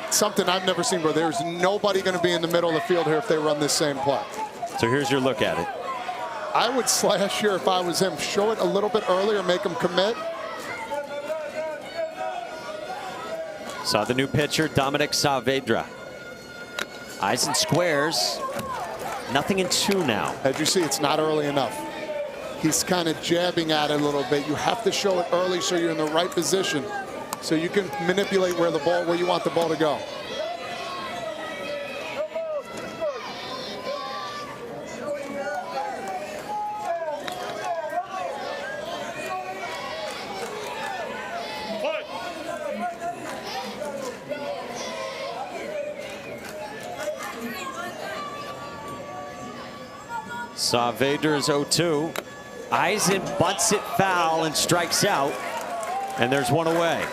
Something I've never seen, bro. There's nobody going to be in the middle of the field here if they run this same play. So here's your look at it. I would slash here if I was him. Show it a little bit earlier, make him commit. Saw the new pitcher, Dominic Saavedra. Eisen squares. Nothing in 2 now. As you see, it's not early enough. He's kind of jabbing at it a little bit. You have to show it early so you're in the right position, so you can manipulate where you want the ball to go. Saavedra's 0-2. Eisen bunts it foul and strikes out. And there's one away.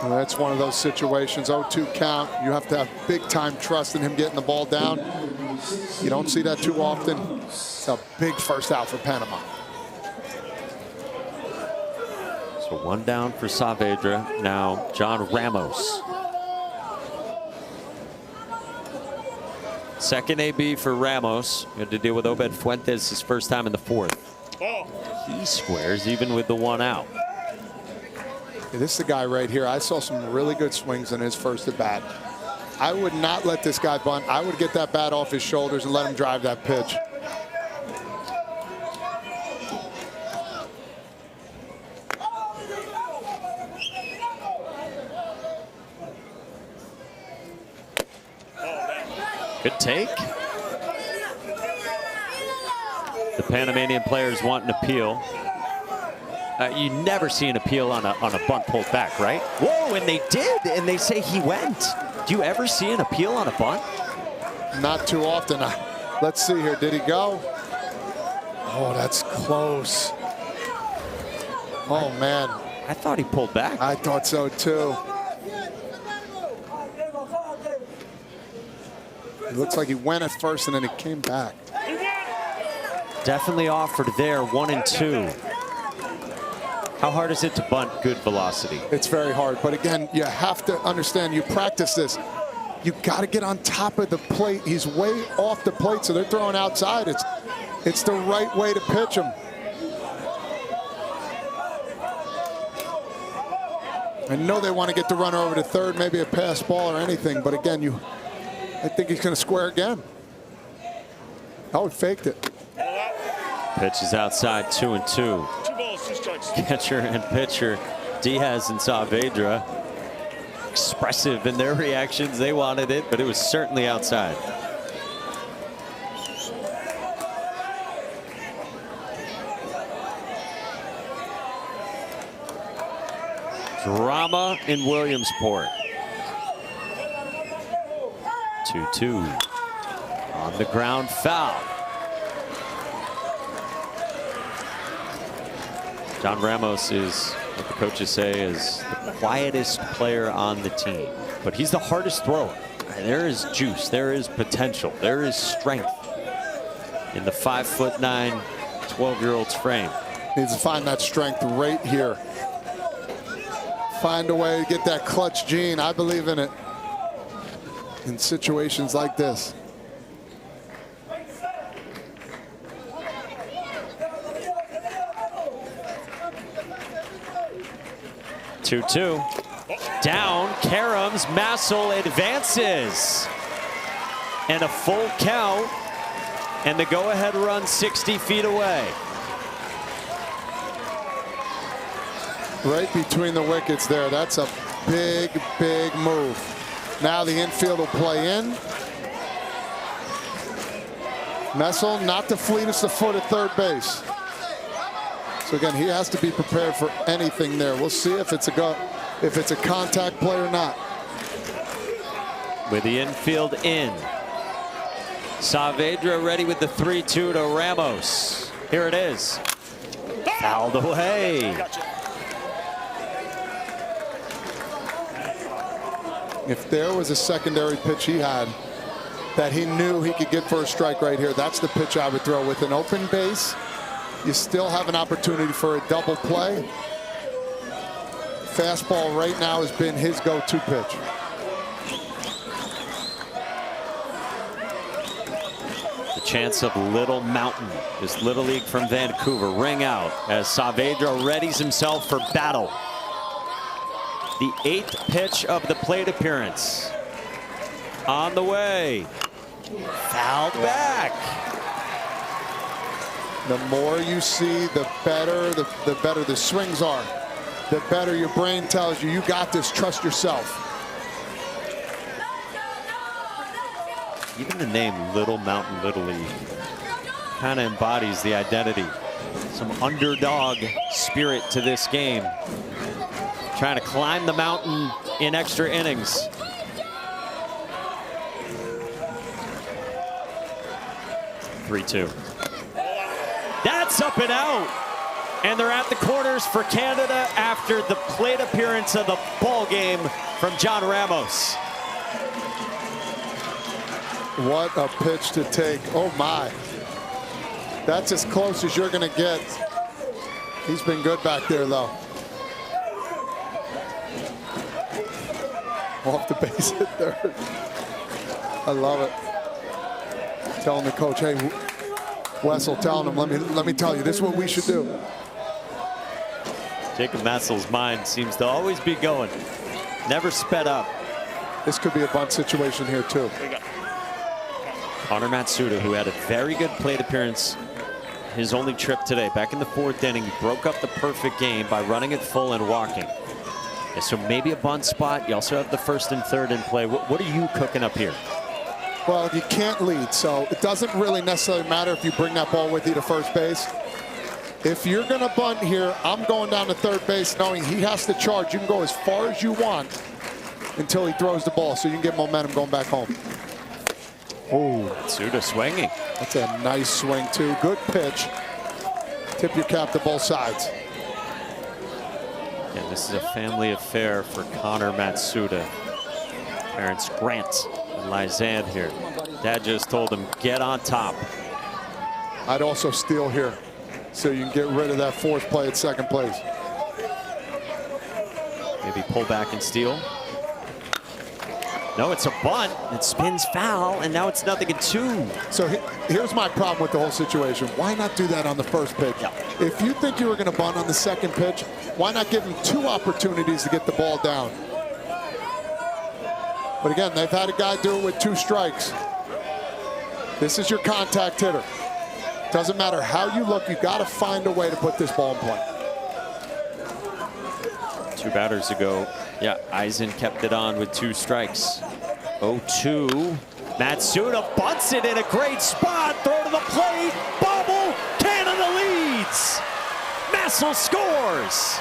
Well, that's one of those situations, 0-2 count. You have to have big time trust in him getting the ball down. You don't see that too often. It's a big first out for Panama. So 1 down for Saavedra. Now John Ramos. Second AB for Ramos. Had to deal with Obed Fuentes his first time in the 4th. He squares even with the 1 out. Yeah, this is the guy right here. I saw some really good swings in his first at bat. I would not let this guy bunt. I would get that bat off his shoulders and let him drive that pitch. Good take. The Panamanian players want an appeal. You never see an appeal on a bunt pulled back, right? Whoa, and they did, and they say he went. Do you ever see an appeal on a bunt? Not too often. Let's see here. Did he go? Oh, that's close. Oh, man. I thought he pulled back. I thought so, too. It looks like he went at first and then he came back. Definitely offered there, 1 and 2. How hard is it to bunt good velocity? It's very hard, but again, you have to understand, you practice this. You got to get on top of the plate. He's way off the plate, so they're throwing outside. It's the right way to pitch him. I know they want to get the runner over to third, maybe a pass ball or anything, but again, I think he's going to square again. Oh, he faked it. Pitch is outside, 2 and 2. 2 balls, 2 strikes. Catcher and pitcher, Diaz and Saavedra. Expressive in their reactions. They wanted it, but it was certainly outside. Drama in Williamsport. 2-2. On the ground, foul. John Ramos is, what the coaches say, is the quietest player on the team. But he's the hardest thrower. And there is juice, there is potential, there is strength in the 5'9", 12-year-old's frame. Needs to find that strength right here. Find a way to get that clutch gene. I believe in it in situations like this. Two. Down, Karams, Massel advances. And a full count. And the go-ahead run 60 feet away. Right between the wickets there. That's a big, big move. Now the infield will play in. Messel, not the fleetest of foot at third base. So again, he has to be prepared for anything there. We'll see if it's a contact play or not. With the infield in. Saavedra ready with the 3-2 to Ramos. Here it is. Fouled away. If there was a secondary pitch he had that he knew he could get for a strike right here, that's the pitch I would throw. With an open base, you still have an opportunity for a double play. Fastball right now has been his go-to pitch. The chance of Little Mountain, this Little League from Vancouver, ring out as Saavedra readies himself for battle. The 8th pitch of the plate appearance. On the way. Fouled back. The more you see, the better the swings are. The better your brain tells you got this, trust yourself. Even the name Little Mountain Little League kind of embodies the identity. Some underdog spirit to this game. Trying to climb the mountain in extra innings. (3-2). That's up and out. And they're at the corners for Canada after the plate appearance of the ball game from John Ramos. What a pitch to take. Oh my. That's as close as you're going to get. He's been good back there though. Off the base hit third. I love it. Telling the coach, hey, Wessel telling him, let me tell you, this is what we should do. Jacob Messel's mind seems to always be going. Never sped up. This could be a bunt situation here too. Connor Matsuda, who had a very good plate appearance his only trip today. Back in the 4th inning, he broke up the perfect game by running it full and walking. And so maybe a bunt spot. You also have the 1st and 3rd in play. What are you cooking up here? Well, you can't lead, so it doesn't really necessarily matter if you bring that ball with you to first base. If you're going to bunt here, I'm going down to third base knowing he has to charge. You can go as far as you want until he throws the ball so you can get momentum going back home. Oh, Matsuda swinging. That's a nice swing, too. Good pitch. Tip your cap to both sides. Yeah, this is a family affair for Connor Matsuda. Parents Grant and Lizand here. Dad just told him, get on top. I'd also steal here so you can get rid of that force play at second place. Maybe pull back and steal. No, it's a bunt. It spins foul, and now it's 0-2. So here's my problem with the whole situation. Why not do that on the first pitch? Yeah. If you think you were going to bunt on the second pitch, why not give him 2 opportunities to get the ball down? But again, they've had a guy do it with 2 strikes. This is your contact hitter. Doesn't matter how you look, you got to find a way to put this ball in play. 2 batters ago, yeah, Eisen kept it on with 2 strikes. 0-2. Matsuda bunts it in a great spot. Throw to the plate. Bobble. Canada leads. Messel scores.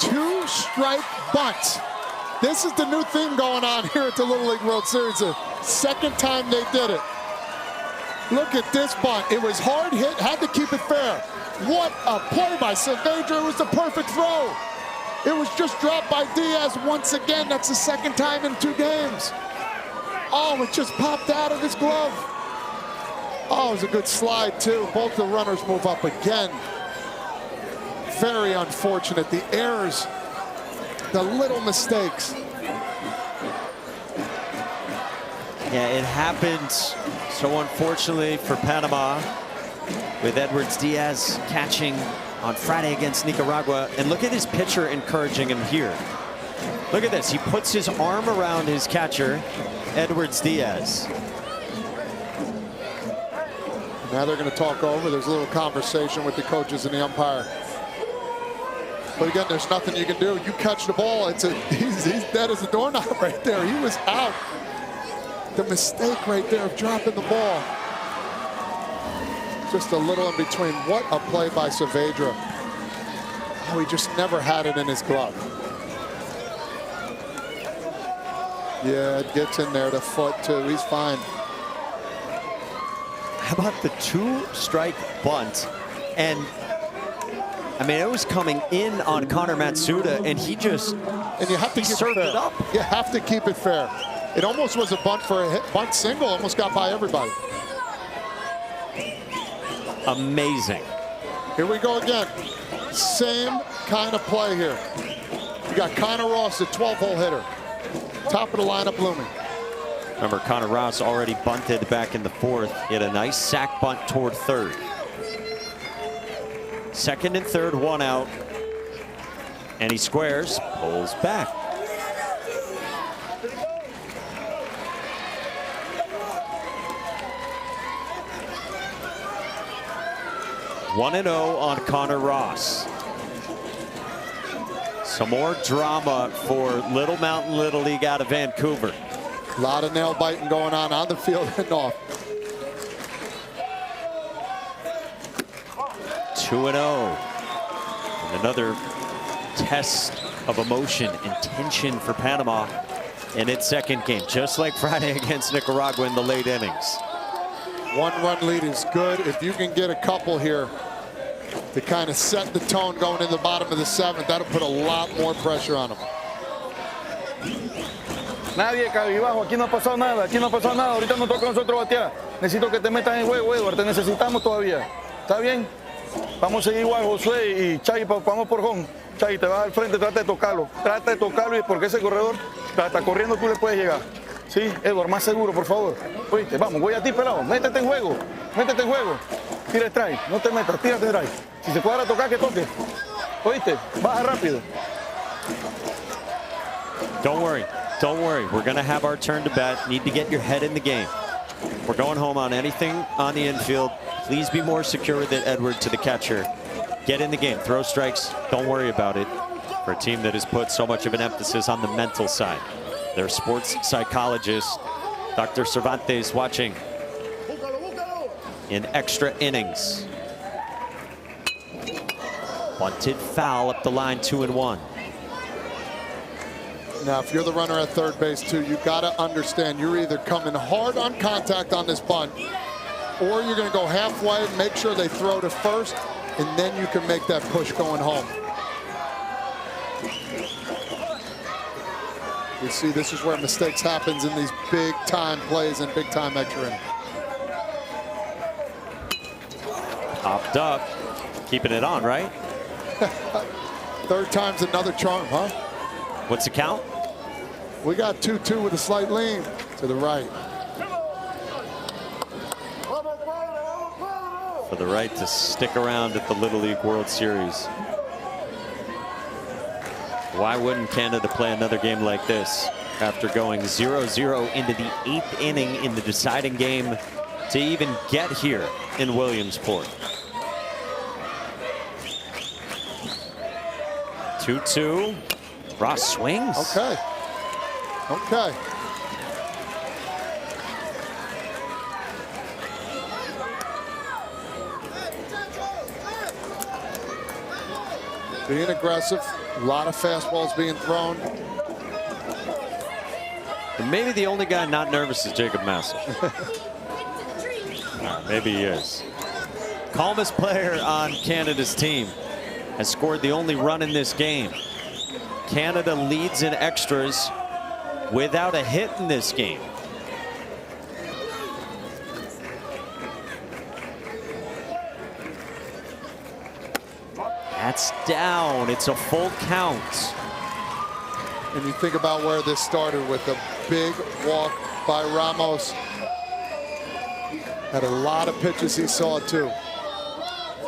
Two-strike bunts. This is the new theme going on here at the Little League World Series. The second time they did it. Look at this bunt. It was hard hit, had to keep it fair. What a play by Saavedra. It was the perfect throw. It was just dropped by Diaz once again. That's the second time in 2 games. Oh, it just popped out of his glove. Oh, it was a good slide too. Both the runners move up again. Very unfortunate. The errors, the little mistakes. Yeah, it happened so unfortunately for Panama with Edwards Diaz catching on Friday against Nicaragua. And look at his pitcher encouraging him here. Look at this. He puts his arm around his catcher, Edwards Diaz. Now they're going to talk over. There's a little conversation with the coaches and the umpire. But again, there's nothing you can do. You catch the ball, he's dead as a doorknob right there. He was out. The mistake right there of dropping the ball. Just a little in between. What a play by Saavedra. Oh, he just never had it in his glove. Yeah, it gets in there, the foot too. He's fine. How about the 2-strike bunt? And I mean, it was coming in on Connor Matsuda, and he just you have to served it up. You have to keep it fair. It almost was a bunt for a hit, bunt single, almost got by everybody. Amazing. Here we go again. Same kind of play here. You got Connor Ross, the 12-hole hitter. Top of the lineup looming. Remember, Connor Ross already bunted back in the 4th. He had a nice sack bunt toward 3rd. 2nd and 3rd, 1 out. And he squares, pulls back. One and 0 on Connor Ross. Some more drama for Little Mountain Little League out of Vancouver. A lot of nail biting going on the field and off. 2-0. And another test of emotion and tension for Panama in its 2nd game, just like Friday against Nicaragua in the late innings. 1-run lead is good. If you can get a couple here to kind of set the tone going in the bottom of the 7th, that'll put a lot more pressure on them. Nadie cabibajo, aquí no ha pasado nada, ahorita nos toca a nosotros batear. Necesito que te metas en juego, Edward, te necesitamos todavía. ¿Está bien? Vamos a seguir igual, Josué y Chay, vamos por home. Chay, te vas al frente, trata de tocarlo y porque ese corredor está corriendo, tú le puedes llegar. Sí, Edward, más seguro, por favor. Oíste, vamos, voy a ti, pelado, métete en juego. Tira strike, no te metas, tírate strike. Si se cuadra tocar, que toque. Oíste, baja rápido. Don't worry. We're going to have our turn to bat. Need to get your head in the game. We're going home on anything on the infield. Please be more secure with it, Edward, to the catcher. Get in the game. Throw strikes. Don't worry about it. For a team that has put so much of an emphasis on the mental side. Their sports psychologist, Dr. Cervantes, watching in extra innings. Bunted foul up the line, 2-1. Now, if you're the runner at 3rd base, too, you got to understand you're either coming hard on contact on this bunt, or you're going to go halfway, make sure they throw to 1st, and then you can make that push going home. You see, this is where mistakes happens in these big-time plays and big-time extra innings. Popped up, keeping it on, right? 3rd time's another charm, huh? What's the count? We got 2-2 with a slight lean to the right. For the right to stick around at the Little League World Series. Why wouldn't Canada play another game like this after going 0-0 into the 8th inning in the deciding game to even get here in Williamsport? 2-2. Ross swings. Okay. Being aggressive, a lot of fastballs being thrown. And maybe the only guy not nervous is Jacob Massel. Maybe he is. Calmest player on Canada's team has scored the only run in this game. Canada leads in extras without a hit in this game. That's down. It's a full count. And you think about where this started with a big walk by Ramos. Had a lot of pitches he saw too.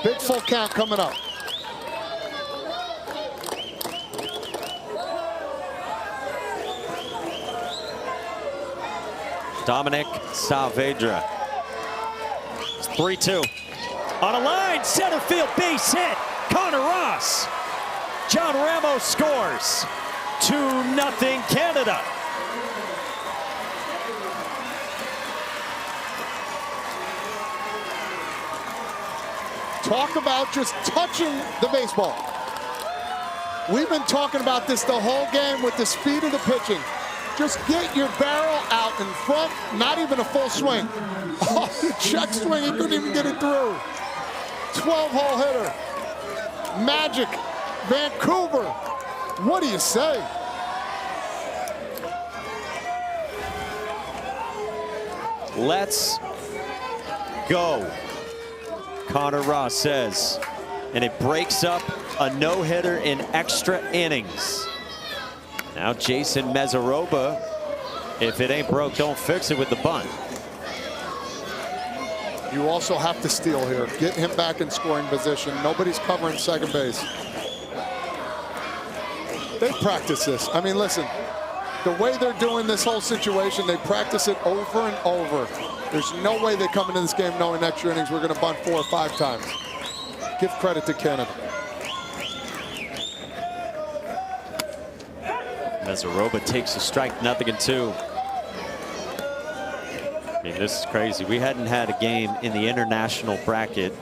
Big full count coming up. Dominic Saavedra. It's 3-2. On a line, center field base hit. Connor Ross. John Ramos scores. 2-0 Canada. Talk about just touching the baseball. We've been talking about this the whole game with the speed of the pitching. Just get your barrel out in front, not even a full swing. Oh, the check swing, he couldn't even get it through. 12-hole hitter. Magic, Vancouver. What do you say? Let's go, Connor Ross says. And it breaks up a no-hitter in extra innings. Now Jason Mezaroba, if it ain't broke, don't fix it with the bunt. You also have to steal here. Get him back in scoring position. Nobody's covering second base. They practice this. I mean, listen, the way they're doing this whole situation, they practice it over and over. There's no way they come into this game knowing extra innings we're going to bunt 4 or 5 times. Give credit to Canada. Mezaroba takes a strike, 0-2. I mean, this is crazy. We hadn't had a game in the international bracket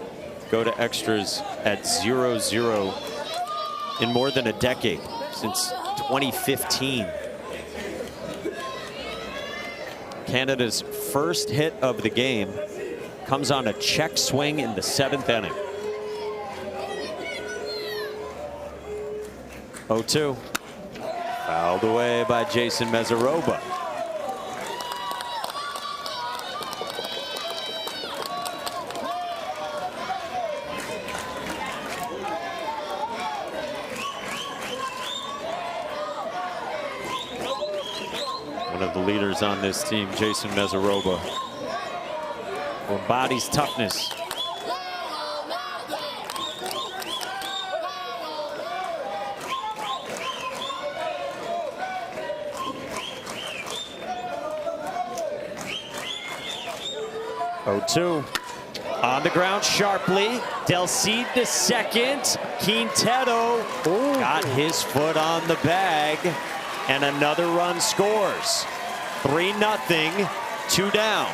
go to extras at 0-0 in more than a decade, since 2015. Canada's first hit of the game comes on a check swing in the 7th inning. 0-2. Fouled away by Jason Mezaroba. One of the leaders on this team, Jason Mezaroba, who embodies toughness. Oh, 2 on the ground sharply. Del Cid the second. Quintero got his foot on the bag, and another run scores. 3-0, 2 down.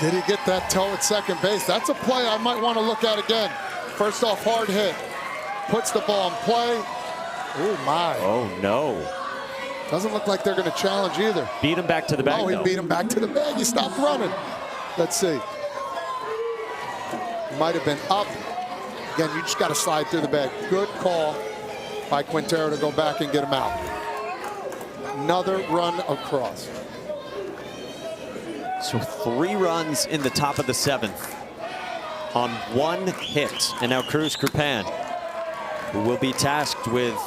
Did he get that toe at second base? That's a play I might want to look at again. First off, hard hit. Puts the ball in play. Oh, my. Oh, no. Doesn't look like they're going to challenge either. Beat him back to the bag. Oh, he beat him back to the bag. He stopped running. Let's see. Might have been up. Again, you just got to slide through the bag. Good call by Quintero to go back and get him out. Another run across. So 3 runs in the top of the 7th on 1 hit. And now Cruz Kerpan, who will be tasked with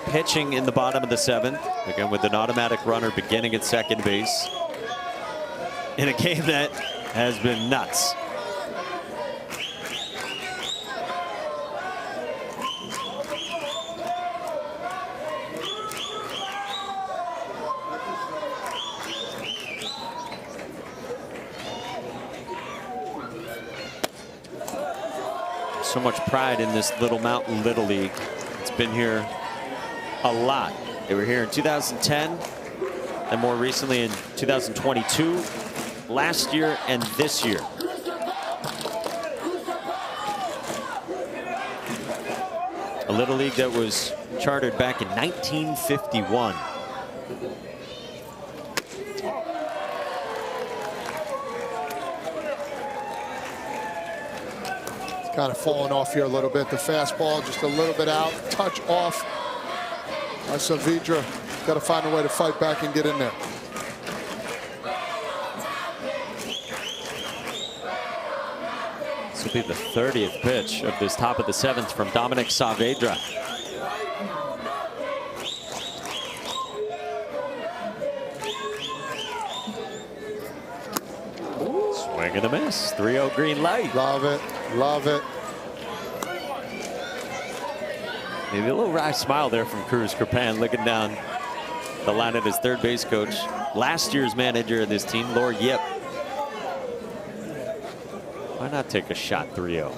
pitching in the bottom of the 7th, again with an automatic runner beginning at second base, in a game that has been nuts. So much pride in this Little Mountain Little League. It's been here a lot. They were here in 2010 and more recently in 2022, last year and this year. A Little League that was chartered back in 1951. It's kind of falling off here a little bit. The fastball just a little bit out, touch off. Saavedra got to find a way to fight back and get in there. This will be the 30th pitch of this top of the 7th from Dominic Saavedra. Swing and a miss. 3-0 green light. Love it. Love it. Maybe a little wry smile there from Cruz Kerpan, looking down the line of his third base coach, last year's manager of this team, Laura Yip. Why not take a shot 3-0?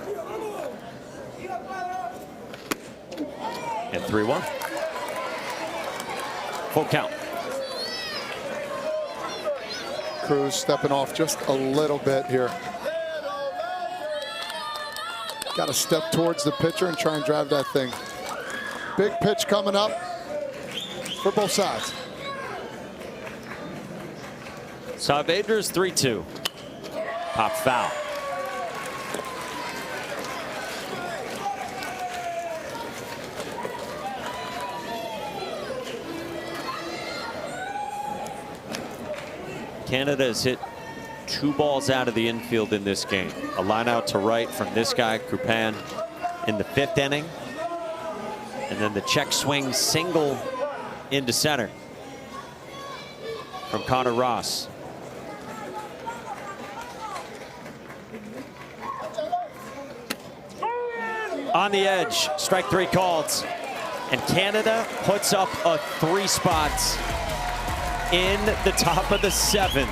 And 3-1. Full count. Cruz stepping off just a little bit here. Got to step towards the pitcher and try and drive that thing. Big pitch coming up for both sides. Saavedra's 3-2. Pop foul. Canada has hit 2 balls out of the infield in this game. A line out to right from this guy, Krupan, in the 5th inning. And then the check swing single into center from Connor Ross. On the edge, strike 3 called. And Canada puts up a 3 spots in the top of the 7th.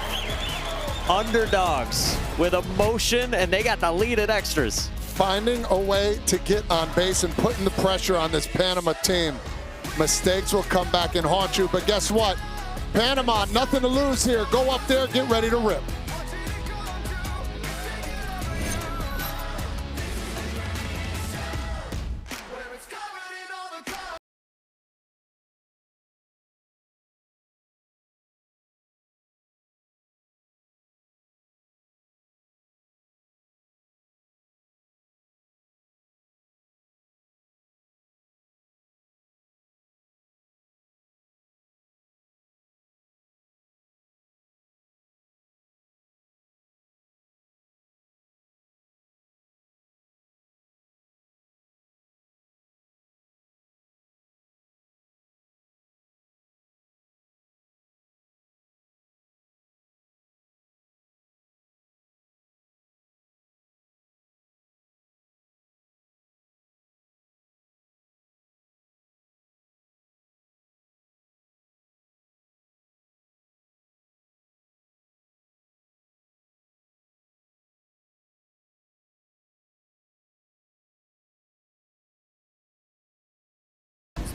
Underdogs with emotion, and they got the lead at extras. Finding a way to get on base and putting the pressure on this Panama team. Mistakes will come back and haunt you, but guess what? Panama, nothing to lose here. Go up there, get ready to rip.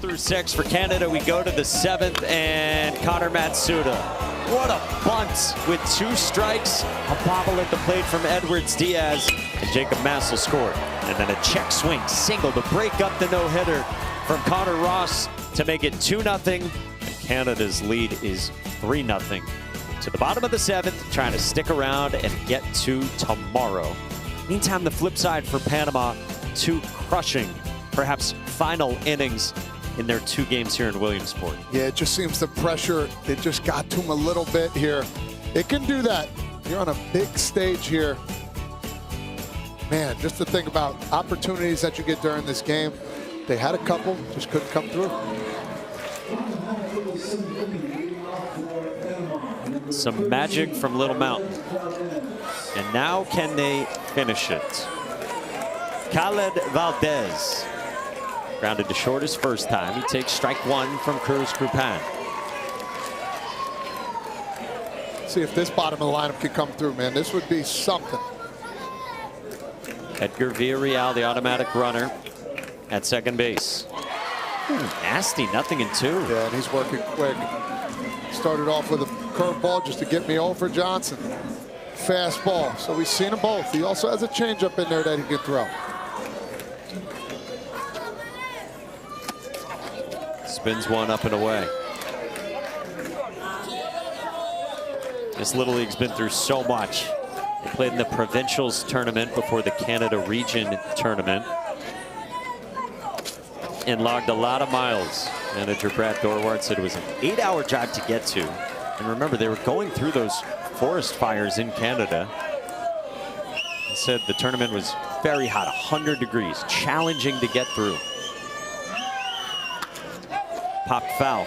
Through 6 for Canada. We go to the 7th, and Connor Matsuda. What a bunt with 2 strikes. A bobble at the plate from Edwards Diaz, and Jacob Massel scored. And then a check swing single to break up the no-hitter from Connor Ross to make it 2-0. And Canada's lead is 3-0. To the bottom of the 7th, trying to stick around and get to tomorrow. Meantime, the flip side for Panama, 2 crushing, perhaps final innings in their 2 games here in Williamsport. Yeah, it just seems the pressure, it just got to him a little bit here. It can do that. You're on a big stage here. Man, just to think about opportunities that you get during this game. They had a couple, just couldn't come through. Some magic from Little Mountain. And now can they finish it? Khaled Valdez. Grounded to short his first time. He takes strike 1 from Cruz Krupan. See if this bottom of the lineup can come through, man. This would be something. Edgar Villarreal, the automatic runner at second base. Ooh, nasty, 0-2. Yeah, and he's working quick. Started off with a curveball just to get me over Johnson. Fastball, so we've seen them both. He also has a changeup in there that he can throw. Spins one up and away. This Little League's been through so much. They played in the Provincials tournament before the Canada Region tournament and logged a lot of miles. Manager Brad Dorwart said it was an 8-hour drive to get to. And remember, they were going through those forest fires in Canada. He said the tournament was very hot, 100 degrees, challenging to get through. Popped foul.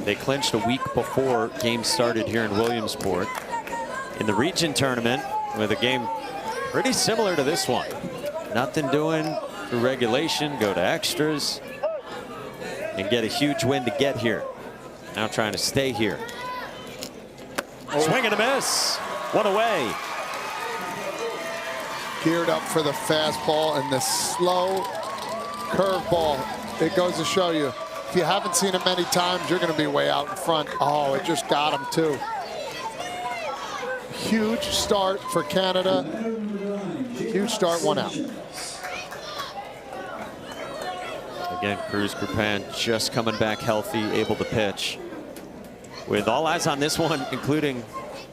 They clinched a week before games started here in Williamsport. In the region tournament, with a game pretty similar to this one. Nothing doing through regulation, go to extras. and get a huge win to get here. Now trying to stay here. Swing and a miss. One away. Geared up for the fastball and the slow curveball. It goes to show you, if you haven't seen it many times, you're going to be way out in front. Oh, it just got him too. Huge start for Canada. Huge start, 1 out. Again, Cruz Grupan just coming back healthy, able to pitch. With all eyes on this one, including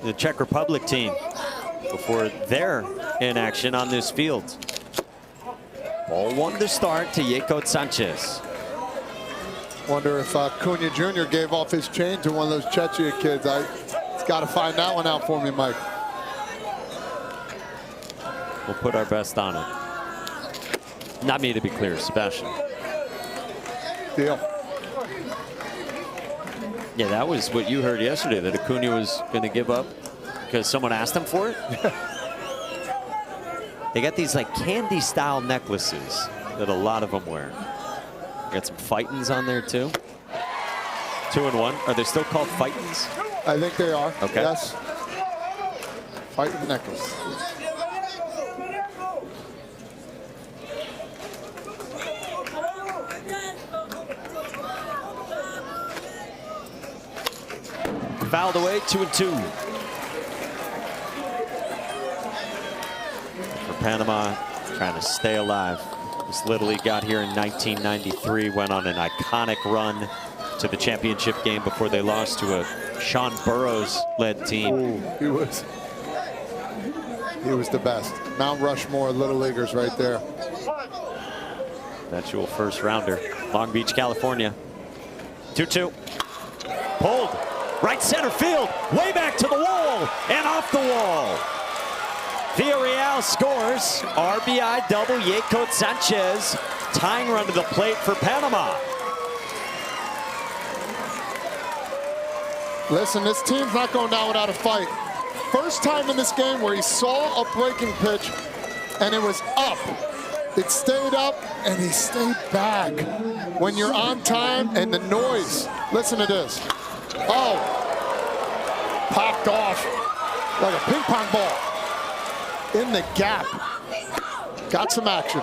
the Czech Republic team, before they're in action on this field. Ball 1 to start to Yekot Sanchez. Wonder if Cunha Jr. gave off his chain to one of those Czechia kids. It's got to find that one out for me, Mike. We'll put our best on it. Not me, to be clear, Sebastian. Deal. Yeah, that was what you heard yesterday, that Acuna was going to give up because someone asked him for it. They got these like candy style necklaces that a lot of them wear. Got some Fightins on there too. 2 and 1. Are they still called Fightins? I think they are. Okay. Yes. Fightin' necklace. Fouled away, 2 and 2. For Panama, trying to stay alive. This Little League got here in 1993, went on an iconic run to the championship game before they lost to a Sean Burroughs-led team. Ooh, he was the best. Mount Rushmore Little Leaguers right there. Eventual first rounder, Long Beach, California. 2-2. Pulled. Right center field, way back to the wall, and off the wall. Villarreal scores. RBI double, Yekot Sanchez. Tying run to the plate for Panama. Listen, this team's not going down without a fight. First time in this game where he saw a breaking pitch, and it was up. It stayed up, and he stayed back. When you're on time and the noise, listen to this. Oh, popped off like a ping pong ball in the gap. Got some action.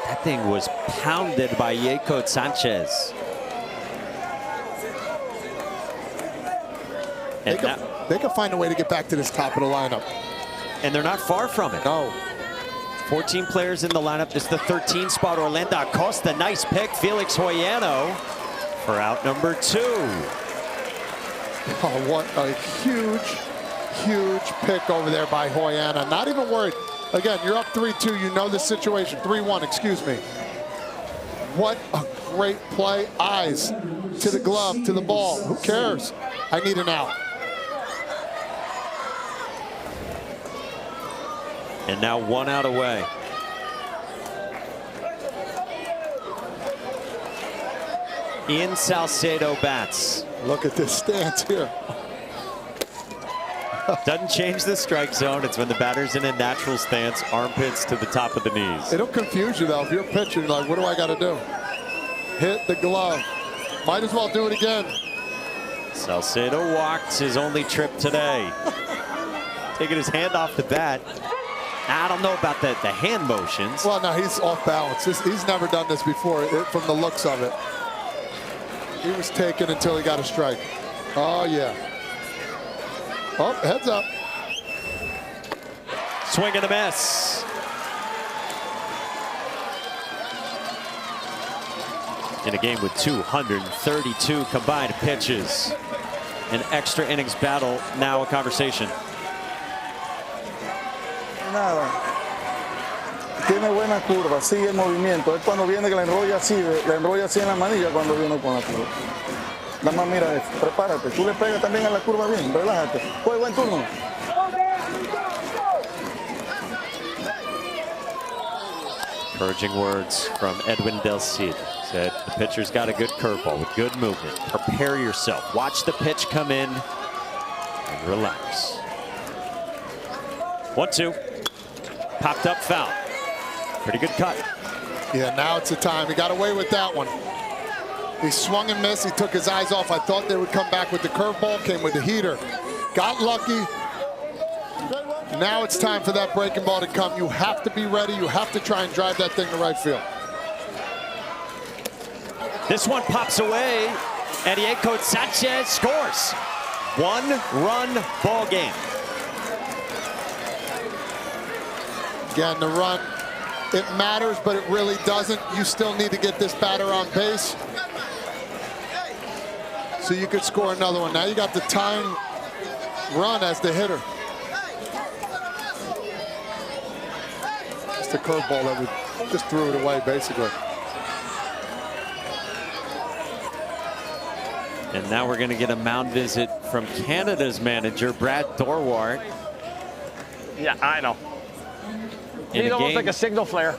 That thing was pounded by Yekot Sanchez. And they can find a way to get back to this top of the lineup. And they're not far from it. No. 14 players in the lineup. This is the 13 spot. Orlando Acosta, nice pick. Felix Hoyano for out number 2. Oh, what a huge, huge pick over there by Hoyana. Not even worried. Again, you're up 3-2. You know the situation. 3-1, excuse me. What a great play. Eyes to the glove, to the ball. Who cares? I need an out. And now 1 out away. Ian Salcedo bats. Look at this stance here. Doesn't change the strike zone. It's when the batter's in a natural stance, armpits to the top of the knees. It'll confuse you, though. If you're pitching, you're like, what do I got to do? Hit the glove. Might as well do it again. Salcedo walked his only trip today. Taking his hand off the bat. I don't know about the hand motions. Well, no, he's off balance. He's never done this before, from the looks of it. He was taken until he got a strike. Oh, yeah. Oh, heads up. Swing and a miss. In a game with 232 combined pitches. An extra innings battle, now a conversation. Nada. Tiene buena curva, sigue el movimiento. Es cuando viene que la enrolla así en la manilla cuando viene con la curva. Nada más mira esto, prepárate. Tú le pegas también a la curva bien, relájate. Fue buen turno. Encouraging words from Edwin Del Cid. Said the pitcher's got a good curveball with good movement. Prepare yourself. Watch the pitch come in and relax. 1-2. Popped up foul. Pretty good cut. Yeah, now it's the time. He got away with that one. He swung and missed. He took his eyes off. I thought they would come back with the curveball. Came with the heater. Got lucky. Now it's time for that breaking ball to come. You have to be ready. You have to try and drive that thing to right field. This one pops away, and Diego Sanchez scores. 1-run ball game. Again, the run, it matters, but it really doesn't. You still need to get this batter on base so you could score another one. Now you got the tying run as the hitter. It's the curveball that we just threw it away, basically. And now we're going to get a mound visit from Canada's manager, Brad Thorwart. Yeah, I know. He's almost like a signal flare.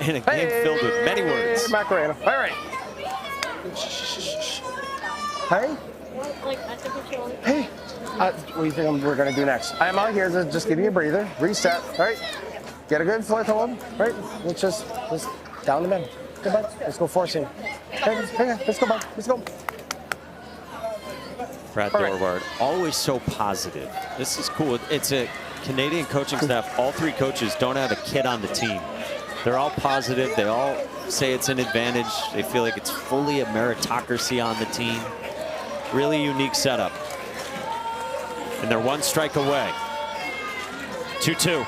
In a game filled with many words. Macarena. All right. Hey. Hey. What do you think we're going to do next? I'm out here to just give you a breather, reset, right? Get a good foot hold, right? Let's just down the bend. Good, bud. Let's go forcing. Hey, let's go, bud. Let's go. Brad Thorwart, always so positive. This is cool. It's a Canadian coaching staff. All three coaches don't have a kid on the team. They're all positive. They all say it's an advantage. They feel like it's fully a meritocracy on the team. Really unique setup. And they're 1 strike away. 2-2.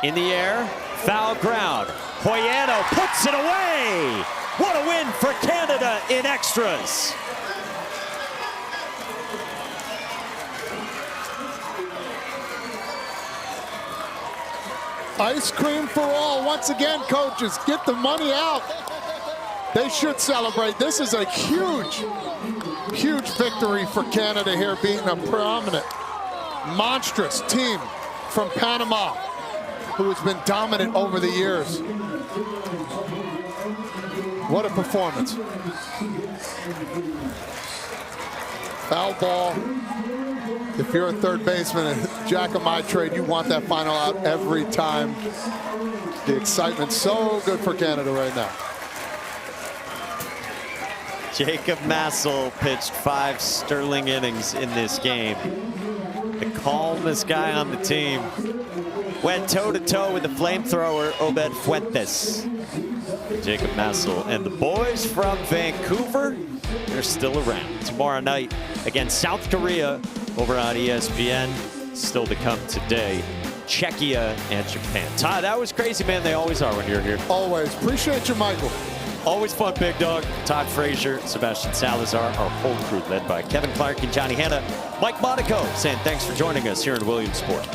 In the air, foul ground. Hoyano puts it away. What a win for Canada in extras. Ice cream for all. Once again, coaches, get the money out. They should celebrate. This is a huge, huge victory for Canada here, being a prominent, monstrous team from Panama who has been dominant over the years. What a performance. Foul ball. If you're a third baseman at Jacomai trade, you want that final out every time. The excitement's so good for Canada right now. Jacob Massel pitched 5 sterling innings in this game. The calmest guy on the team. Went toe-to-toe with the flamethrower, Obed Fuentes. Jacob Massel and the boys from Vancouver, they're still around. Tomorrow night against South Korea over on ESPN. Still to come today, Czechia and Japan. Todd, that was crazy, man. They always are when you're here. Always. Appreciate you, Michael. Always fun, Big Dog. Todd Frazier, Sebastian Salazar, our whole crew led by Kevin Clark and Johnny Hanna. Mike Monaco saying thanks for joining us here in Williamsport.